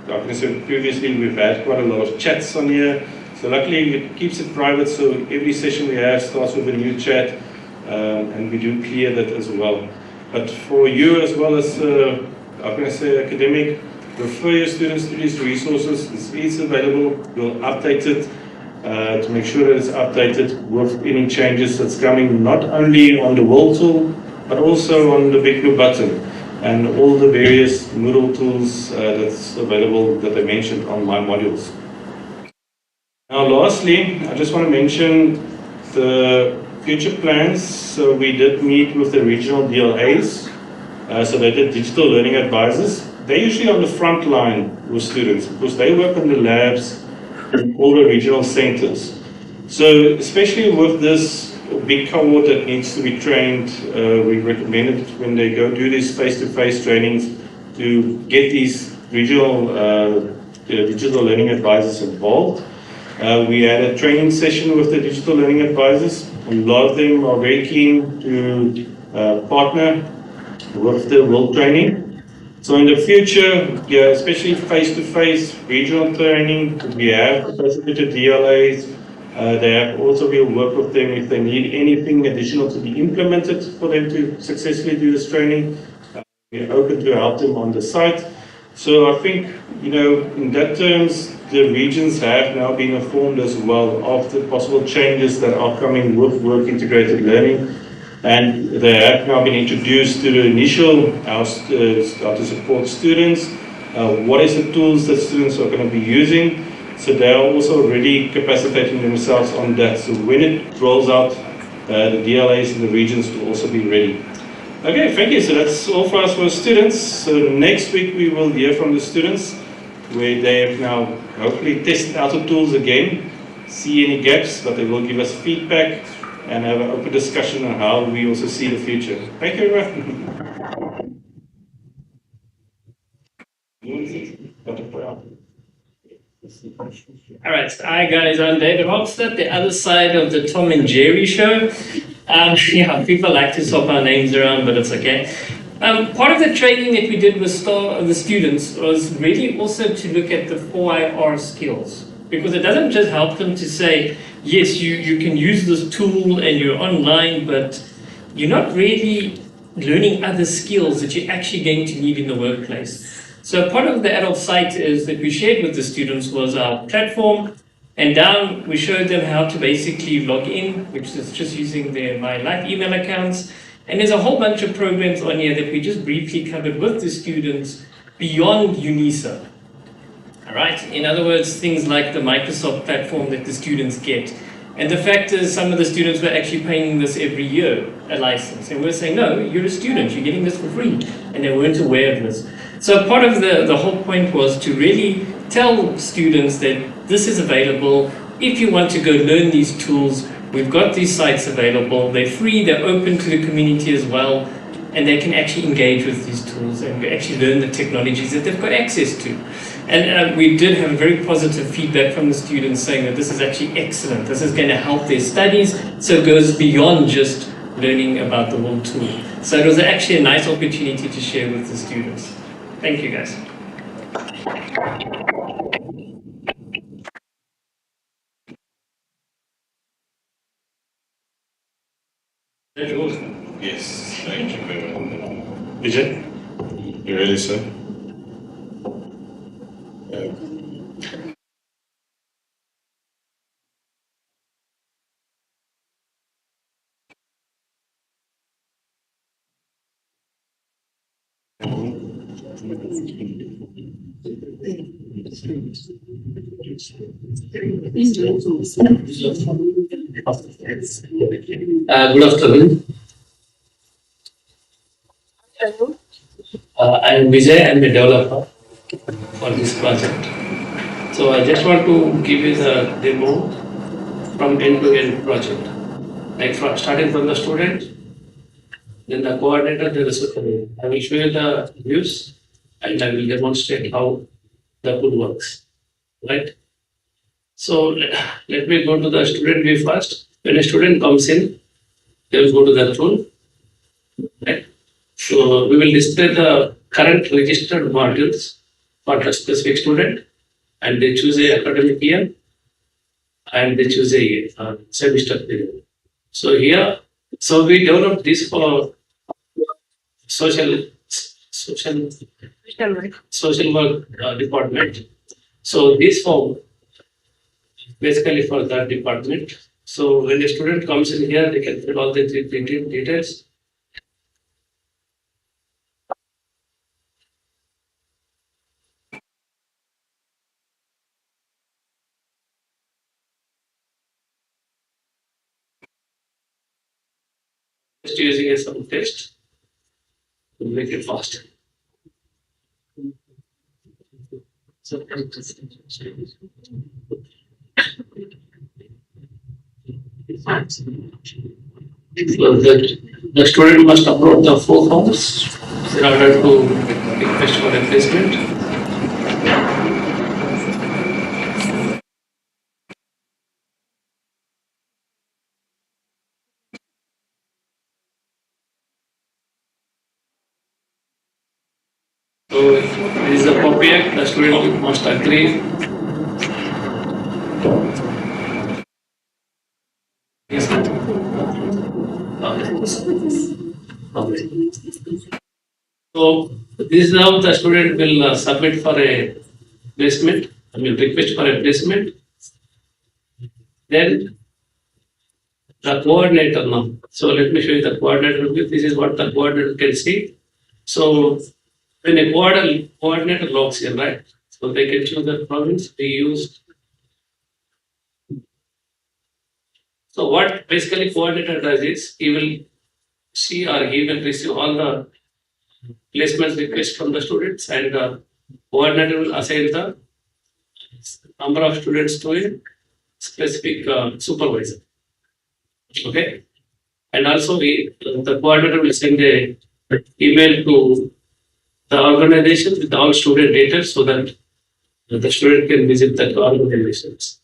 S10: like I said previously, we've had quite a lot of chats on here. So luckily it keeps it private, so every session we have starts with a new chat, and we do clear that as well. But for you as well as, how can I say, academic, refer your students to these resources. It's available, we'll update it to make sure that it's updated with any changes that's coming, not only on the WiL tool, but also on the Big Blue Button and all the various Moodle tools that's available that I mentioned on my modules. Now lastly, I just want to mention the future plans. So we did meet with the regional DLAs, so they did digital learning advisors. They're usually on the front line with students because they work in the labs in all the regional centers. So especially with this big cohort that needs to be trained, we recommended when they go do these face-to-face trainings to get these regional digital learning advisors involved. We had a training session with the digital learning advisors. A lot of them are very keen to partner with the WiL training. So in the future, especially face-to-face regional training, we have facilitated DLAs. They have also, we'll work with them if they need anything additional to be implemented for them to successfully do this training. We're open to help them on the site. So I think, in that terms, the regions have now been informed as well of the possible changes that are coming with work integrated learning. And they have now been introduced to the initial how to support students, what is the tools that students are going to be using. So they are also already capacitating themselves on that. So when it rolls out, the DLAs in the regions will also be ready. Okay, thank you. So that's all for us for students. So next week we will hear from the students where they have now hopefully tested out the tools again, see any gaps, but they will give us feedback and have an open discussion on how we also see the future. Thank you very much.
S11: All right, hi guys, I'm David Hofstad, the other side of the Tom and Jerry show. Yeah, people like to swap our names around, but it's okay. Part of the training that we did with the students was really also to look at the 4IR skills, because it doesn't just help them to say, yes, you can use this tool and you're online, but you're not really learning other skills that you're actually going to need in the workplace. So part of the adult site is that we shared with the students was our platform, and down we showed them how to basically log in, which is just using their My Life email accounts. And there's a whole bunch of programs on here that we just briefly covered with the students beyond UNISA. All right, in other words, things like the Microsoft platform that the students get. And the fact is, some of the students were actually paying this every year, a license. And we're saying, no, you're a student, you're getting this for free. And they weren't aware of this. So part of the whole point was to really tell students that this is available. If you want to go learn these tools, we've got these sites available. They're free, they're open to the community as well. and they can actually engage with these tools and actually learn the technologies that they've got access to. And we did have very positive feedback from the students saying that this is actually excellent. This is going to help their studies, so it goes beyond just learning about the WiL tool. So it was actually a nice opportunity to share with the students. Thank you, guys.
S8: Yes, thank you very much. Vijay, you ready, sir?
S11: Good afternoon. I'm Vijay. I'm a developer for this project. So I just want to give you the demo from end-to-end project. Like starting from the student, then the coordinator, then the secretary. I will show you the views and I will demonstrate how the tool works. Right? So let me go to the student view first. When a student comes in, they will go to the tool. Right? So we will display the current registered modules for the specific student, and they choose a academic year and they choose a semester period. So here, so we developed this for social social social work department. So this form basically for that department. So when a student comes in here, they can fill all the details. Just using a some text to make it faster. So, the student must upload the four forms in order to request for a placement. So this is appropriate, the student must agree. Yes. Okay. So this is how the student will submit for a placement. I mean request for a placement. Then the coordinator now. So let me show you the coordinator view. This is what the coordinator can see. So when a coordinator logs in, right? So they can choose the province they use. So what basically coordinator does is he will see or he will receive all the placement requests from the students, and the coordinator will assign the number of students to a specific supervisor. Okay, and also the coordinator will send a email to the organization with all student data so that the student can visit the organizations.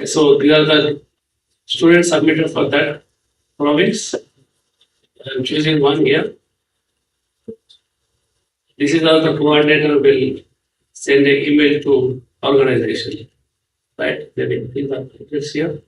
S11: So these are the students submitted for that province. I'm choosing one here. This is how the coordinator will send an email to organization. Right? They will fill the address here.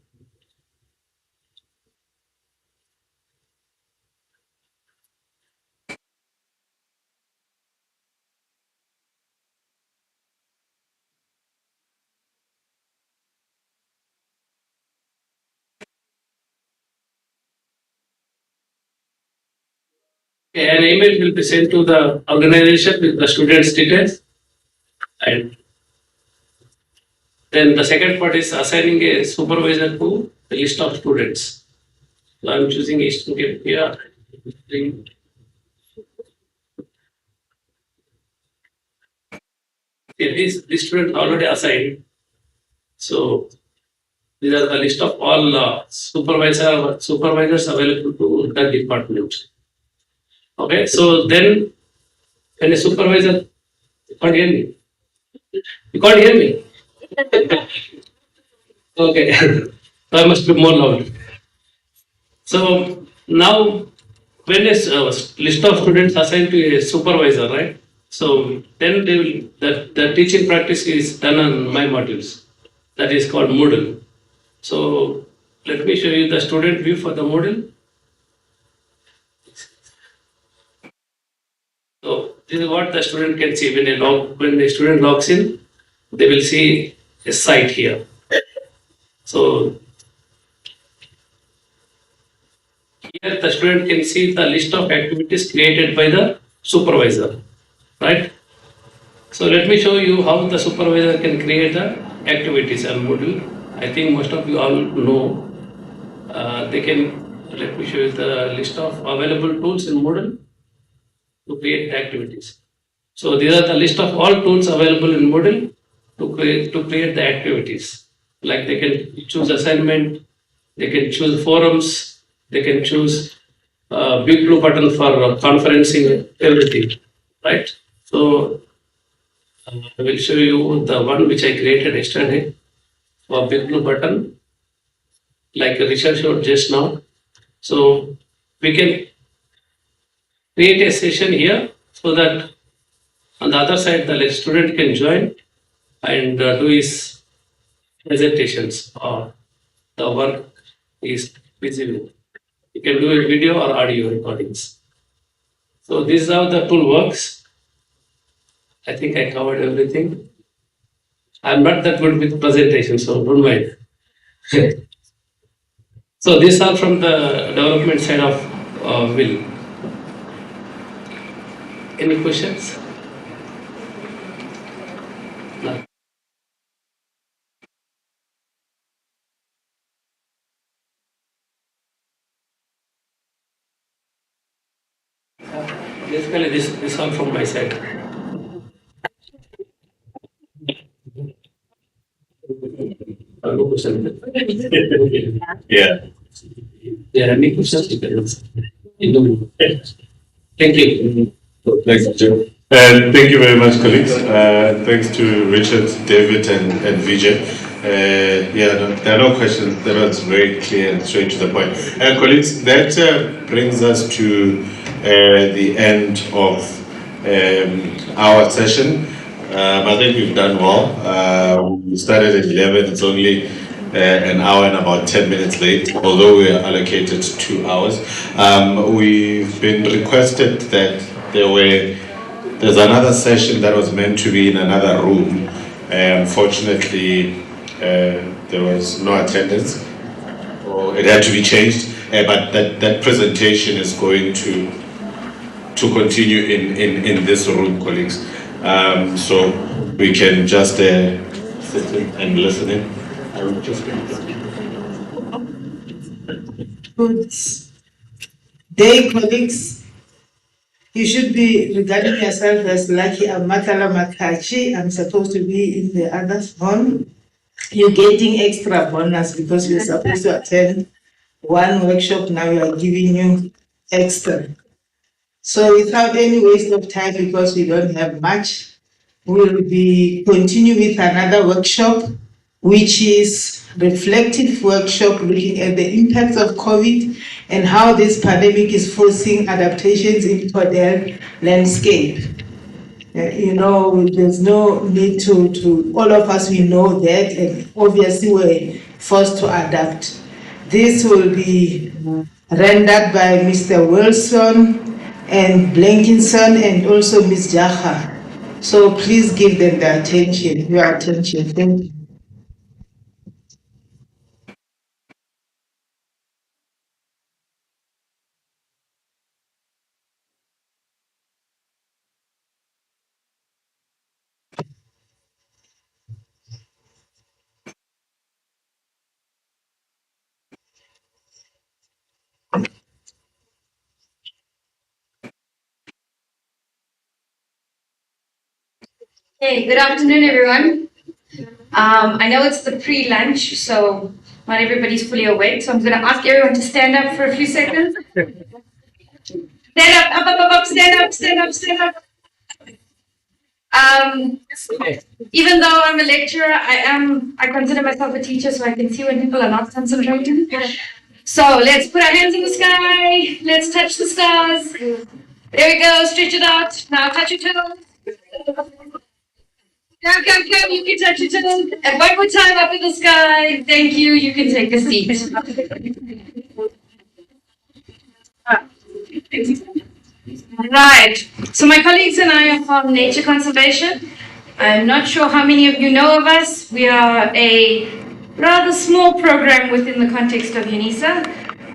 S11: An email will be sent to the organization with the students' details, and then the second part is assigning a supervisor to the list of students. So I'm choosing a student here. Okay, this student already assigned. So These are the list of all supervisors available to the department. Okay, so then when a supervisor, you can't hear me. You can't hear me. Okay, so I must be more loud. So now, when a list of students assigned to a supervisor, right? So then they will the teaching practice is done on my modules. That is called Moodle. So let me show you the student view for the Moodle. So this is what the student can see when the student logs in. They will see a site here. So here the student can see the list of activities created by the supervisor, right? So let me show you how the supervisor can create the activities on Moodle. I think most of you all know. They can. Let me show you the list of available tools in Moodle to create the activities. So these are the list of all tools available in Moodle to create the activities. Like they can choose assignment, they can choose forums, they can choose big blue button for conferencing, everything, right? So I will show you the one which I created yesterday for big blue button, like Richard showed just now. So we can create a session here so that on the other side the student can join and do his presentations or the work is busy with. You can do a video or audio recordings. So this is how the tool works. I think I covered everything. I'm not that good with presentation, so don't mind. So these are from the development side of WiL. Any questions? No. Basically, this all from my side. No question. Yeah. Yeah, any questions? You can answer. Thank you.
S8: Thanks, Joe. And thank you very much, colleagues. Thanks to Richard, David, and Vijay. Yeah, no, there are no questions. That was very clear and straight to the point. And colleagues, that brings us to the end of our session. I think we've done well. We started at 11. It's only an hour and about 10 minutes late, although we are allocated 2 hours. We've been requested that there's another session that was meant to be in another room. Unfortunately, there was no attendance, or it had to be changed. But that presentation is going to continue in this room, colleagues. So we can just sit in and listen in. I will just
S12: Good day, colleagues. You should be regarding yourself as lucky. I'm Matala Makachi. I'm supposed to be in the other hall. You're getting extra bonus because you're supposed to attend one workshop. Now we are giving you extra. So without any waste of time, because we don't have much, we'll be continue with another workshop, which is reflective workshop looking at the impacts of COVID and how this pandemic is forcing adaptations into the landscape. You know, there's no need to, all of us, we know that, and obviously we're forced to adapt. This will be rendered by Mr. Wilson and Blankinson and also Ms. Jaha. So please give them the attention, your attention. Thank you.
S13: Hey, good afternoon, everyone. I know it's the pre-lunch, so not everybody's fully awake, so I'm going to ask everyone to stand up for a few seconds. Stand up, stand up, stand up, stand up. Even though I'm a lecturer, I consider myself a teacher, so I can see when people are not concentrating. So let's put our hands in the sky. Let's touch the stars. There we go. Stretch it out. Now touch your toes. Come, you can touch your toes. And one more time up in the sky. Thank you. You can take a seat. Right. So my colleagues and I are from Nature Conservation. I'm not sure how many of you know of us. We are a rather small program within the context of UNISA.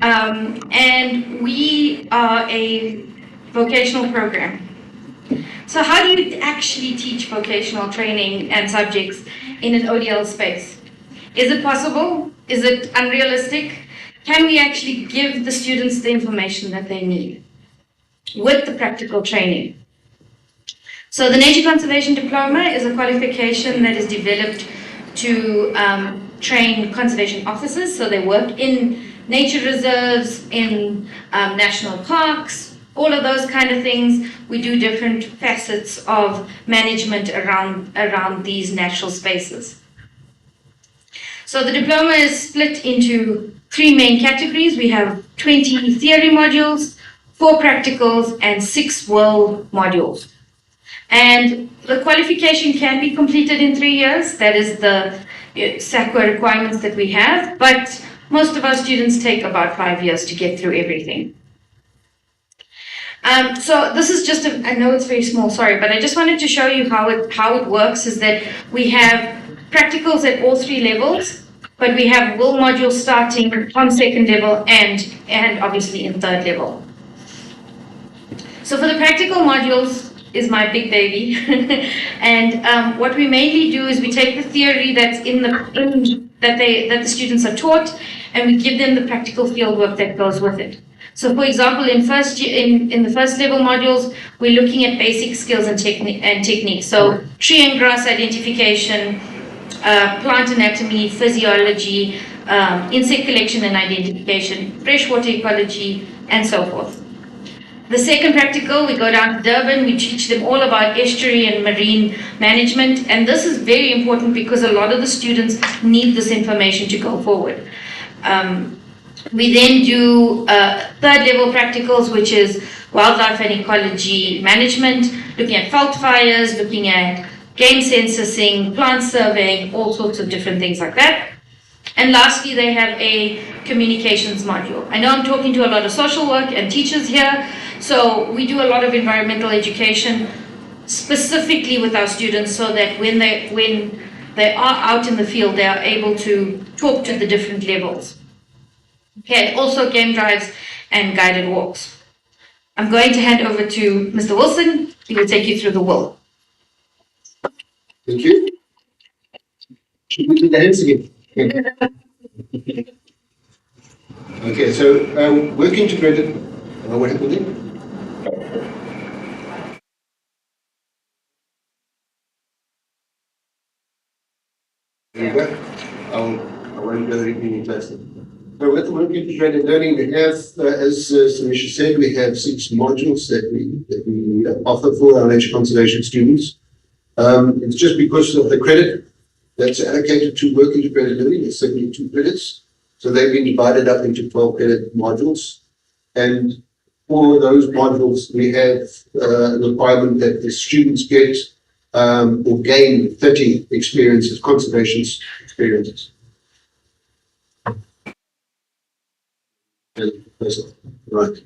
S13: And we are a vocational program. So how do you actually teach vocational training and subjects in an ODL space? Is it possible? Is it unrealistic? Can we actually give the students the information that they need with the practical training? So the Nature Conservation Diploma is a qualification that is developed to train conservation officers. So they work in nature reserves, in national parks, all of those kind of things. We do different facets of management around these natural spaces. So the diploma is split into 3 main categories. We have 20 theory modules, 4 practicals, and 6 WiL modules. And the qualification can be completed in 3 years. That is the SACWA requirements that we have, but most of our students take about 5 years to get through everything. So this is just I know it's very small, sorry, but I just wanted to show you how it works, is that we have practicals at all 3 levels, but we have WiL modules starting from 2nd level and obviously in 3rd level. So for the practical modules is my big baby. And what we mainly do is we take the theory that's that the students are taught, and we give them the practical field work that goes with it. So for example, in the first level modules, we're looking at basic skills and techniques. So tree and grass identification, plant anatomy, physiology, insect collection and identification, freshwater ecology, and so forth. The second practical, we go down to Durban, we teach them all about estuary and marine management, and this is very important because a lot of the students need this information to go forward. We then do 3rd level practicals, which is wildlife and ecology management, looking at fault fires, looking at game censusing, plant surveying, all sorts of different things like that. And lastly, they have a communications module. I know I'm talking to a lot of social work and teachers here, so we do a lot of environmental education specifically with our students so that when they are out in the field, they are able to talk to the different levels. Okay, also game drives and guided walks. I'm going to hand over to Mr. Wilson. He will take you through the WiL.
S14: Thank you. Should we do the hands again? Okay, so work integrated. What happened there? There we go. I won't go any faster. So with the work integrated learning, we have, as Samisha said, we have 6 modules that we offer for our nature conservation students. It's just because of the credit that's allocated to work integrated learning. It's 72 credits. So they've been divided up into 12 credit modules. And for those modules, we have a requirement that the students get or gain 30 experiences, conservation experiences. Right.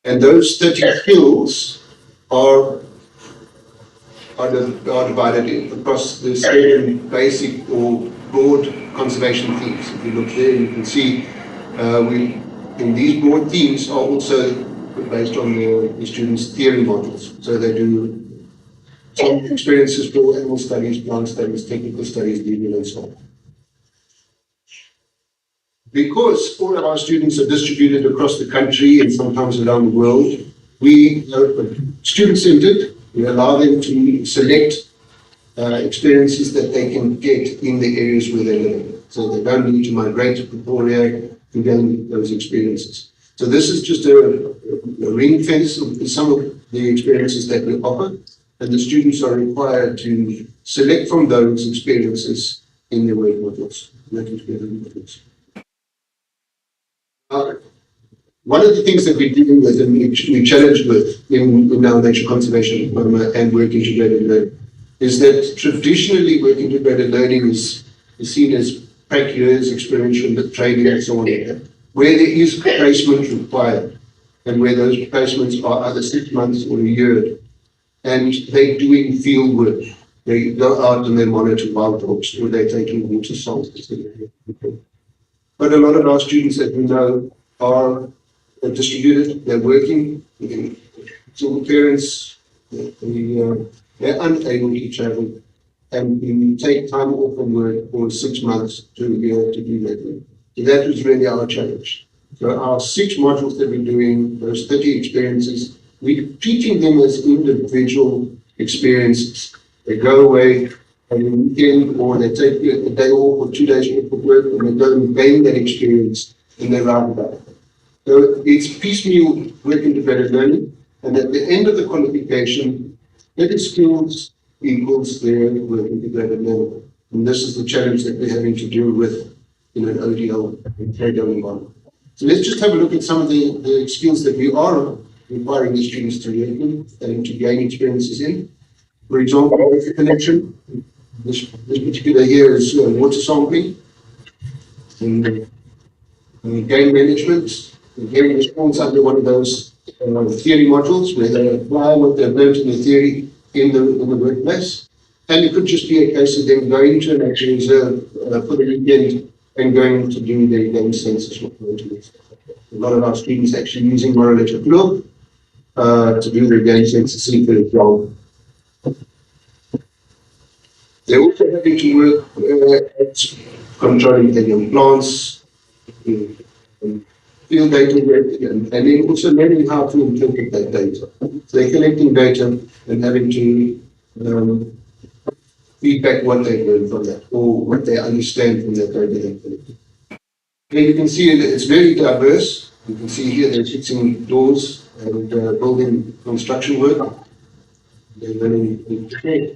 S14: And those 30 skills are divided across the 7 basic or broad conservation themes. If you look there, you can see in these broad themes are also based on the students' theory modules. So they do some experiences for animal studies, plant studies, technical studies, legal, and so on. Because all of our students are distributed across the country and sometimes around the world, we are student-centered. We allow them to select experiences that they can get in the areas where they live. So they don't need to migrate to Pretoria to gain those experiences. So this is just a ring fence of some of the experiences that we offer, and the students are required to select from those experiences in their work modules. One of the things that we're dealing with and we challenged with in our nature conservation diploma and work integrated learning is that traditionally work integrated learning is seen as prac years, experiential training and so on, where there is placement required and where those placements are either 6 months or a year and they're doing field work. They go out and they monitor wild dogs or they're taking water samples. But a lot of our students that we know are distributed, they're working, single parents, they're unable to travel, and we take time off from work for 6 months to a year to do that. So that was really our challenge. So our 6 modules that we're doing, those 30 experiences, we're treating them as individual experiences. They go away on the weekend or they take a day off or 2 days off of work and they go and gain that experience and they write about it. So it's piecemeal work integrated learning, and at the end of the qualification, every skills equals their work integrated learning. And this is the challenge that we're having to deal with in an ODL and KDL environment. So let's just have a look at some of the skills that we are requiring the students to learn and to gain experiences in. For example, water connection. This particular here is water sampling. And game management. Again, this falls under one of those theory modules where they apply what they've learned in the theory in the workplace. And it could just be a case of them going to an nature reserve for the weekend and going to do their game census. A lot of our students actually using Moralecha Club to do their game census for the job. They're also having to work at controlling the young plants, field data work, and then also learning how to interpret that data. So they're collecting data and having to feedback what they've learned from that or what they understand from that data they've collected. Here you can see that it's very diverse. You can see here they're fixing doors and building construction work. They're learning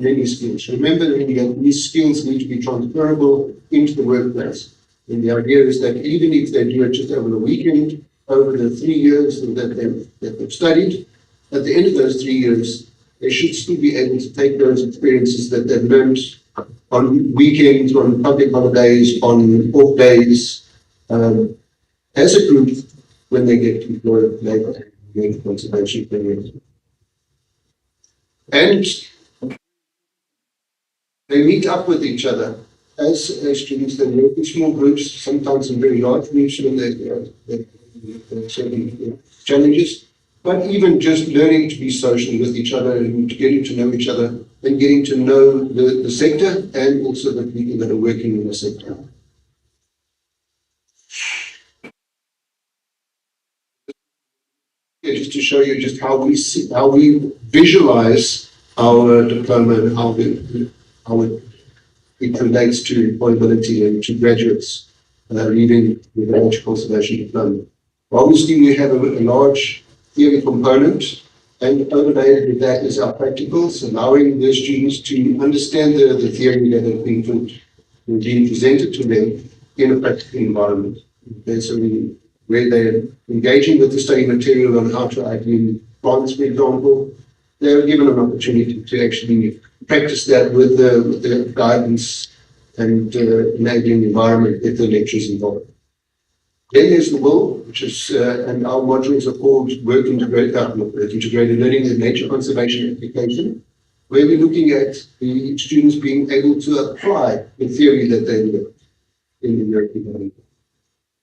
S14: many skills. Remember that these skills need to be transferable into the workplace. And the idea is that even if they do it just over the weekend, over the 3 years that they've studied, at the end of those 3 years, they should still be able to take those experiences that they've learned on weekends, on public holidays, on off days, as a group when they get employed later in conservation period. And they meet up with each other as students. They work in small groups, sometimes in very large groups when they certain challenges. But even just learning to be social with each other and getting to know each other and getting to know the sector and also the people that are working in the sector. Yeah, just to show you just how we visualize our diploma and how it relates to employability and to graduates leaving with an nature conservation diploma. Obviously, we have a large theory component, and overlaid with that is our practicals, allowing the students to understand the theory that has been presented to them in a practical environment. Okay, so where they're engaging with the study material on how to ideally plants, for example, they're given an opportunity to actually practice that with the guidance and enabling environment if the lectures involved. Then there's the WiL, which is, and our modules are called Work Integrated Learning and Nature Conservation Application, where we're looking at the students being able to apply the theory that they learned in the work environment.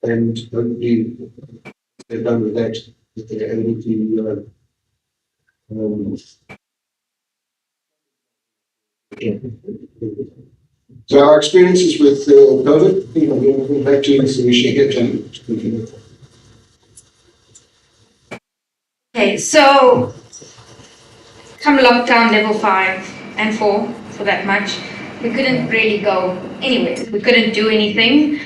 S14: And hopefully they're done with that, they're able to so our experiences with COVID, we'll go back to this and we should get to.
S13: Okay, so come lockdown level 5 and 4, for that much. We couldn't really go anywhere. We couldn't do anything.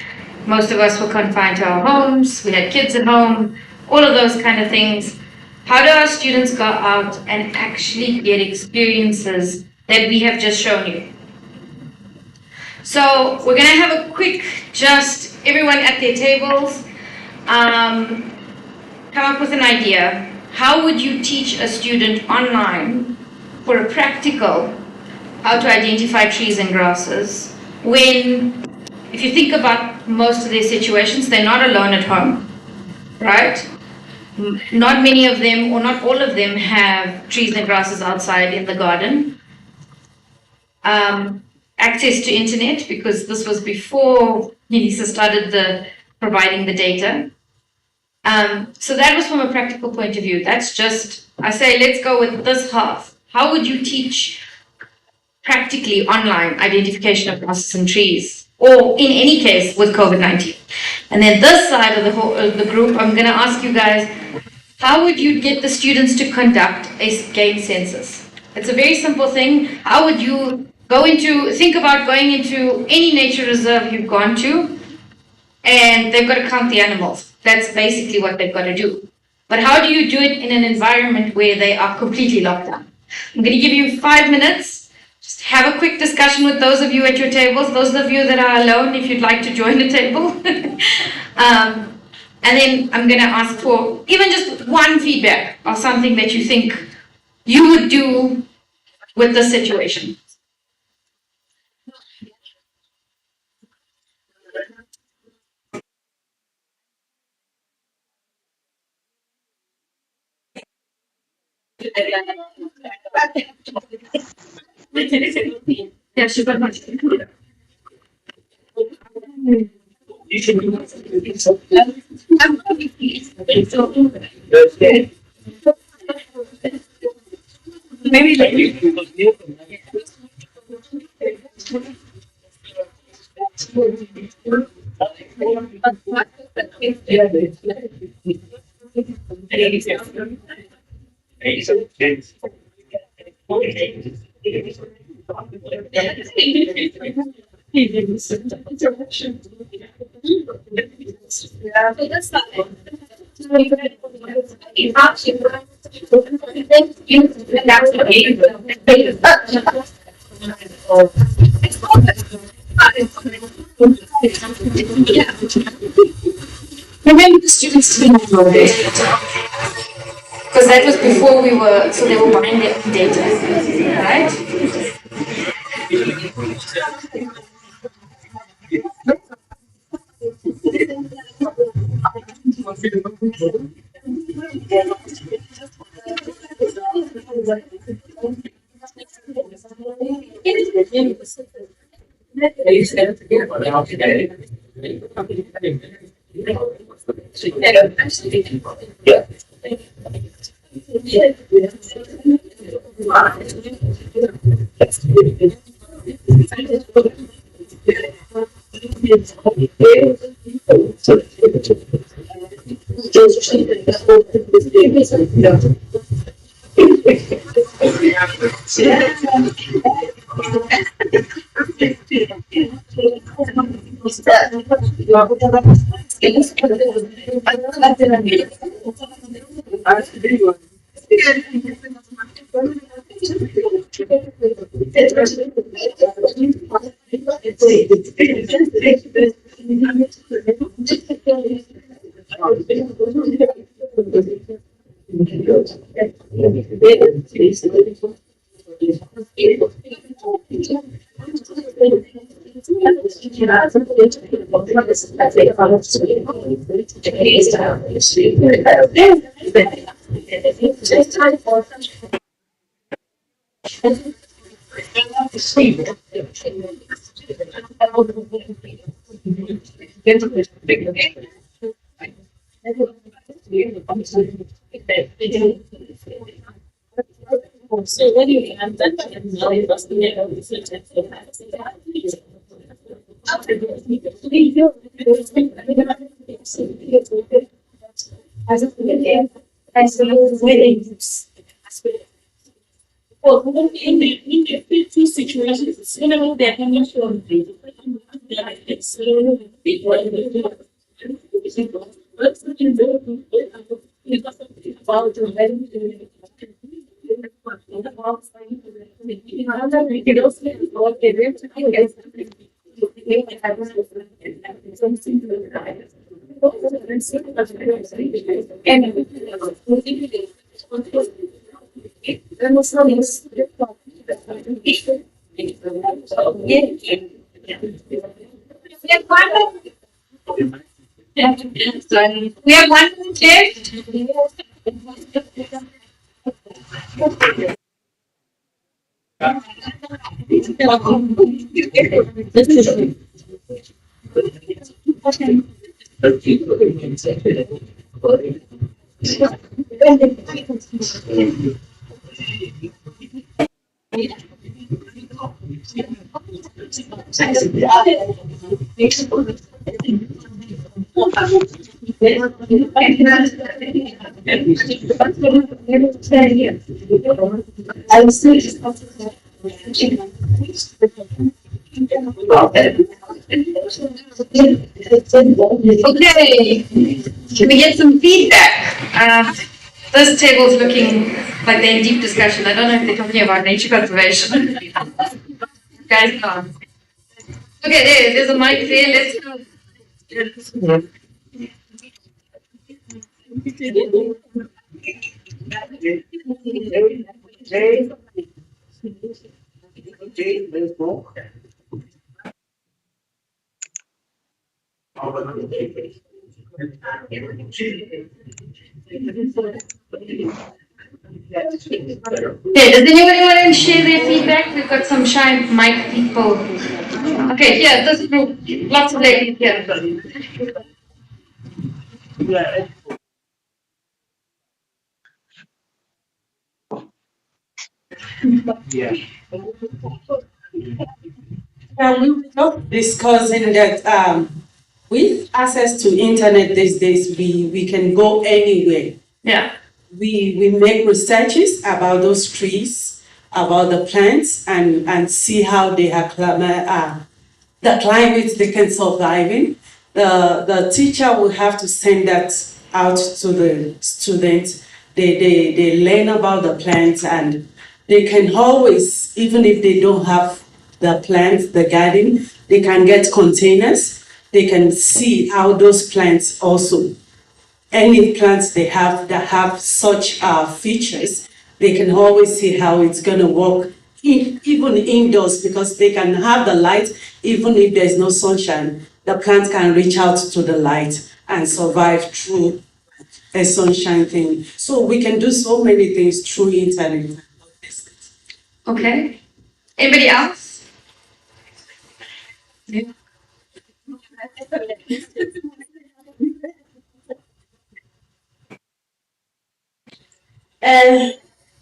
S13: Most of us were confined to our homes. We had kids at home, all of those kind of things. How do our students go out and actually get experiences that we have just shown you? So we're going to have a quick, just everyone at their tables, come up with an idea. How would you teach a student online for a practical how to identify trees and grasses when, if you think about most of their situations, they're not alone at home, right? Not many of them, or not all of them, have trees and grasses outside in the garden. Access to internet, because this was before Elisa started providing the data. So that was from a practical point of view. That's just, I say, let's go with this half. How would you teach practically online identification of grasses and trees, or in any case with COVID-19? And then this side of the group, I'm going to ask you guys, how would you get the students to conduct a game census? It's a very simple thing. How would you think about going into any nature reserve you've gone to, and they've got to count the animals. That's basically what they've got to do. But how do you do it in an environment where they are completely locked down? I'm going to give you 5 minutes. Just have a quick discussion with those of you at your tables, those of you that are alone, if you'd like to join the table. And then I'm going to ask for even just one feedback or something that you think you would do with this situation. Yeah, super much. Remember the students to be motivated, because that was before so they were buying their own data, right?
S15: Well, in the two situations, it's minimal, they're coming from the
S13: We have one more chair. Okay, can we get some feedback? This table is looking like they're in deep discussion. I don't know if they're talking about nature conservation. Guys, no. Okay, there's a mic there. Let's go. Okay, does anybody want to share their feedback? We've got some shy mic people. Okay, yeah, this group, lots of ladies here.
S16: We were discussing that with access to internet these days, we can go anywhere.
S13: Yeah.
S16: We make researches about those trees, about the plants, and see how they are the climate they can survive in. The teacher will have to send that out to the students. They learn about the plants, and they can always, even if they don't have the plants, the garden, they can get containers. They can see how those plants also, any plants they have that have such features, they can always see how it's going to work even indoors, because they can have the light even if there's no sunshine. The plant can reach out to the light and survive through a sunshine thing. So we can do so many things through internet.
S13: Okay. Anybody else? Yeah.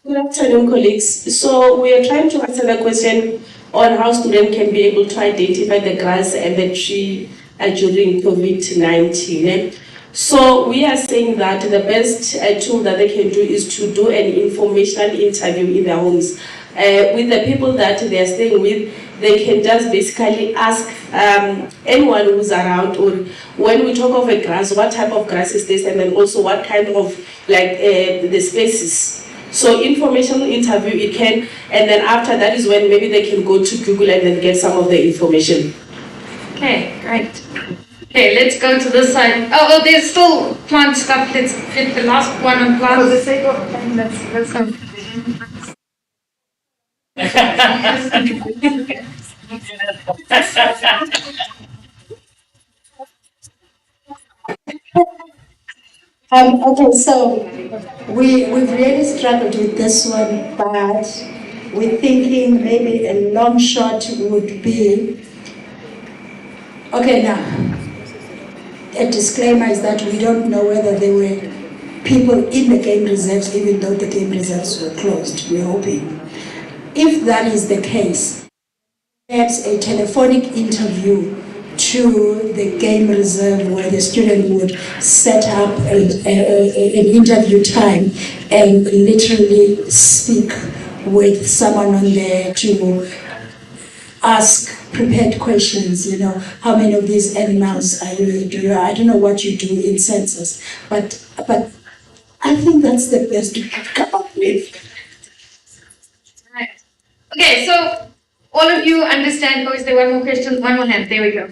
S9: Good afternoon, colleagues. So we are trying to answer the question on how students can be able to identify the grass and the tree during COVID-19. So we are saying that the best tool that they can do is to do an informational interview in their homes with the people that they are staying with. They can just basically ask anyone who's around, or when we talk of a grass, what type of grass is this, and then also what kind of the species. So informational interview it can, and then after that is when maybe they can go to Google and then get some of the information.
S13: Okay, great. Okay, let's go to this side. Oh, there's still plant stuff. Let's get the last one on plants. For the sake of time, let's go.
S2: Okay, so we've really struggled with this one, but we're thinking maybe a long shot would be, okay, now, a disclaimer is that we don't know whether there were people in the game reserves, even though the game reserves were closed. We're hoping. If that is the case, perhaps a telephonic interview to the game reserve where the student would set up an interview time and literally speak with someone on there to ask prepared questions, how many of these animals are you do? I don't know what you do in census, but I think that's the best we can come up with.
S13: Right. Okay, so all of you understand. Oh, is there one more question? One more hand. There we go.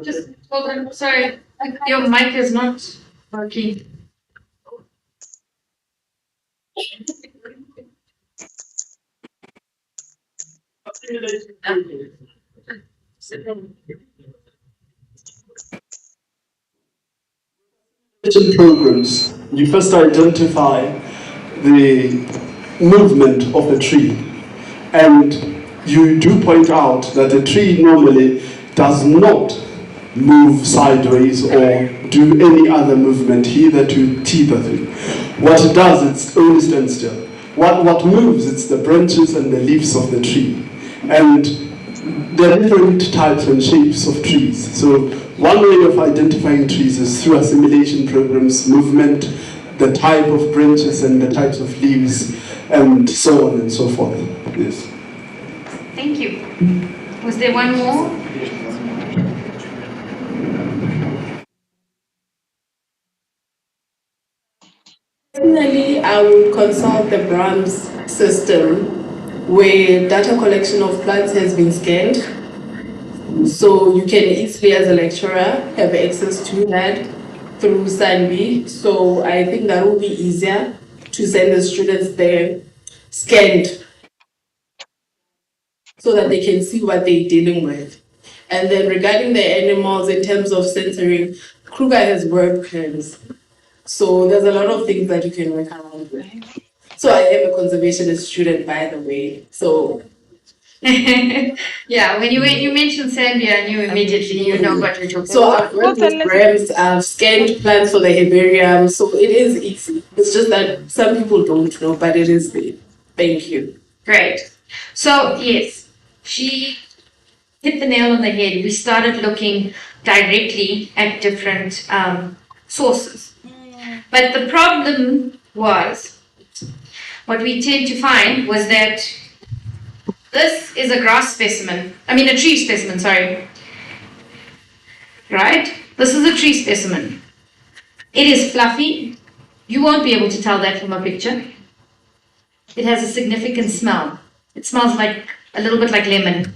S13: Just hold on. Sorry, your mic is not working.
S17: Programs, you first identify the movement of a tree, and you do point out that a tree normally does not move sideways or do any other movement hitherto. What it does, it's only stand still. What moves, it's the branches and the leaves of the tree. And there are different types and shapes of trees. So one way of identifying trees is through assimilation programs, movement, the type of branches and the types of leaves, and so on and so forth. Yes.
S13: Thank you. Was there one more?
S16: Personally, I would consult the BRAMS system where data collection of plants has been scanned. So you can easily, as a lecturer, have access to that through SANB. So I think that will be easier to send the students there scanned so that they can see what they're dealing with. And then regarding the animals, in terms of censoring, Kruger has word plans. So there's a lot of things that you can work around with. So I am a conservationist student, by the way. So
S13: yeah, when you mentioned Zambia, I knew immediately you know what you're talking
S16: so
S13: about.
S16: I've worked with grams, I've scanned plants for the herbarium, so it is easy. It's just that some people don't know, but it is there. Thank you.
S13: Great. So yes, she hit the nail on the head. We started looking directly at different sources. But the problem was, what we tend to find was that this is a a tree specimen, sorry. Right? This is a tree specimen. It is fluffy. You won't be able to tell that from a picture. It has a significant smell. It smells like a little bit like lemon.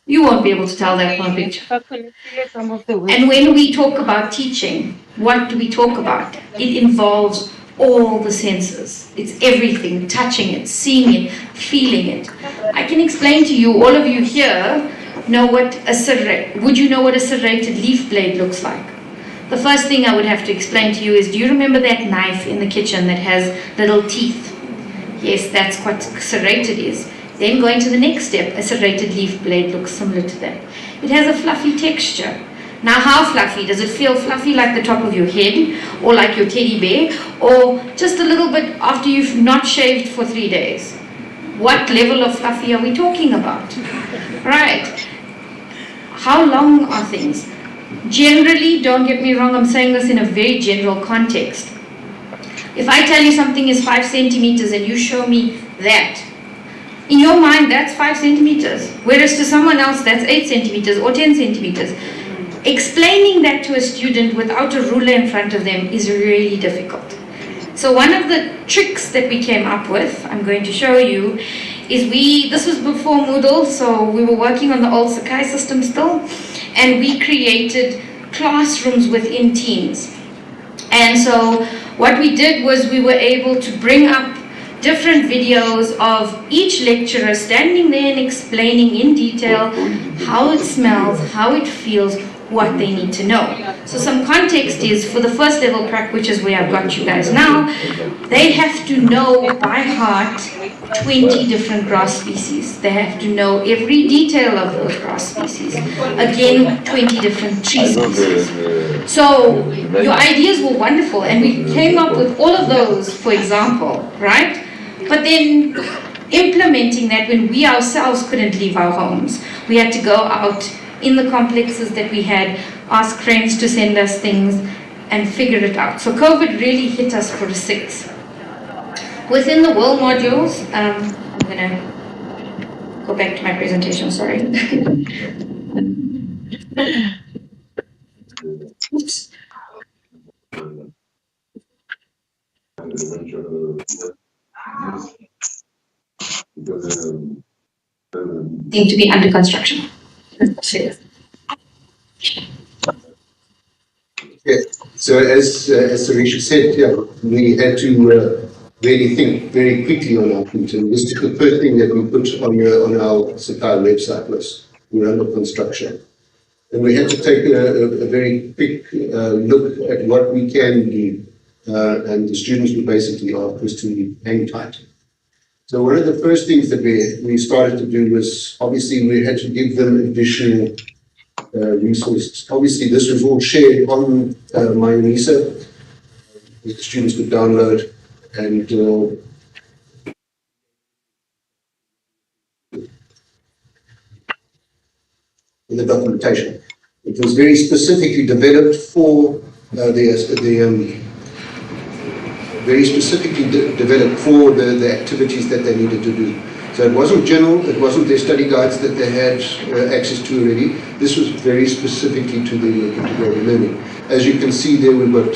S13: You won't be able to tell that from a picture. And when we talk about teaching, what do we talk about? It involves all the senses. It's everything, touching it, seeing it, feeling it. I can explain to you, all of you here know what would you know what a serrated leaf blade looks like? The first thing I would have to explain to you is, do you remember that knife in the kitchen that has little teeth? Yes, that's what serrated is. Then going to the next step, a serrated leaf blade looks similar to that. It has a fluffy texture. Now how fluffy? Does it feel fluffy like the top of your head, or like your teddy bear, or just a little bit after you've not shaved for 3 days? What level of fluffy are we talking about? Right. How long are things? Generally, don't get me wrong, I'm saying this in a very general context. If I tell you something is 5 centimeters and you show me that, in your mind, that's 5 centimeters, whereas to someone else, that's 8 centimeters or 10 centimeters. Explaining that to a student without a ruler in front of them is really difficult. So one of the tricks that we came up with, I'm going to show you, is this was before Moodle, so we were working on the old Sakai system still, and we created classrooms within Teams. And so what we did was we were able to bring up different videos of each lecturer standing there and explaining in detail how it smells, how it feels, what they need to know. So some context is, for the first level prac, which is where I've got you guys now, they have to know by heart 20 different grass species. They have to know every detail of those grass species. Again, 20 different tree species. So your ideas were wonderful, and we came up with all of those, for example, right? But then implementing that, when we ourselves couldn't leave our homes, we had to go out in the complexes that we had, ask friends to send us things, and figure it out. So COVID really hit us for a six. Within the WiL modules, I'm going to go back to my presentation, sorry. Oops. Seem to be under construction.
S14: Yeah. So as Sarisha said, yeah, we had to really think very quickly on our feet, and this is the first thing that we put on our supply website was we're under construction, and we had to take a very quick look at what we can do, and the students would basically ask us to hang tight. So one of the first things that we started to do was, obviously we had to give them additional resources. Obviously this was all shared on MyUnisa, the students could download, and the documentation. It was very specifically developed for the activities that they needed to do. So it wasn't general, it wasn't their study guides that they had access to already. This was very specifically to the integrated learning. As you can see there, we've got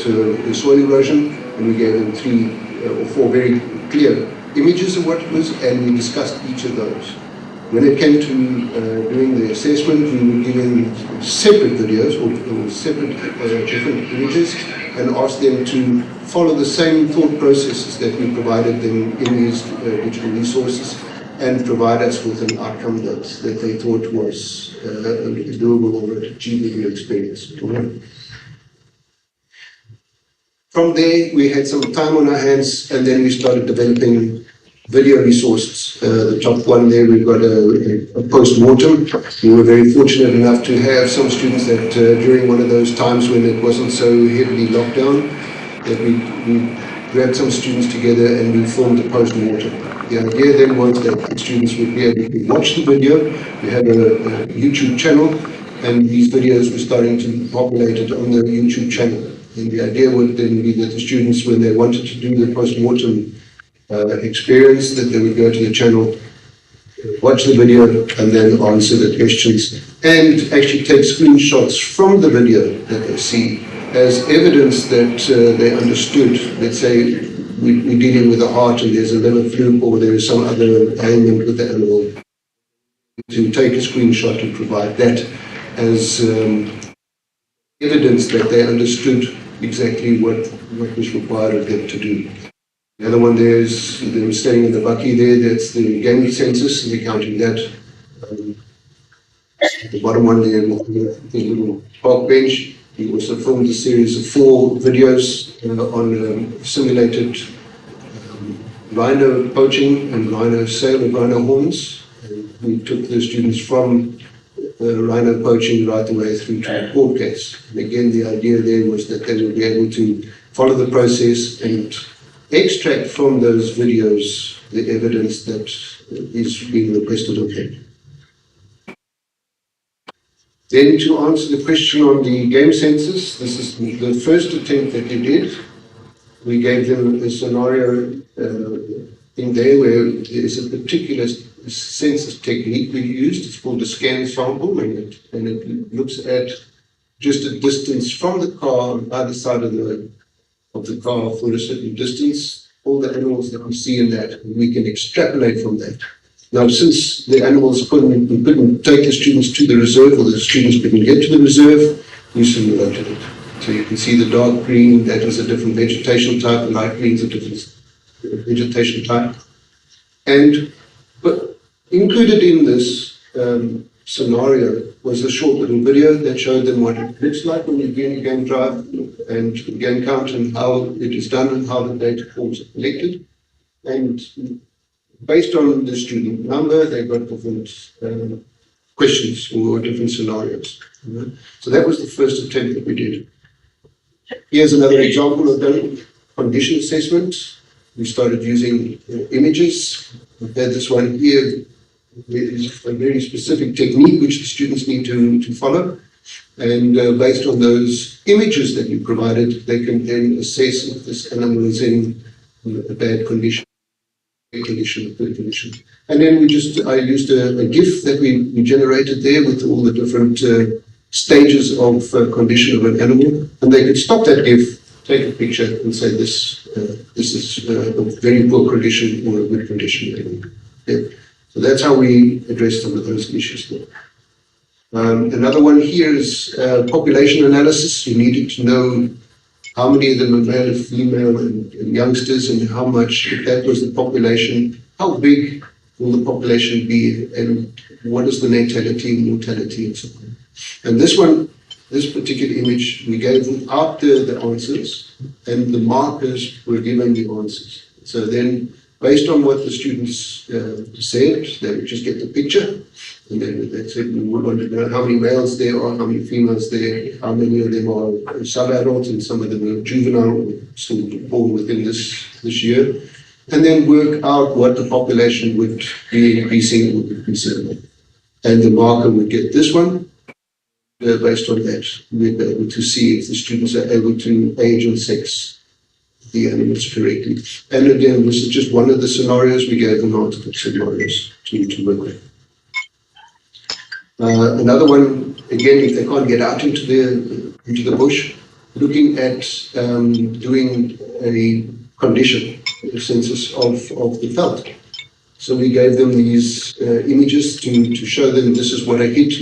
S14: soil erosion, and we gave them 3 or 4 very clear images of what it was, and we discussed each of those. When it came to doing the assessment, we were given separate videos or separate different images, and asked them to follow the same thought processes that we provided them in these digital resources, and provide us with an outcome that they thought was a doable or achievable experience. From there, we had some time on our hands, and then we started developing video resources. The top one there, we've got a post-mortem. We were very fortunate enough to have some students that during one of those times when it wasn't so heavily locked down, that we grabbed some students together and we filmed a post-mortem. The idea then was that the students would be able to watch the video. We had a YouTube channel, and these videos were starting to populate it on the YouTube channel. And the idea would then be that the students, when they wanted to do the post-mortem experience, that they would go to the channel, watch the video, and then answer the questions, and actually take screenshots from the video that they see as evidence that they understood. Let's say we're dealing with a heart and there's a liver fluke, or there is some other ailment with the animal, to take a screenshot and provide that as evidence that they understood exactly what was required of them to do. The other one there is them standing in the bucky there, that's the game census, and we're counting that. The bottom one there, the little park bench. We also filmed a series of 4 videos on simulated rhino poaching and rhino sale of rhino horns. And we took the students from rhino poaching right the way through to the court case. And again, the idea there was that they would be able to follow the process and extract from those videos the evidence that is being requested of them. Then to answer the question on the game census, this is the first attempt that we did. We gave them a scenario in there where there is a particular census technique we used. It's called a scan sample, and it looks at just a distance from the car on either side of the car for a certain distance, all the animals that we see in that, and we can extrapolate from that. Now, since the animals couldn't take the students to the reserve, or the students couldn't get to the reserve, we simulated it. So you can see the dark green, that is a different vegetation type, the light green is a different vegetation type. But included in this scenario was a short little video that showed them what it looks like when you do a game drive and game count and how it is done and how the data forms are collected. And based on the student number, they got different questions or different scenarios. So that was the first attempt that we did. Here's another example of done condition assessment. We started using images. We've had this one here. There is a very specific technique which the students need to follow. And based on those images that you provided, they can then assess if this animal is in a bad condition, good condition. And then I used a GIF that we generated there with all the different stages of condition of an animal. And they could stop that GIF, take a picture and say this is a very poor condition or a good condition. Okay. So that's how we address some of those issues there. Another one here is population analysis. You needed to know how many of them are male and female and youngsters, and how much, if that was the population, how big will the population be, and what is the natality and mortality and so on. And this particular image, we gave them out the answers, and the markers were given the answers. So then, based on what the students said, they would just get the picture, and then they said we wanted to know how many males there are, how many females there, how many of them are sub-adults, and some of them are juvenile, still born within this year, and then work out what the population would be increasing or decreasing. And the marker would get this one. Based on that, we'd be able to see if the students are able to age and sex the animals correctly. And again, this is just one of the scenarios. We gave them multiple scenarios to work with. Another one, again, if they can't get out into the bush, looking at doing a condition, a census of the veld. So we gave them these images to show them this is what a hit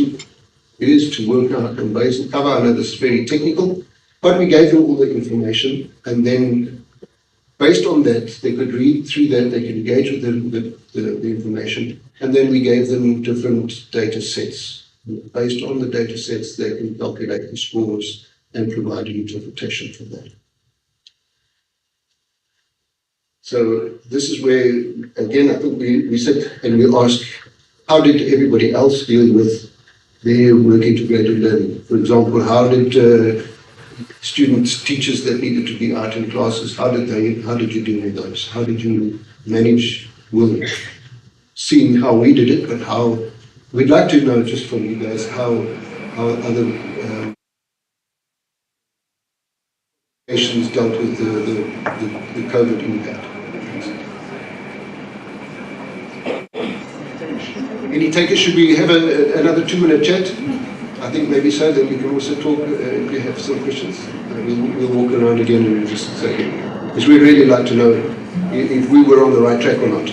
S14: is, to work out on basal cover. I know this is very technical, but we gave them all the information, and then based on that, they could read through that, they could engage with the information, and then we gave them different data sets. Based on the data sets, they can calculate the scores and provide an interpretation for that. So this is where, again, I think we said, and we asked, how did everybody else deal with their work integrated learning? For example, how did students, teachers that needed to be out in classes, how did you deal with those? How did you manage WiL? Seeing how we did it, but how we'd like to know just from you guys how other nations dealt with the COVID impact. Any takers? Should we have another 2-minute chat? I think maybe so. Then you can also talk if you have some questions. We'll walk around again and just say, because we'd really like to know if we were on the right track or not.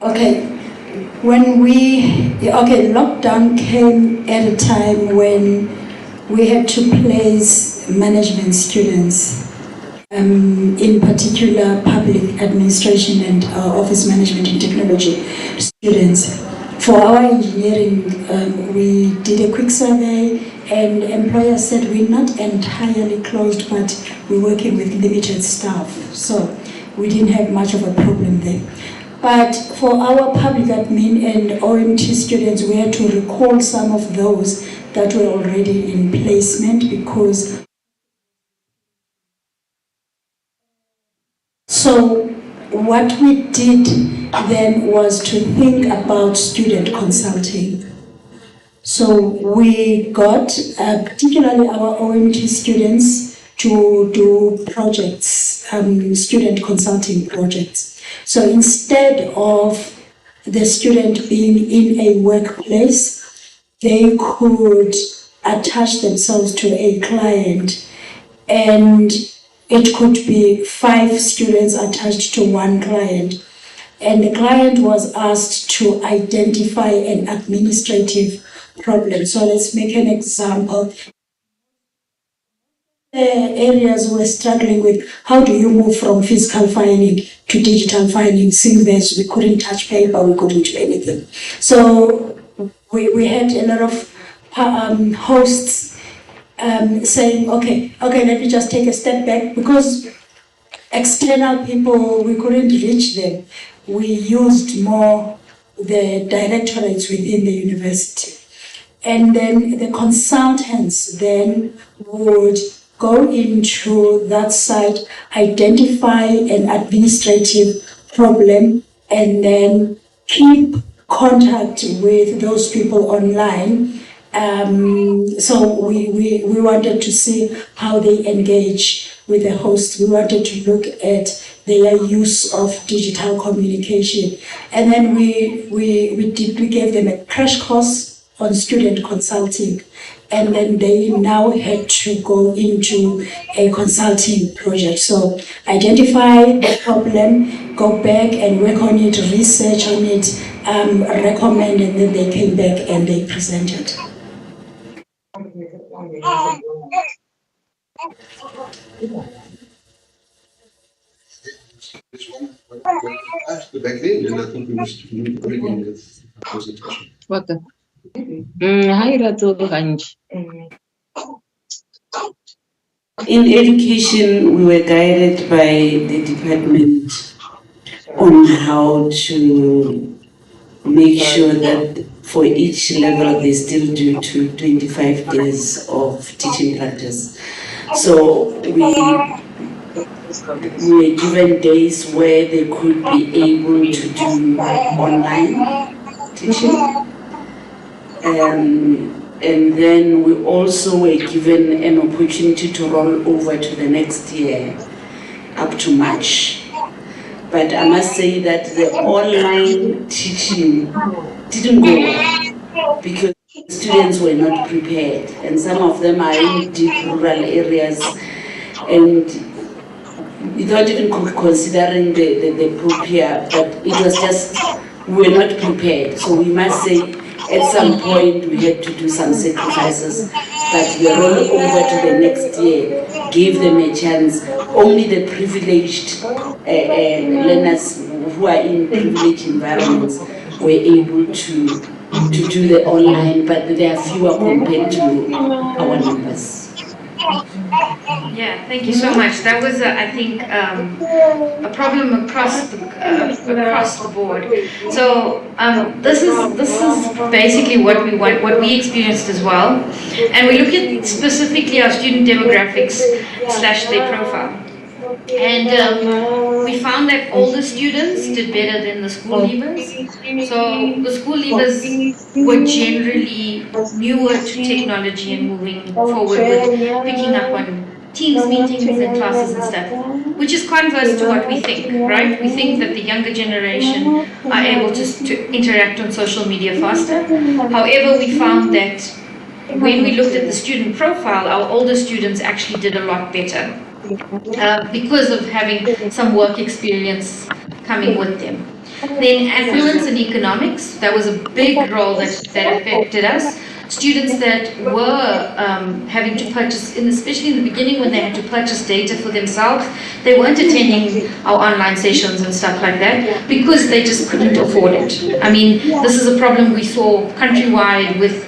S2: Okay. Lockdown came at a time when we had to place management students, in particular public administration and office management and technology students. For our engineering, we did a quick survey, and employers said we're not entirely closed, but we're working with limited staff. So we didn't have much of a problem there. But for our public admin and OMT students, we had to recall some of those that were already in placement because. So what we did then was to think about student consulting. So we got particularly our OMT students to do projects, student consulting projects. So instead of the student being in a workplace, they could attach themselves to a client, and it could be 5 students attached to one client. And the client was asked to identify an administrative problem. So let's make an example. areas we're struggling with, how do you move from physical filing to digital filing, seeing that we couldn't touch paper, we couldn't do anything. So we had a lot of hosts saying, okay, let me just take a step back, because external people, we couldn't reach them. We used more the directorates within the university. And then the consultants then would go into that site, identify an administrative problem, and then keep contact with those people online. So we wanted to see how they engage with the host. We wanted to look at their use of digital communication. And then we gave them a crash course on student consulting, and then they now had to go into a consulting project. So identify the problem, go back and work on it, research on it, recommend, and then they came back and they presented.
S14: The back then, and I think we must move on with the presentation.
S18: What? Hi, Ratu Ganj.
S7: In education, we were guided by the department on how to make sure that for each level they still do 25 days of teaching practice. So we were given days where they could be able to do online teaching. And then we also were given an opportunity to roll over to the next year, up to March. But I must say that the online teaching didn't go well because students were not prepared, and some of them are in deep rural areas, and without even considering the propia, but it was just, we were not prepared. So we must say, at some point we had to do some sacrifices, but the roll over to the next year gave them a chance. Only the privileged learners who are in privileged environments were able to do the online, but they are fewer compared to our numbers.
S13: Yeah, thank you so much. That was, I think, a problem across the board. So this is basically what we experienced as well, and we look at specifically our student demographics / their profile. And we found that older students did better than the school leavers. So the school leavers were generally newer to technology and moving forward with picking up on Teams meetings and classes and stuff, which is converse to what we think, right? We think that the younger generation are able to interact on social media faster. However, we found that when we looked at the student profile, our older students actually did a lot better. Because of having some work experience coming with them. Then affluence and economics, that was a big role that affected us. Students that were having to purchase, especially in the beginning when they had to purchase data for themselves, they weren't attending our online sessions and stuff like that because they just couldn't afford it. I mean, this is a problem we saw countrywide with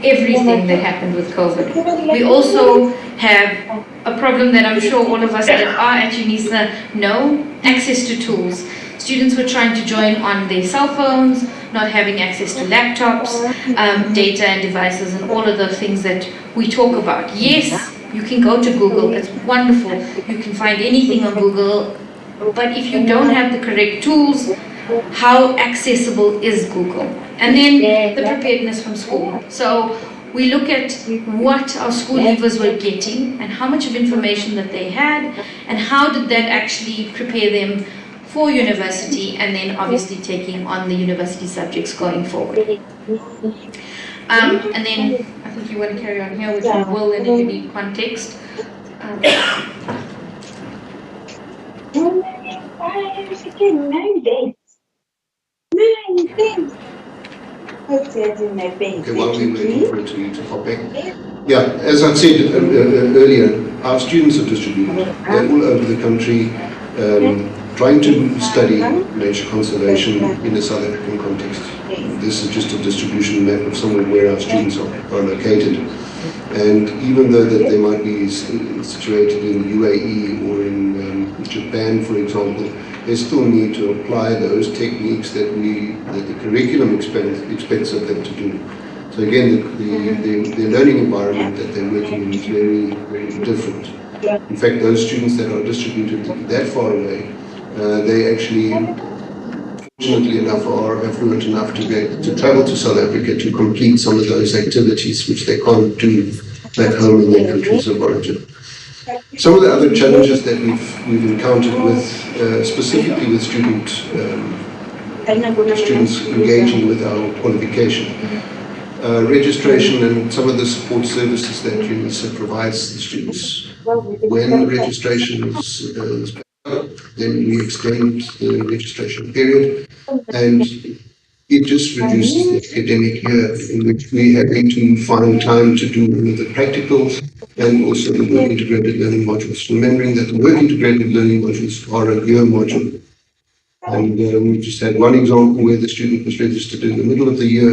S13: everything that happened with COVID. We also have a problem that I'm sure all of us that are at UNISA know, access to tools. Students were trying to join on their cell phones, not having access to laptops, data and devices, and all of the things that we talk about. Yes, you can go to Google, it's wonderful. You can find anything on Google, but if you don't have the correct tools, how accessible is Google? And then the preparedness from school. So we look at what our school leavers were getting and how much of information that they had and how did that actually prepare them for university and then obviously taking on the university subjects going forward. And then I think you want to carry on here with WiL in a unique context.
S14: Okay, while we waiting for it to hop back. Yeah, as I've said earlier, our students are distributed. They're all over the country, trying to study nature conservation in a South African context. This is just a distribution map of some of where our students are located. And even though that they might be situated in UAE or in Japan, for example, they still need to apply those techniques that the curriculum expects of them to do. So again, the learning environment that they're working in is very, very different. In fact, those students that are distributed that far away, they actually, fortunately enough, are affluent enough to travel to South Africa to complete some of those activities which they can't do back home in their countries of origin. Some of the other challenges that we've encountered with, specifically with students engaging with our qualification. Registration and some of the support services that UNISA provides the students. When registration is then we extend the registration period, and it just reduces the academic year in which we have to find time to do the practicals and also the work integrated learning modules. Remembering that the work integrated learning modules are a year module. And we just had one example where the student was registered in the middle of the year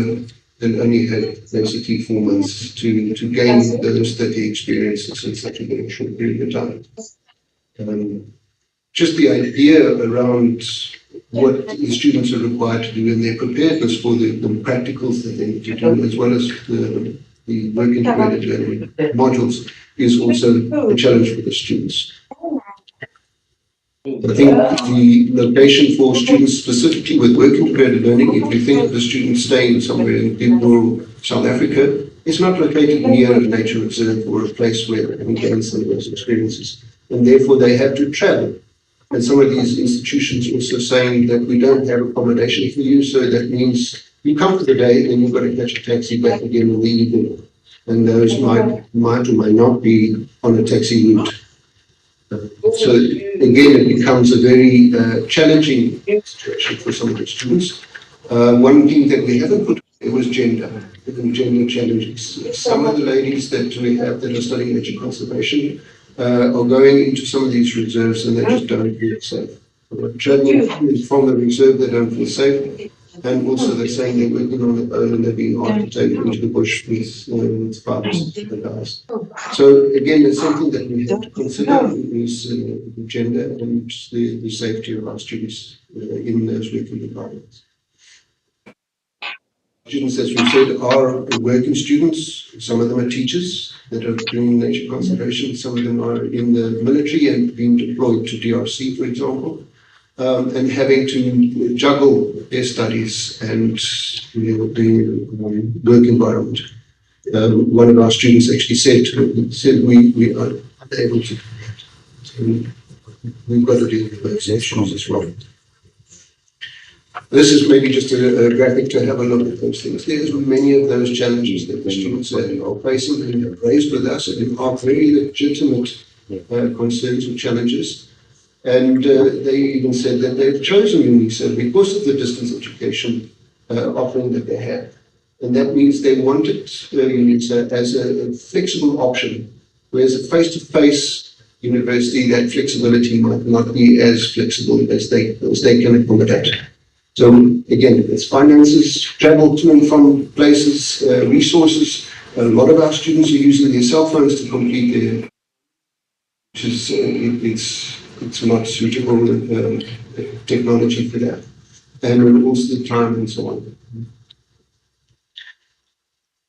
S14: and only had basically 4 months to gain those 30 experiences in such a very short period of time. Just the idea around what the students are required to do and their preparedness for the practicals that they need to do, as well as the work integrated learning modules, is also a challenge for the students. I think the location for students specifically with work integrated learning, if you think of the students staying somewhere in rural South Africa, it's not located near a nature reserve or a place where they can gain some of those experiences. And therefore they have to travel. And some of these institutions also saying that we don't have accommodation for you, so that means you come for the day and you've got to catch a taxi back again in the evening. And those might or might not be on a taxi route. So again, it becomes a very challenging situation for some of the students. One thing that we haven't put it was gender and gender challenges. Some of the ladies that we have that are studying nature conservation are going into some of these reserves and they just don't feel safe. Traveling from the reserve, they don't feel safe. And also they're saying they're working on their own and they're being asked to take it into the bush with fathers and guys. So again, it's something that we have to consider is gender and the safety of our students in those working environments. Students, as we've said, are working students. Some of them are teachers that are doing nature conservation. Some of them are in the military and being deployed to DRC, for example. And having to juggle their studies and the work environment. One of our students actually said we are unable to do that. So we've got to deal with those issues as well. This is maybe just a graphic to have a look at those things. There's many of those challenges that the students are facing and have raised with us and are very legitimate concerns or challenges. And they even said that they've chosen UNISA because of the distance education offering that they have. And that means they wanted UNISA as a flexible option, whereas a face-to-face university, that flexibility might not be as flexible as they can accommodate. So again, it's finances, travel to and from places, resources. A lot of our students are using their cell phones to complete their, which is it's not suitable technology for that, and also the time and so on.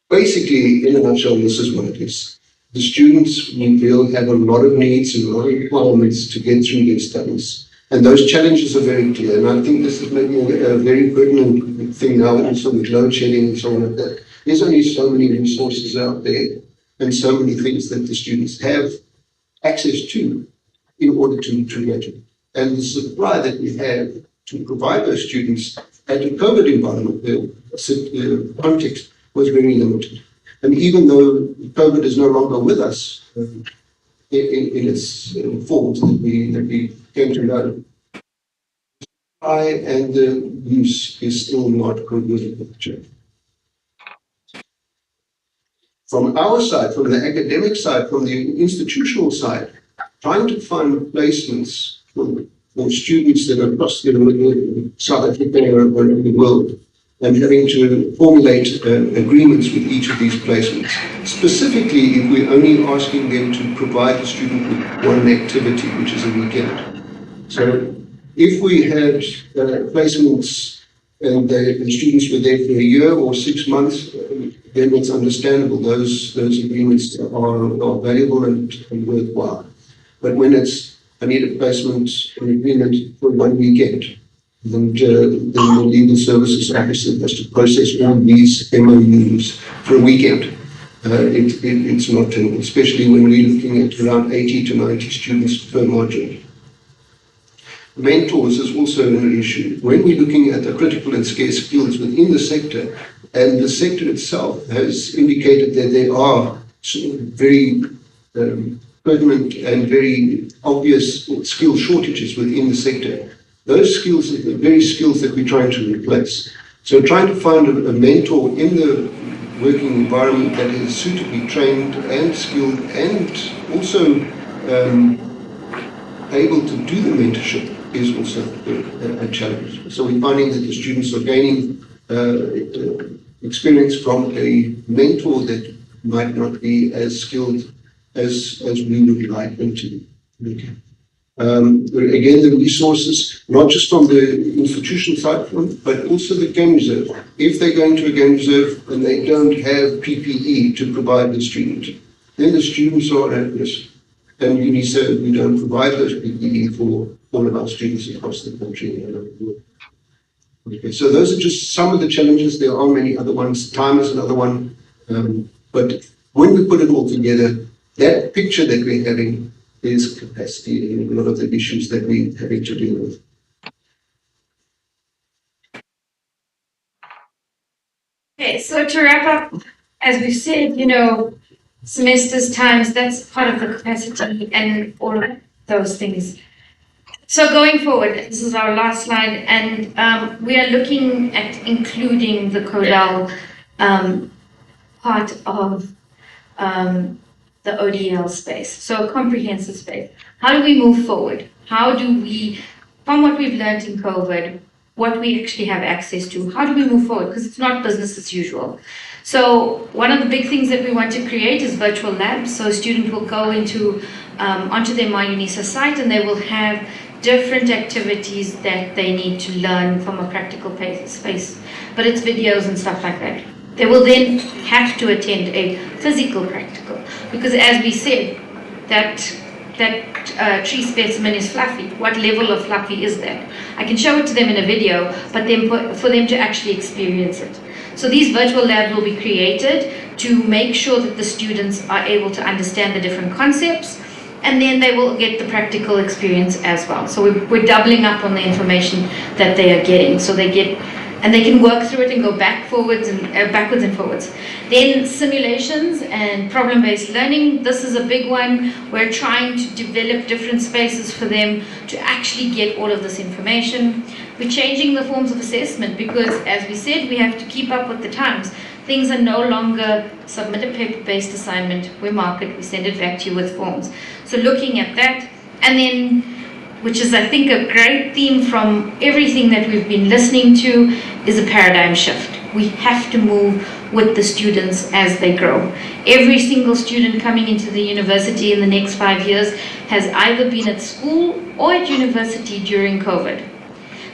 S14: Basically, in a nutshell, this is what it is. The students we feel have a lot of needs and a lot of requirements to get through their studies. And those challenges are very clear. And I think this is maybe a very pertinent thing now, also with load shedding and so on like that. There's only so many resources out there and so many things that the students have access to in order to graduate. And the supply that we have to provide those students at a COVID environment, context was very limited. And even though COVID is no longer with us in its forms that we came to know, and the use is still not good with the picture. from our side, from the academic side, from the institutional side, trying to find placements for students that are across South Africa or around the world, and having to formulate agreements with each of these placements. Specifically, if we're only asking them to provide the student with one activity, which is a weekend. So if we had placements and the students were there for a year or 6 months, then it's understandable. Those agreements are valuable and worthwhile. But when it's, I need a placement, an agreement for 1 weekend, then the legal services officer has to process all these MOUs for a weekend. It's not tenable, especially when we're looking at around 80 to 90 students per module. Mentors is also an issue. When we're looking at the critical and scarce skills within the sector, and the sector itself has indicated that there are very pertinent and very obvious skill shortages within the sector. Those skills are the very skills that we're trying to replace. So trying to find a mentor in the working environment that is suitably trained and skilled and also able to do the mentorship is also a challenge. So we're finding that the students are gaining experience from a mentor that might not be as skilled as we would like them to be. Okay. Again, the resources, not just on the institution side, but also the game reserve. If they go into a game reserve and they don't have PPE to provide the student, then the students are at risk. And UNICEF, we don't provide those PPE for all of our students across the country and around the world. Okay, so those are just some of the challenges. There are many other ones. Time is another one. But when we put it all together, that picture that we're having is capacity in a lot of the issues that we're having to deal with.
S13: Okay, so to wrap up, as we've said, semesters, times, that's part of the capacity and all of those things. So going forward, this is our last slide, and we are looking at including the CODAL part of the ODL space, so a comprehensive space. How do we move forward? How do we, from what we've learned in COVID, what we actually have access to, how do we move forward? Because it's not business as usual. So one of the big things that we want to create is virtual labs. So a student will go into onto their MyUNISA site and they will have different activities that they need to learn from a practical space, but it's videos and stuff like that. They will then have to attend a physical practical, because as we said, that tree specimen is fluffy. What level of fluffy is that? I can show it to them in a video, but then for them to actually experience it. So these virtual labs will be created to make sure that the students are able to understand the different concepts, and then they will get the practical experience as well. So we're doubling up on the information that they are getting. So they get, and they can work through it and go backwards and forwards. Then simulations and problem-based learning. This is a big one. We're trying to develop different spaces for them to actually get all of this information. We're changing the forms of assessment because, as we said, we have to keep up with the times. Things are no longer submit a paper-based assignment, we mark it, we send it back to you with forms. So looking at that, and then, which is I think a great theme from everything that we've been listening to, is a paradigm shift. We have to move with the students as they grow. Every single student coming into the university in the next 5 years has either been at school or at university during COVID.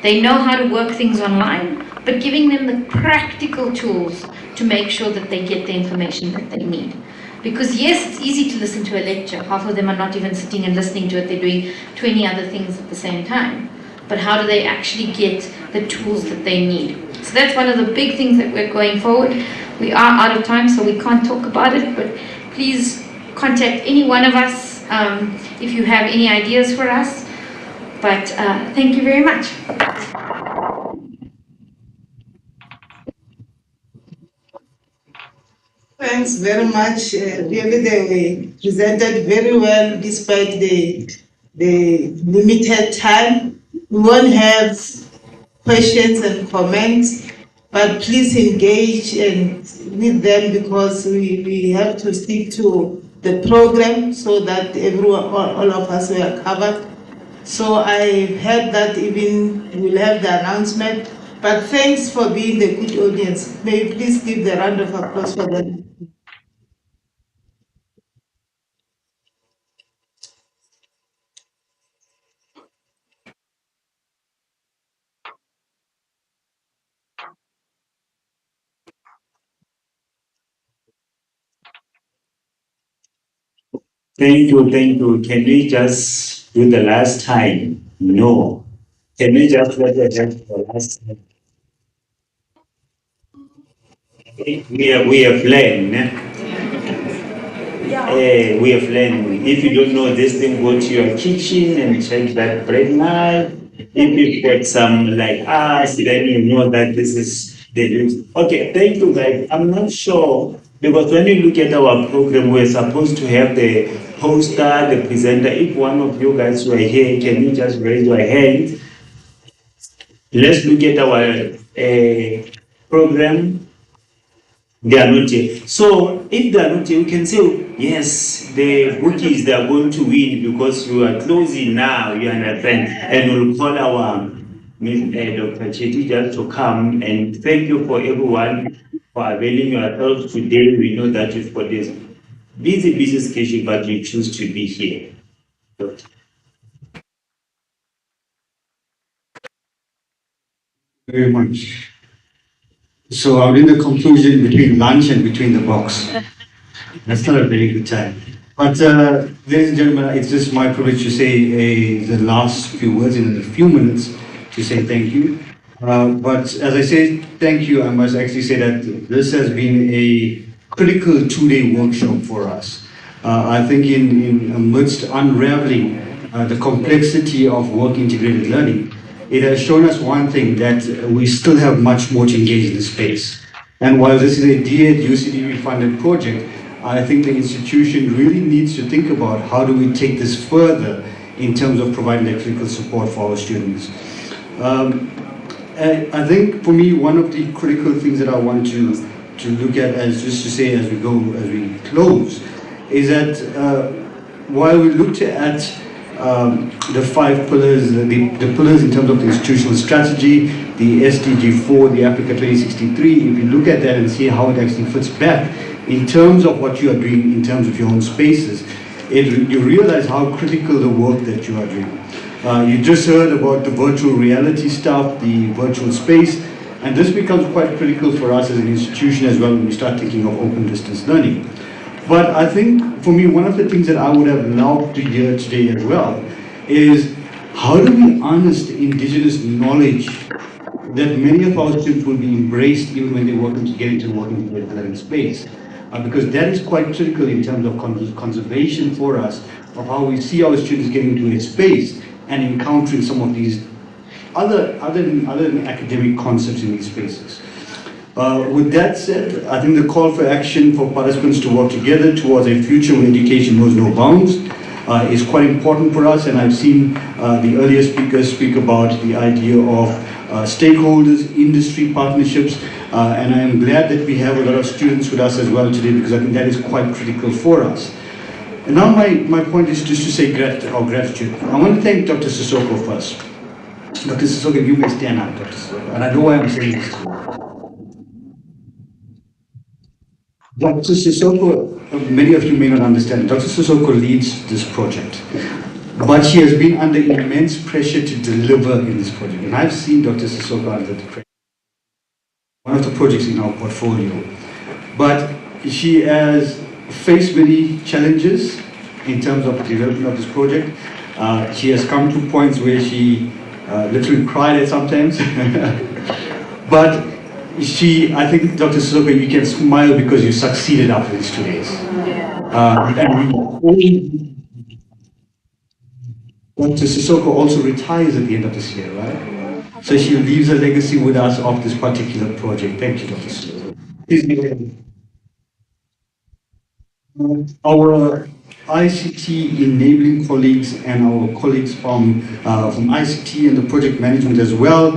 S13: They know how to work things online, but giving them the practical tools to make sure that they get the information that they need. Because yes, it's easy to listen to a lecture. Half of them are not even sitting and listening to it. They're doing 20 other things at the same time. But how do they actually get the tools that they need? So that's one of the big things that we're going forward. We are out of time, so we can't talk about it, but please contact any one of us if you have any ideas for us. But thank you very much.
S12: Thanks very much. Really, they presented very well despite the limited time. We won't have questions and comments. but please engage and with them because we have to stick to the program so that everyone, all of us were covered. So I heard that even we'll have the announcement, but thanks for being the good audience. May you please give the round of applause for them.
S3: Thank you, thank you. Can we just do the last time? No. Can we just let it have the last time? We have learned. We have learned. If you don't know this thing, go to your kitchen and check that bread knife. If you've got some like us, then you know that this is the news. Okay, thank you guys. I'm not sure because when you look at our program, we're supposed to have the hoster, the presenter. If one of you guys were here, can you just raise your hand? Let's look at our program. They are not here. So if they are not here, we can say, yes, the bookies, they are going to win because you are closing now, you understand? And we'll call our Dr. Chetty just to come and thank you for everyone for availing yourselves today. We know that you've got this busy schedule, but you choose to be here.
S19: Very much. So I'm in the conclusion between lunch and between the box. That's not a very good time. But ladies and gentlemen, it's just my privilege to say the last few words in a few minutes to say thank you. But as I say thank you, I must actually say that this has been a critical 2-day workshop for us. I think in amidst unraveling the complexity of work integrated learning, it has shown us one thing, that we still have much more to engage in the space. And while this is a DED UCDB funded project, I think the institution really needs to think about how do we take this further in terms of providing that critical support for our students. I think for me, one of the critical things that I want to look at as just to say as we close, is that while we looked at the 5 pillars, the pillars in terms of the institutional strategy, the SDG 4, the Africa 2063, if you look at that and see how it actually fits back in terms of what you are doing in terms of your own spaces, you realize how critical the work that you are doing. You just heard about the virtual reality stuff, the virtual space, and this becomes quite critical for us as an institution as well when we start thinking of open distance learning. But I think for me, one of the things that I would have loved to hear today as well is how do we harness the indigenous knowledge that many of our students will be embraced even when they get into working in the learning space. Because that is quite critical in terms of conservation for us, of how we see our students getting into a space and encountering some of these other than academic concepts in these spaces. With that said, I think the call for action for participants to work together towards a future where education knows no bounds is quite important for us, and I've seen the earlier speakers speak about the idea of stakeholders, industry partnerships, and I am glad that we have a lot of students with us as well today, because I think that is quite critical for us. And now my point is just to say gratitude. I want to thank Dr. Sissoko first. Dr. Sissoko, you may stand up, Dr. Sissoko, and I know why I'm saying this. Dr. Sissoko, many of you may not understand, Dr. Sissoko leads this project, but she has been under immense pressure to deliver in this project. And I've seen Dr. Sissoko under the pressure, one of the projects in our portfolio. But she has faced many challenges in terms of the development of this project. She has come to points where she literally cried at sometimes. But I think, Dr. Sissoko, you can smile because you succeeded after these 2 days. Dr. Sissoko also retires at the end of this year, right? So she leaves a legacy with us of this particular project. Thank you, Dr. Sissoko. Please be ready. Our ICT enabling colleagues and our colleagues from ICT and the project management as well.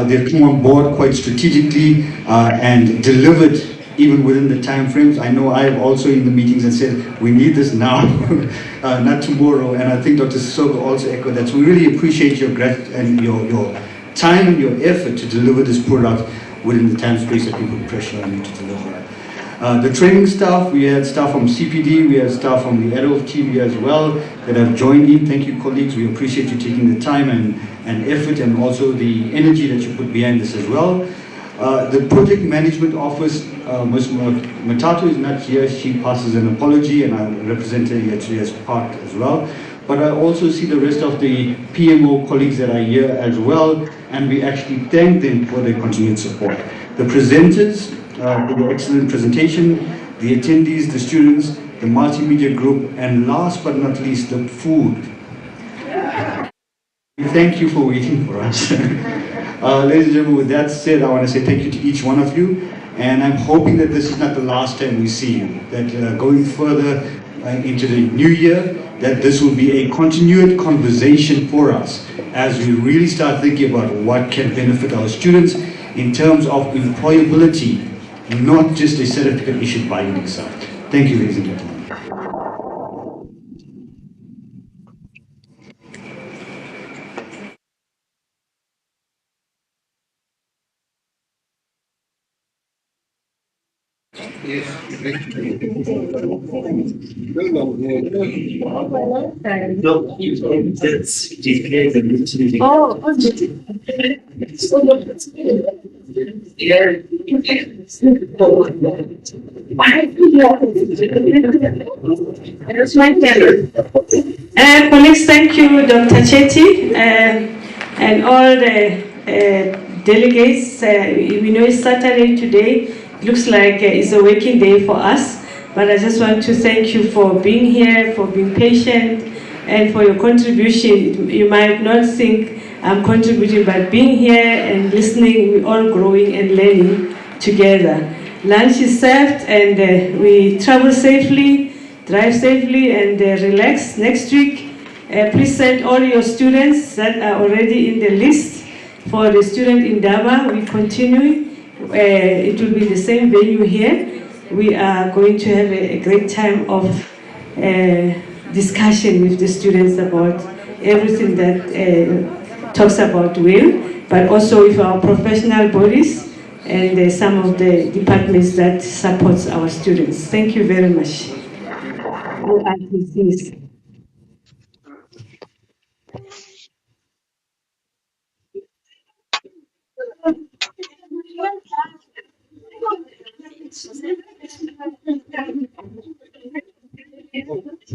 S19: They've come on board quite strategically and delivered even within the time frames. I know I've also in the meetings and said, we need this now, not tomorrow. And I think Dr. Sissoko also echoed that. So we really appreciate your and your time and your effort to deliver this product within the time space that we put pressure on you to deliver. The training staff, we had staff from CPD, we had staff from the adult TV as well that have joined in. Thank you, colleagues. We appreciate you taking the time and effort and also the energy that you put behind this as well. The project management office, Ms. Matato is not here. She passes an apology and I represent her here today as part as well. But I also see the rest of the PMO colleagues that are here as well, and we actually thank them for their continued support. The presenters, for the excellent presentation, the attendees, the students, the multimedia group, and last but not least, the food. Thank you for waiting for us. Ladies and gentlemen, with that said, I want to say thank you to each one of you, and I'm hoping that this is not the last time we see you, that going further into the new year, that this will be a continued conversation for us as we really start thinking about what can benefit our students in terms of employability, not just a certificate issued by UNICEF. Thank you, ladies and gentlemen.
S9: That's my turn. Colleagues, thank you, Dr. Chetty, and all the delegates. We know it's Saturday today. It looks like it's a working day for us, but I just want to thank you for being here, for being patient, and for your contribution. You might not think I'm contributing, but being here and listening, we're all growing and learning together. Lunch is served, and we travel safely, drive safely, and relax. Next week, please send all your students that are already in the list for the student in Daba. We continue. It will be the same venue here. We are going to have a great time of discussion with the students about everything that talks about WiL, but also with our professional bodies and some of the departments that supports our students. Thank you very much.